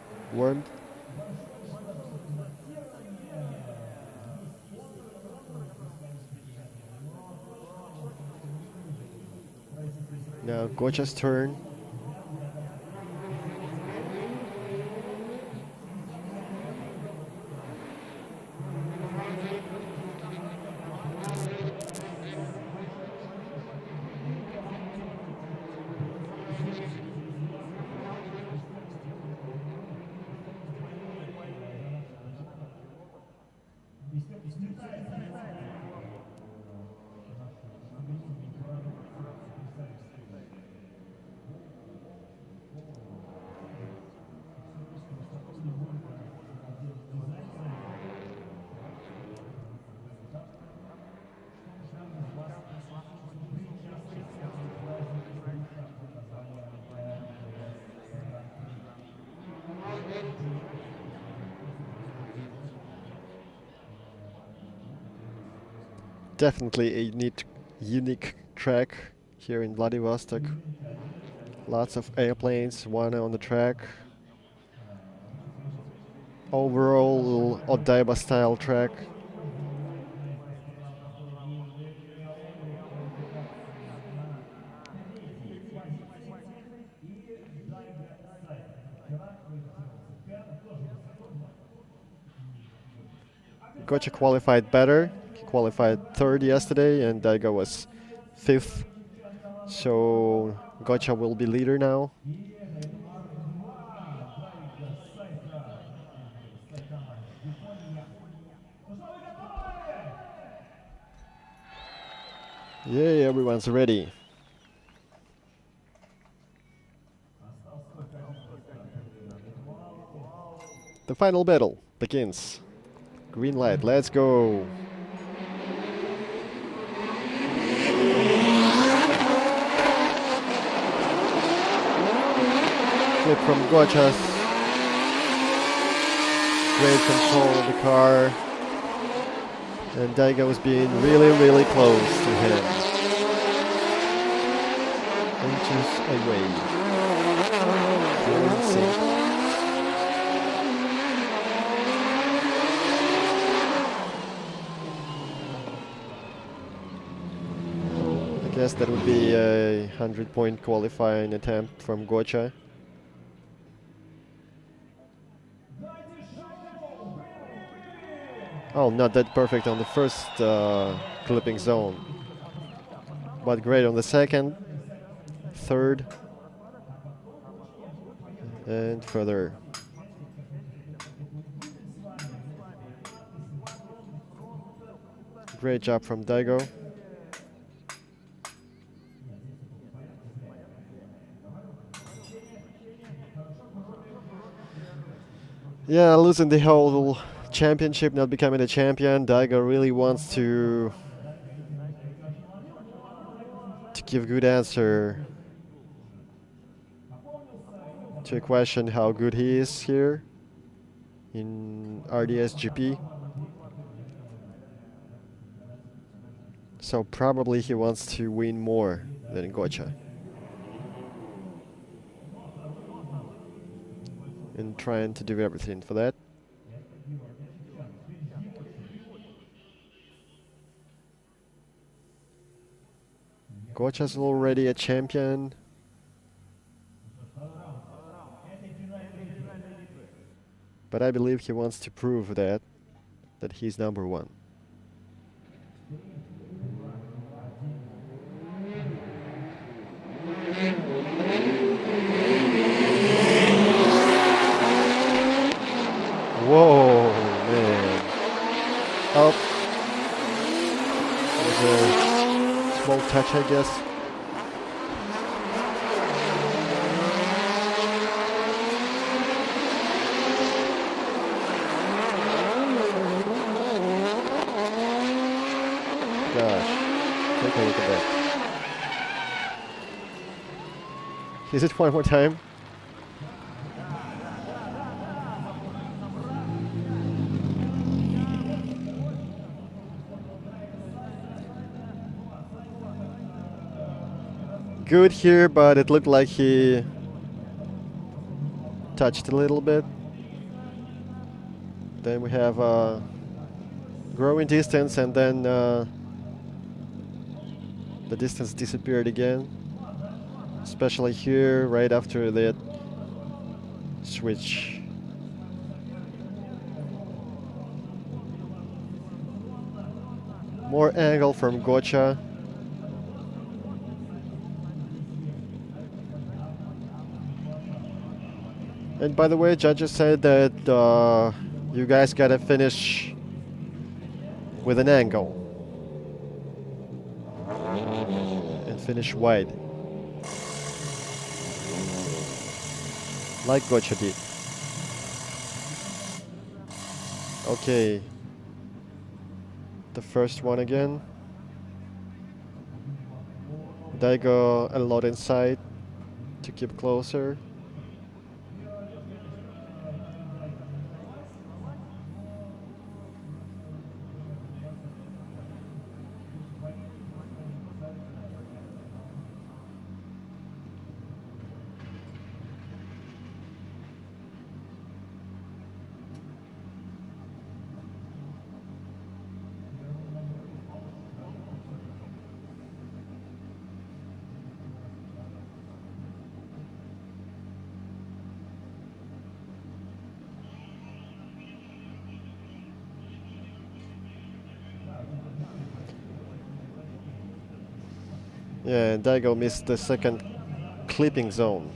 Now Gocha's turn. Definitely a unique track here in Vladivostok. Lots of airplanes, one on the track. Overall, Odaiba style track. Gocha qualified better. He qualified third yesterday, and Daigo was fifth. So Gocha will be leader now. Yay, everyone's ready. The final battle begins. Green light, let's go. Flip from Gochas. Great control of the car. And Daigo was being really close to him. Inches away. You're in sync. I guess that would be a 100-point qualifying attempt from Gocha. Oh, not that perfect on the first clipping zone, but great on the second, third, and further. Great job from Daigo. Yeah, losing the whole championship, not becoming a champion. Daigo really wants to give good answer to a question how good he is here in RDS GP. So probably he wants to win more than Gocha. And trying to do everything for that. Gocha's already a champion. But I believe he wants to prove that he's number one. Whoa, man. Oh. There's a small touch, I guess. Gosh, take a look at that. Is it one more time? Good here, but it looked like he touched a little bit. Then we have growing distance, and then the distance disappeared again. Especially here, right after that switch. More angle from Gocha. And by the way, judges said that you guys gotta finish with an angle and finish wide, like Gocha did. Okay, the first one again. Daigo a lot inside to keep closer. Yeah, Daigo missed the second clipping zone.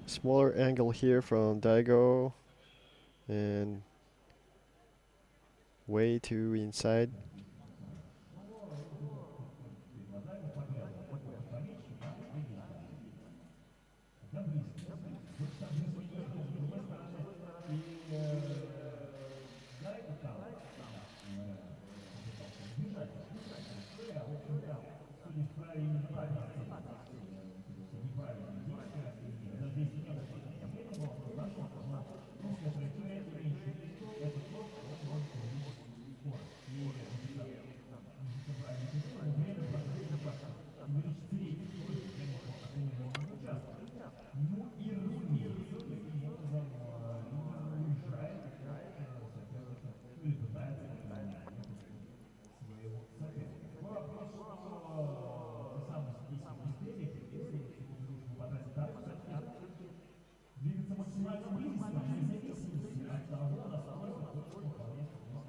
Smaller angle here from Daigo. And way too inside.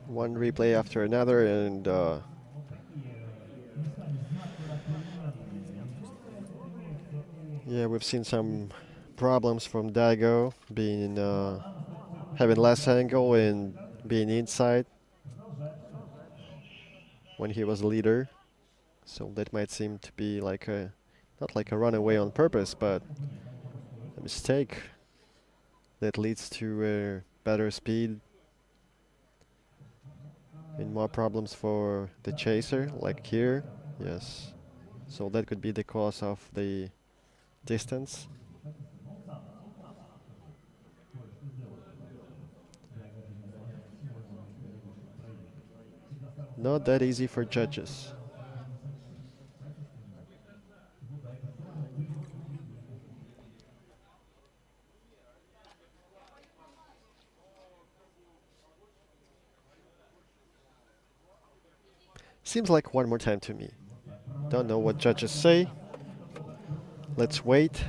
One replay after another, and yeah, we've seen some problems from Daigo being having less angle and being inside when he was leader. So that might seem to be like a not like a runaway on purpose, but a mistake that leads to better speed and more problems for the chaser, like here. Yes. So that could be the cause of the distance. Not that easy for judges. Seems like one more time to me. Don't know what judges say. Let's wait.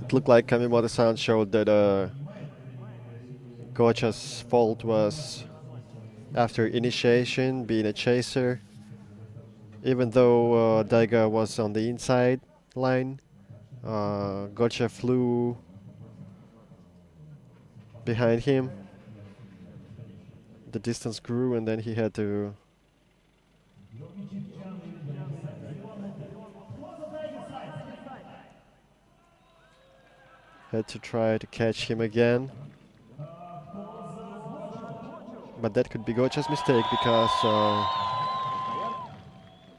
It looked like Kamimoto-san showed that Gocha's fault was after initiation, being a chaser. Even though Daiga was on the inside line, Gocha flew behind him. The distance grew, and then he had to try to catch him again. But that could be Gocha's mistake, because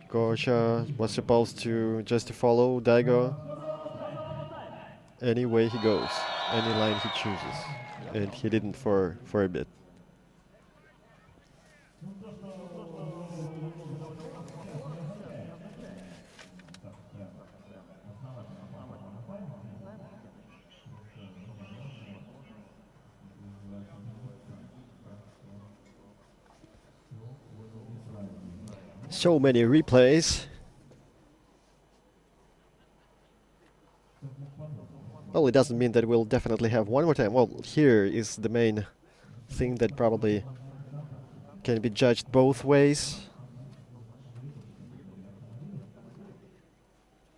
Gocha was supposed to just follow Daigo any way he goes, any line he chooses, and he didn't for a bit. So many replays. Well, it doesn't mean that we'll definitely have one more time. Well, here is the main thing that probably can be judged both ways.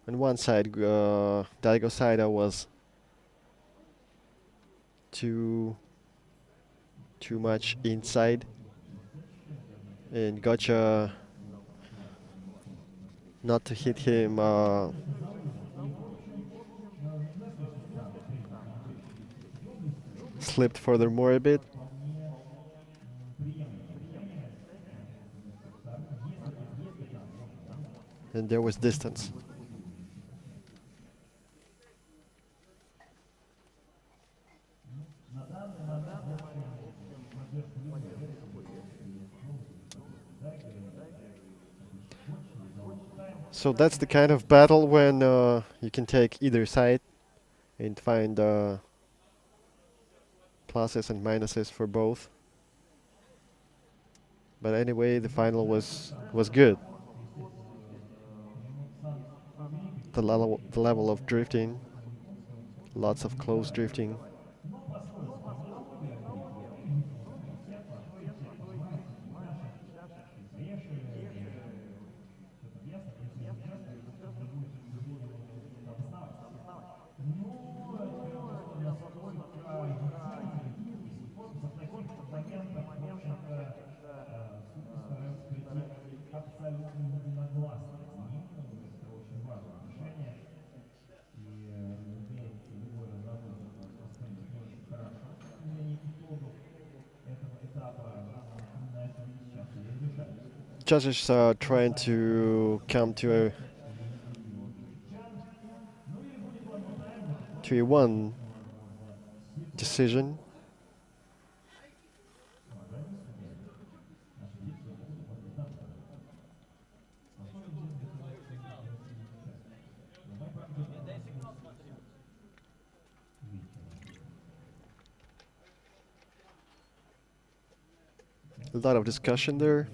On one side, Daigo Saito was too much inside, and Gocha, not to hit him slipped furthermore a bit. And there was distance. So that's the kind of battle when you can take either side and find pluses and minuses for both. But anyway, the final was good. the level of drifting. Lots of close drifting. Judges are trying to come to a one decision. A lot of discussion there.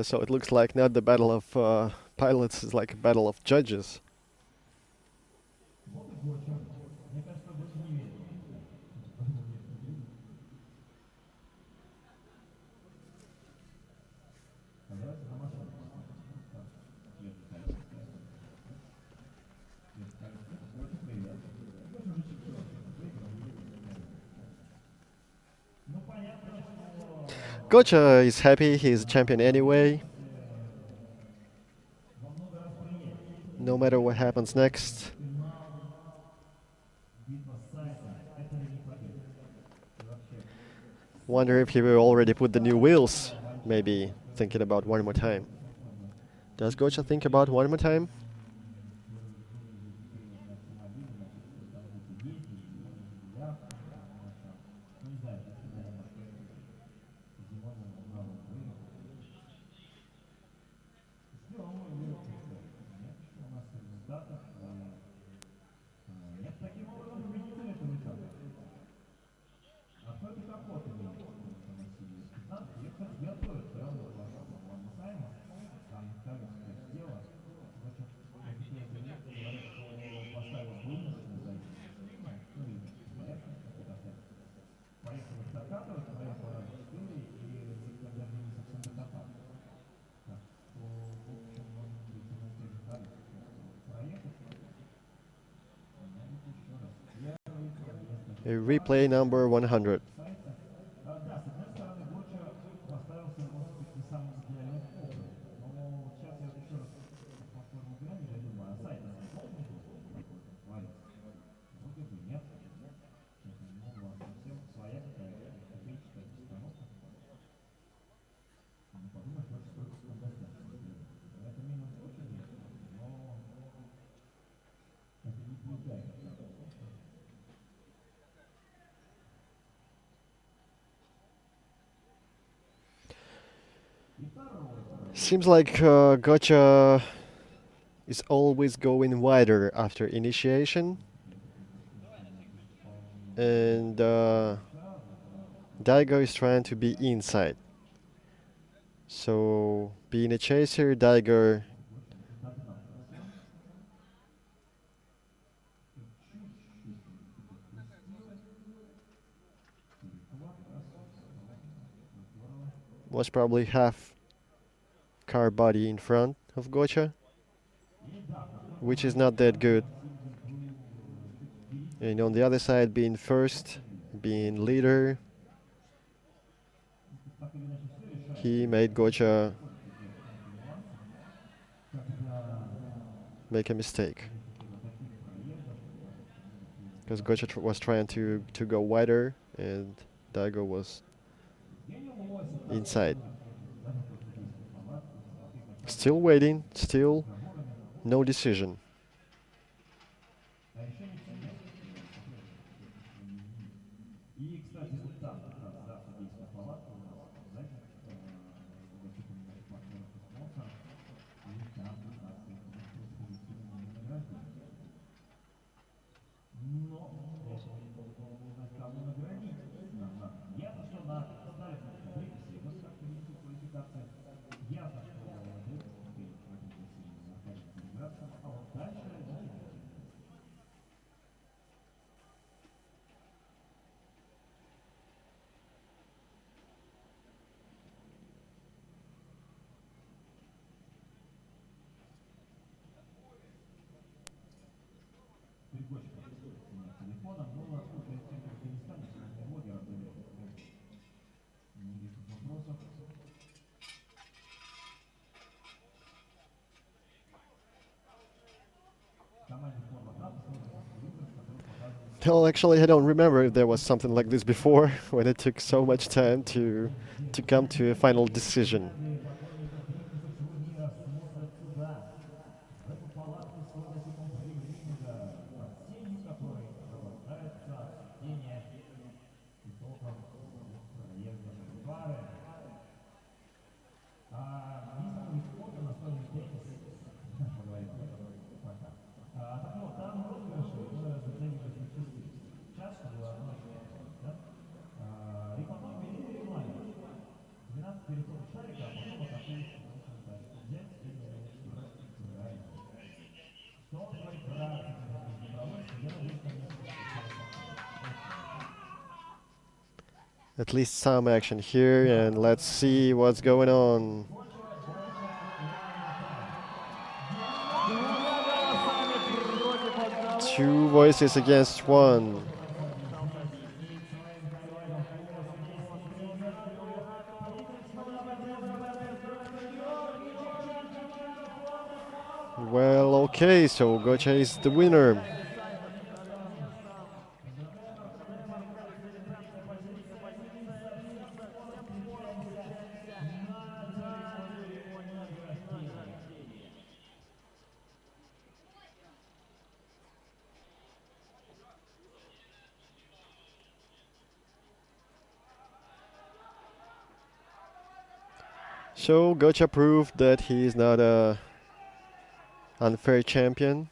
So it looks like not the battle of pilots, it's like a battle of judges. Gocha is happy, he's a champion anyway. No matter what happens next. Wonder if he will already put the new wheels. Maybe thinking about one more time. Does Gocha think about one more time? A replay number 100. Seems like Gocha is always going wider after initiation, and Daigo is trying to be inside. So being a chaser, Daigo was probably half car body in front of Gocha, which is not that good. And on the other side, being first, being leader, he made Gocha make a mistake. Because Gocha was trying to go wider and Daigo was inside. Still waiting, still no decision. Well, actually, I don't remember if there was something like this before, when it took so much time to come to a final decision. At least some action here, and let's see what's going on. Two voices against one. Well, okay, so Gocha is the winner. So Gocha proved that he is not a unfair champion.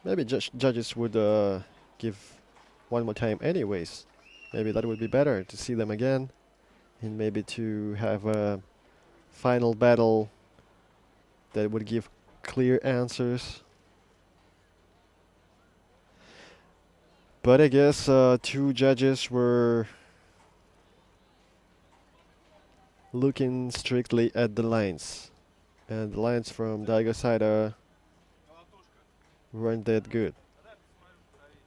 Maybe judges would give one more time anyways. Maybe that would be better to see them again, and maybe to have a final battle that would give clear answers. But I guess two judges were looking strictly at the lines, and the lines from Daigo Saito weren't that good,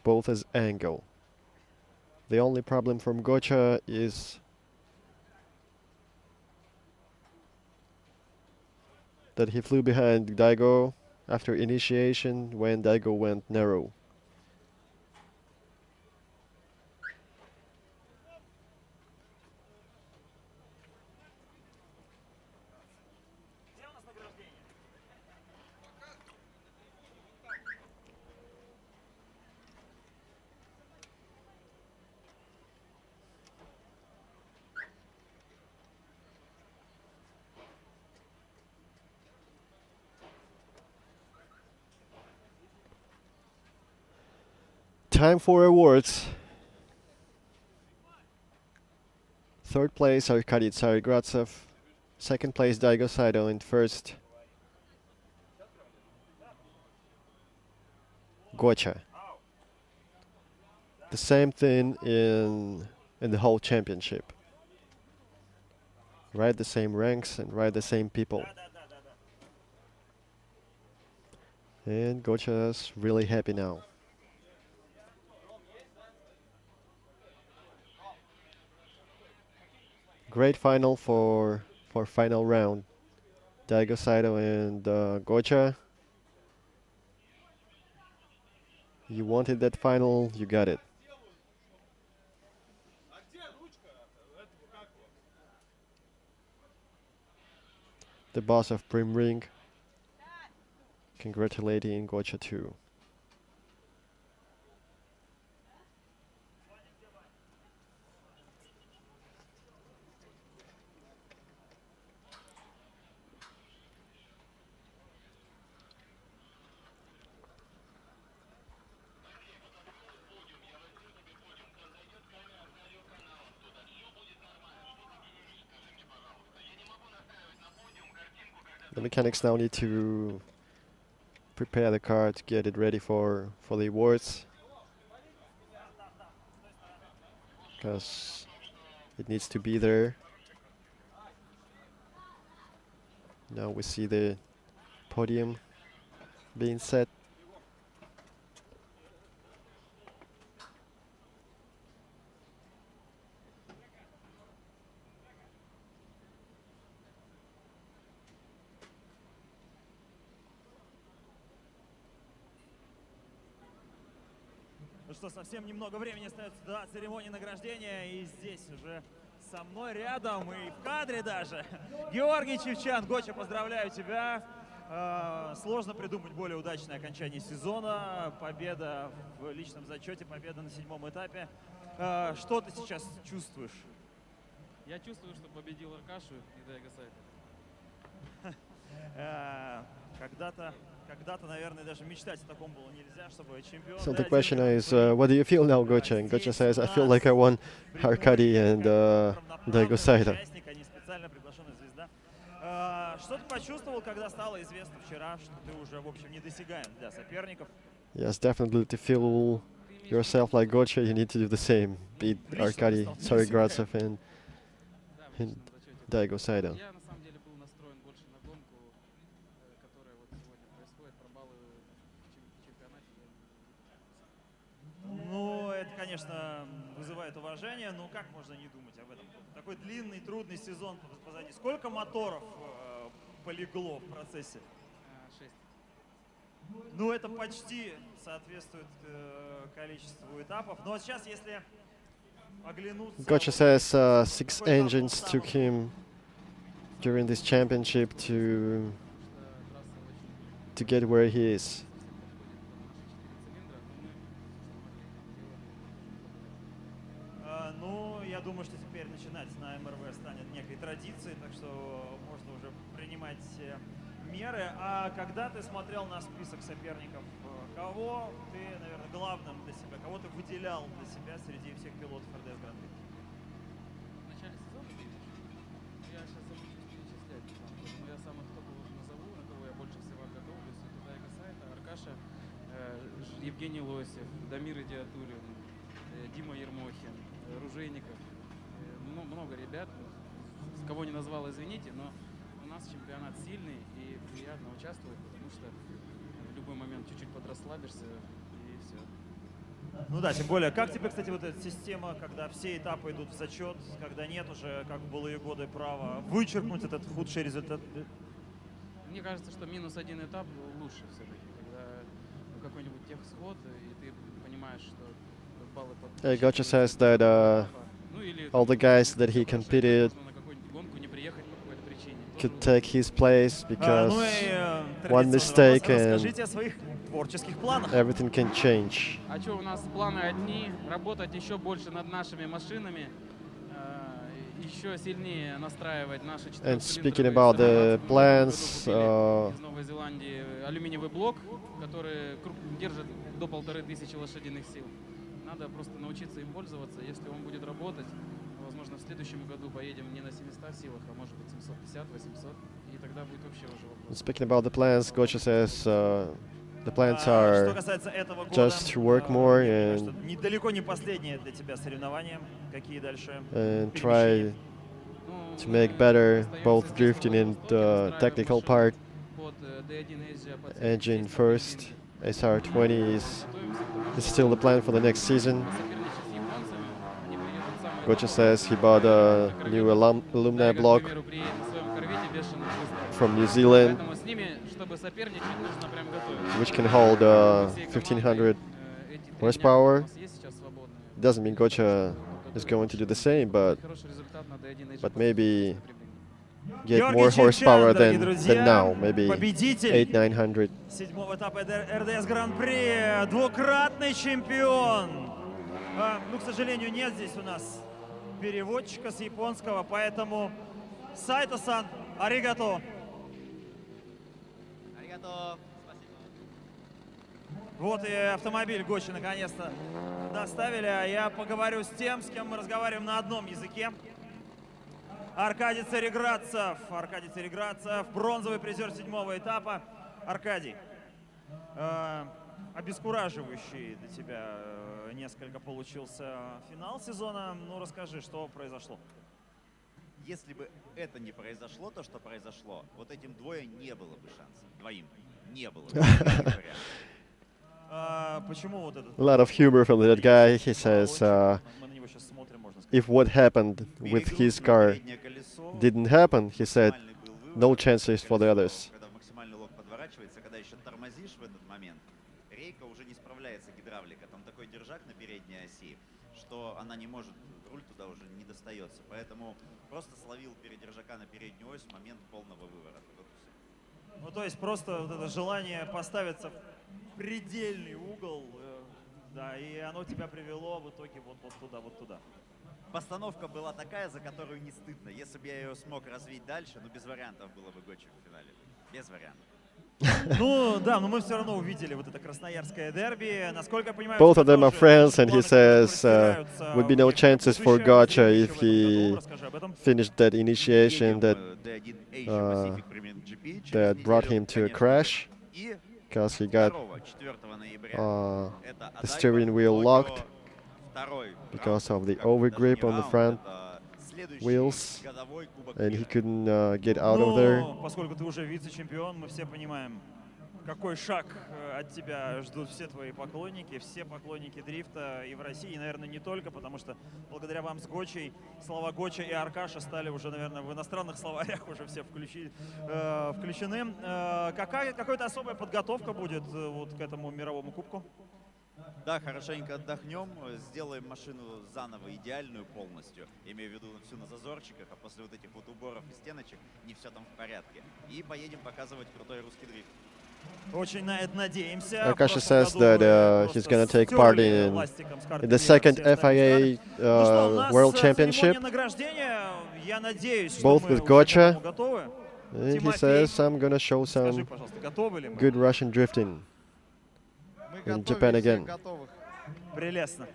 both as angle. The only problem from Gocha is that he flew behind Daigo after initiation when Daigo went narrow. Time for awards. Third place Arkady Tsarigradsev, second place Daigo Saito, and first Gocha. The same thing in the whole championship. Right, the same ranks and right, the same people. And Gocha's really happy now. Great final for final round. Daigo Saito and Gocha. You wanted that final, you got it. The boss of Prim Ring congratulating Gocha too. The mechanics now need to prepare the car to get it ready for the awards, because it needs to be there. Now we see the podium being set. Ну что, совсем немного времени остается до церемонии награждения, и здесь уже со мной рядом, и в кадре даже, Георгий Чевчан. Гоча, поздравляю тебя. Сложно придумать более удачное окончание сезона. Победа в личном зачете, победа на 7-м этапе. Что ты сейчас чувствуешь? Я чувствую, что победил Аркашу и Дайго Сайта. Когда-то, наверное, даже мечтать о таком было нельзя, чтобы чемпион... So the question is, what do you feel now, Gocha? And Gocha says, I feel like I won Arkady and Daigo Saito. Специально приглашенная звезда. Что ты почувствовал, когда стало известно вчера, что ты уже, в общем, недосягаем для соперников? Yes, definitely to feel yourself like Gocha, you need to do the same. Beat Arkady Tsarigradzev and Daigo Saito. Ну, это, конечно, вызывает уважение, но как можно не думать об этом? Такой длинный, трудный сезон позади. Сколько моторов полегло в процессе? 6. Ну, это почти соответствует количеству этапов. Но сейчас, если оглянуться... Gocha says 6 engines took him during this championship to get where he is. Ну, я думаю, что теперь начинать на МРВ станет некой традицией, так что можно уже принимать меры. А когда ты смотрел на список соперников, кого ты, наверное, главным для себя, кого ты выделял для себя среди всех пилотов РДС Гран При? В начале сезона я сейчас замучусь перечислять, но я самых топовых назову, на кого я больше всего готовлюсь. Это Дайго Сайта, Аркаша, Евгений Лосев, Дамир Идиатулин, Дима Ермохин, Ружейников, много ребят, кого не назвал, извините, но у нас чемпионат сильный и приятно участвовать, потому что в любой момент чуть-чуть подрасслабишься и все. Ну да, тем более, как тебе, кстати, вот эта система, когда все этапы идут в зачет, когда нет уже, как в былые годы, права вычеркнуть этот худший результат? Мне кажется, что -1 этап лучше все-таки, когда какой-нибудь техсход, и ты понимаешь, что баллы под... Gocha says that all the guys that he competed could take his place because one mistake and everything can change. А что, у нас планы одни, работать еще больше над нашими машинами, еще сильнее настраивать наши 4-цилиндровые. And speaking about the plans, из Новой Зеландии алюминиевый блок, который держит до 1500 лошадиных сил. Надо просто научиться им пользоваться. Если он будет работать, возможно, в следующем году поедем не на 700 силах, а может быть 750, 800, и тогда будет вообще уже вопрос. Speaking about the plans, Gocha says the plans are just to work more and недалеко не последнее для тебя соревнование. Какие дальше? And try to make better both drifting and the technical part. Engine first, SR20 is still the plan for the next season. Gocha says he bought a new alumni block from New Zealand, which can hold 1500 horsepower. Doesn't mean Gocha is going to do the same, but maybe get more horsepower than now, maybe 800-900. 7-го этапа РДС Гран-при, двукратный чемпион. Ну, к сожалению, нет здесь у нас переводчика с японского, поэтому Сайто-сан, аригато. Вот и автомобиль Гочи наконец-то доставили, а я поговорю с тем, с кем мы разговариваем на одном языке. Аркадий Цариградцев, бронзовый призер 7-го этапа. Аркадий, обескураживающий для тебя несколько получился финал сезона. Ну, расскажи, что произошло. Если бы это не произошло, то, что произошло, вот этим двое не было бы шансов. Двоим. не было. Почему вот этот... A lot of humor from that guy. He says, Мы на него сейчас смотрим, можно сказать. if what happened with his car didn't happen, he said, no chances for the others. Когда максимальный лог подворачивается, когда еще тормозишь в этот момент, рейка уже не справляется гидравлика. Там такой держак на передней оси, что она не может, руль туда уже не достается. Поэтому просто словил передержака на переднюю ось в момент полного выворота. Ну, то есть просто вот это желание поставиться в предельный угол, да, и оно тебя привело в итоге вот туда, вот туда. Постановка была такая, за которую не стыдно. Если бы я ее смог развить дальше, ну без вариантов было бы Гочи в финале. Без вариантов. Ну да, но мы все равно увидели вот это красноярское дерби. Насколько я понимаю, Both of them are friends, and he says would be no chances for Gotcha if he finished that initiation that brought him to a crash, because he got the steering wheel locked because of the overgrip on the front wheels, and he couldn't get out of there. Поскольку ты уже вице-чемпион, мы все понимаем, какой шаг от тебя ждут все твои поклонники, все поклонники дрифта и в России, и, наверное, не только, потому что благодаря вам с Гочей слова Гоча и Аркаша стали уже, наверное, в иностранных словарях уже все включены. Какая-то особая подготовка будет вот к этому мировому кубку? Да, хорошенько отдохнем, сделаем машину заново идеальную полностью. Я имею в виду всю на зазорчиках, а после вот этих вот уборов и стеночек не все там в порядке. И поедем показывать крутой русский дрифт. Очень на это надеемся. Akasha says that he's going to take part in the second FIA World Championship, both with Gotcha. And he says, I'm going to show some good Russian drifting in Japan again. Прелестно.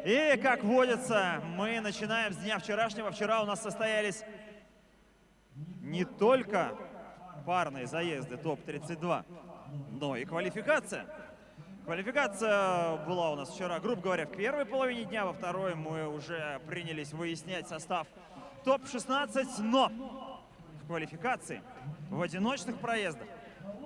И, как водится, мы начинаем с дня вчерашнего. Вчера у нас состоялись не только парные заезды ТОП-32, но и квалификация. Квалификация была у нас вчера, грубо говоря, в первой половине дня, во второй мы уже принялись выяснять состав ТОП-16, но в квалификации, в одиночных проездах,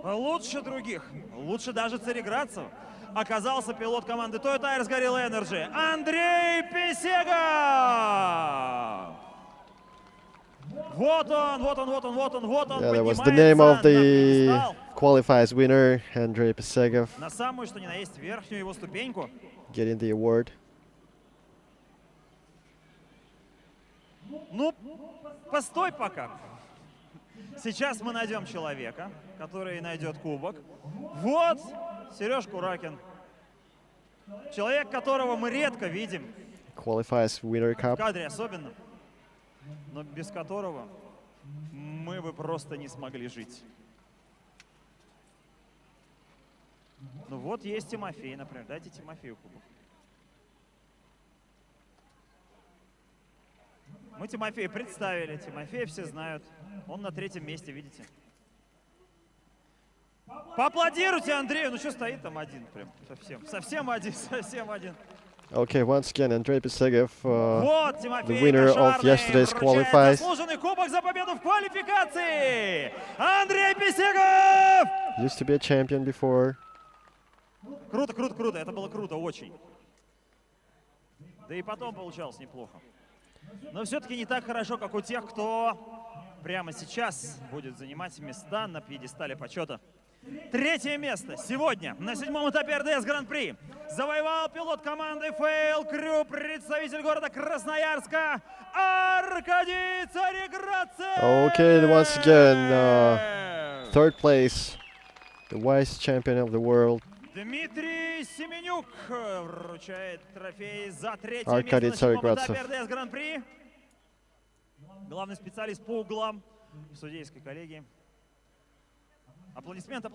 лучше других, лучше даже Цареградцева, оказался пилот команды Toyota Gorilla Energy Андрей Писегов! Вот он. Yeah, that was the name of the qualifiers winner, Andrei Pysegov, На самую, что ни на есть, верхнюю его ступеньку. getting the award. Ну, постой пока. Сейчас мы найдем человека, который найдет кубок. Вот Сереж Куракин. Человек, которого мы редко видим. Qualifiers winner В cup. кадре особенно. Но без которого мы бы просто не смогли жить. Ну вот есть Тимофей, например. Дайте Тимофею кубок. Мы Тимофея представили. Тимофея все знают. Он на третьем месте, видите. Поаплодируйте Андрею. Ну что стоит там один прям? Совсем один. Okay, once again, Andrei Pysegov, Вот the Тимофей winner of Кошарный yesterday's вручает qualifiers. заслуженный кубок за победу в квалификации. Андрей Писегов! Used to be a champion before. Круто. Это было круто, очень. Да и потом получалось неплохо. Но все-таки не так хорошо, как у тех, кто прямо сейчас будет занимать места на пьедестале почета. Третье место сегодня на седьмом этапе RDS Гран-при завоевал пилот команды Fail Crew, представитель города Красноярска Аркадий Цареградцев. Okay, once again, third place, the vice champion of the world, Дмитрий Семенюк вручает трофей за третье Аркадий место на седьмом этапе Цареградцев. RDS Гран-при. Главный специалист по углам в судейской коллегии. Аплодисмент.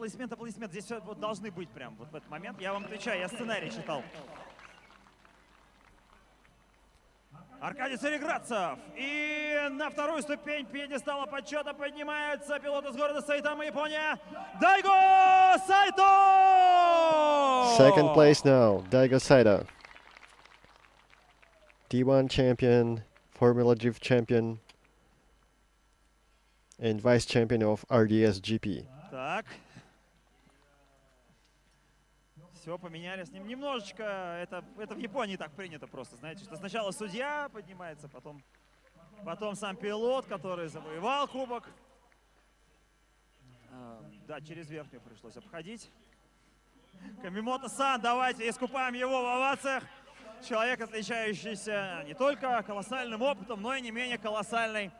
Здесь все вот должны быть прям вот в этот момент. Я вам отвечаю, я сценарий читал. Аркадий Цареградцев. И на вторую ступень пьедестала почета поднимается пилот из города Сайтама, Япония, Дайго Сайто! Second place now, Daigo Saito. D1 champion, Formula Drift champion, and vice champion of RDS GP. Так. Все поменяли с ним немножечко. Это в Японии так принято просто, знаете, что сначала судья поднимается, потом сам пилот, который завоевал кубок. Да, через верхнюю пришлось обходить. Камимото-сан, давайте искупаем его в овациях. Человек, отличающийся не только колоссальным опытом, но и не менее колоссальной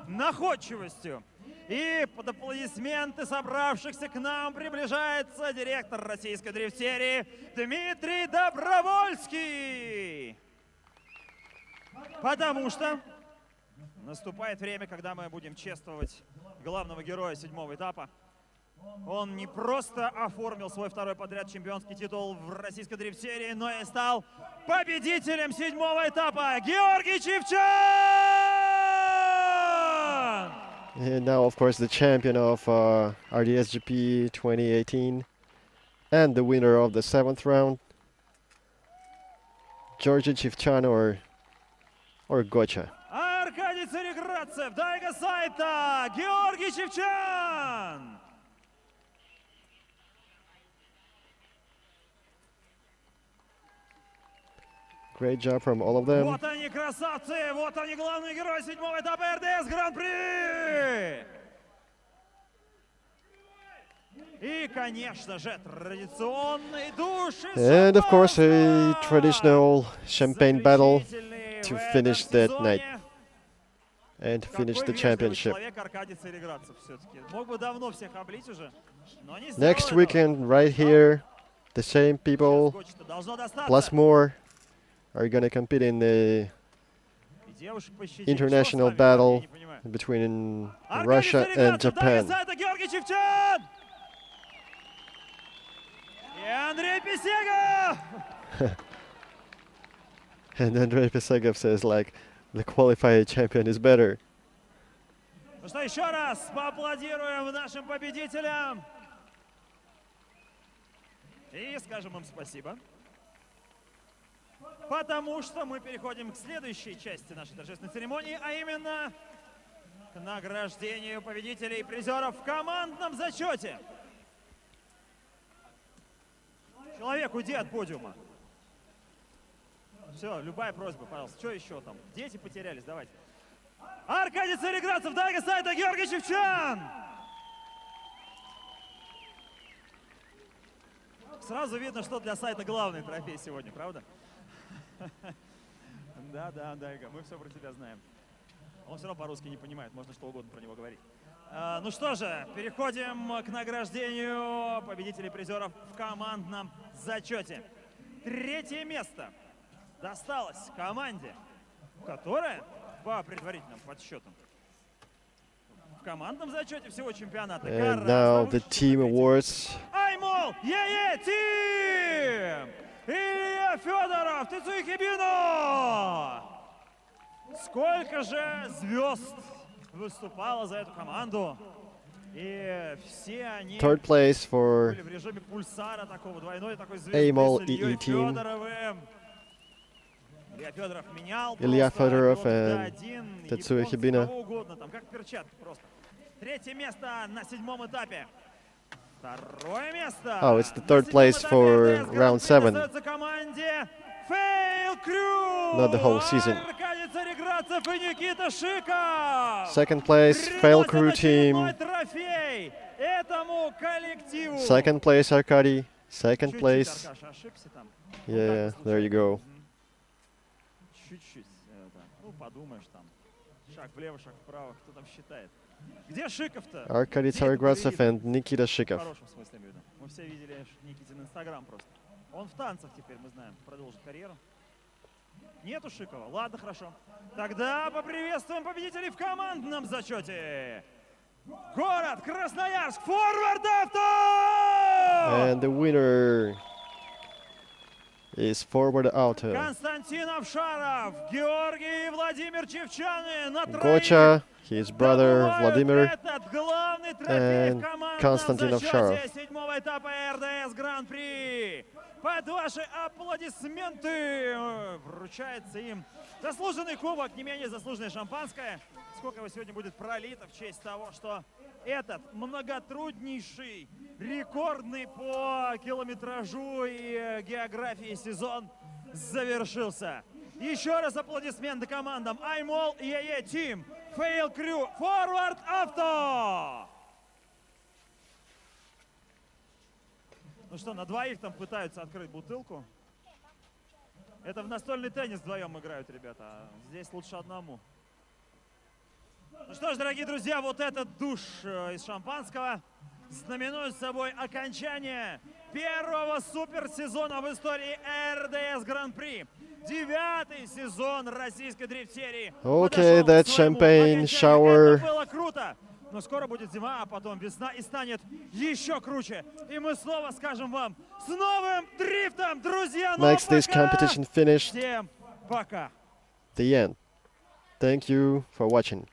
находчивостью. И под аплодисменты собравшихся к нам приближается директор российской дрифт-серии Дмитрий Добровольский. Потому что наступает время, когда мы будем чествовать главного героя 7-го этапа. Он не просто оформил свой второй подряд чемпионский титул в российской дрифт-серии, но и стал победителем 7-го этапа. Георгий Чевчан! And now, of course, the champion of RDS GP 2018 and the winner of the 7th round, Georgy Chivchan or Gocha. Аркадий Цареградцев, Дайга Сайта, Георгий Чевчан! Great job from all of them. Вот они, красавцы! Вот они, главные герои 7-го этапа РДС Гран-при! И, конечно же, традиционный душ. And of course, a traditional champagne battle to finish that night and to finish the championship. Next weekend, right here, the same people plus more are gonna compete in the international battle between Russia and Japan. And Andrei Pesegov says, like, the qualified champion is better. Ну что, еще раз поаплодируем нашим победителям и скажем им спасибо. Потому что мы переходим к следующей части нашей торжественной церемонии, а именно к награждению победителей и призеров в командном зачете. Человек, уйди от подиума. Все, любая просьба, пожалуйста. Что еще там? Дети потерялись, давайте. Аркадий Цареградцев, Дайга Сайта, Георгий Чевчан! Сразу видно, что для сайта главный трофей сегодня, правда? Да, Дайга, мы все про тебя знаем. Он все равно по-русски не понимает, можно что угодно про него говорить. Ну что же, переходим к награждению победителей и призеров в командном зачете. 3-е место досталось команде, которая, по предварительным подсчетам, в командном зачете всего чемпионата And now the team awards. Аймол, Тим! Ilya Federov, Тицуихибино! Сколько же звезд выступало за эту команду? И все они Third place for были в режиме пульсара такого, двойной такой звезды Аймол с Ильей EE team. Федоровым. Илья Федоров менял Ilya просто Federov один and японцев, Tetsuya кого угодно, там, как перчатки просто. 3-е место на 7-м этапе. 2-е место. Oh, it's the third place for round 7. Достается команде Fail Crew. Not the whole season. Аркадий Цареградцев и Никита Шиков. Second place, Fail Crew team. Трофей этому коллективу. Second place, Arkady. Second Чуть-чуть, place. Аркаша, ошибся там. Yeah, there you go. Чуть-чуть. Ну, подумаешь там. Шаг влево, шаг вправо. Кто там считает? Где Шиков-то? Arkady Tsarygradzev and Nikita В Shikov. хорошем смысле видно. Мы все видели Никитин Инстаграм просто. Он в танцах теперь, мы знаем, продолжит карьеру. Нету Шикова? Ладно, хорошо. Тогда поприветствуем победителей в командном зачете. Город Красноярск, Форвард Авто! And the winner is Forward Auto. Константин Авшаров, Георгий и Владимир Чевчаны на Gocha, his brother Vladimir, этот главный трофей в and командном Konstantin Avsharov. зачете 7-го этапа РДС Гран-при. Под ваши аплодисменты вручается им заслуженный кубок, не менее заслуженное шампанское. Сколько его сегодня будет пролито в честь того, что этот многотруднейший, рекордный по километражу и географии сезон завершился. Еще раз аплодисменты командам iMall, EAE Team, Fail Crew, Forward Auto! Ну что, на двоих там пытаются открыть бутылку. Это в настольный теннис вдвоем играют, ребята. А здесь лучше одному. Ну что ж, дорогие друзья, вот этот душ из шампанского знаменует собой окончание первого суперсезона в истории RDS Гран-при. 9-й сезон российской дрифт-серии. Okay, that champagne shower. Это было круто. Но скоро будет зима, а потом весна, и станет еще круче. И мы снова скажем вам с новым дрифтом, друзья! Makes this competition finished. Всем пока! The end. Thank you for watching.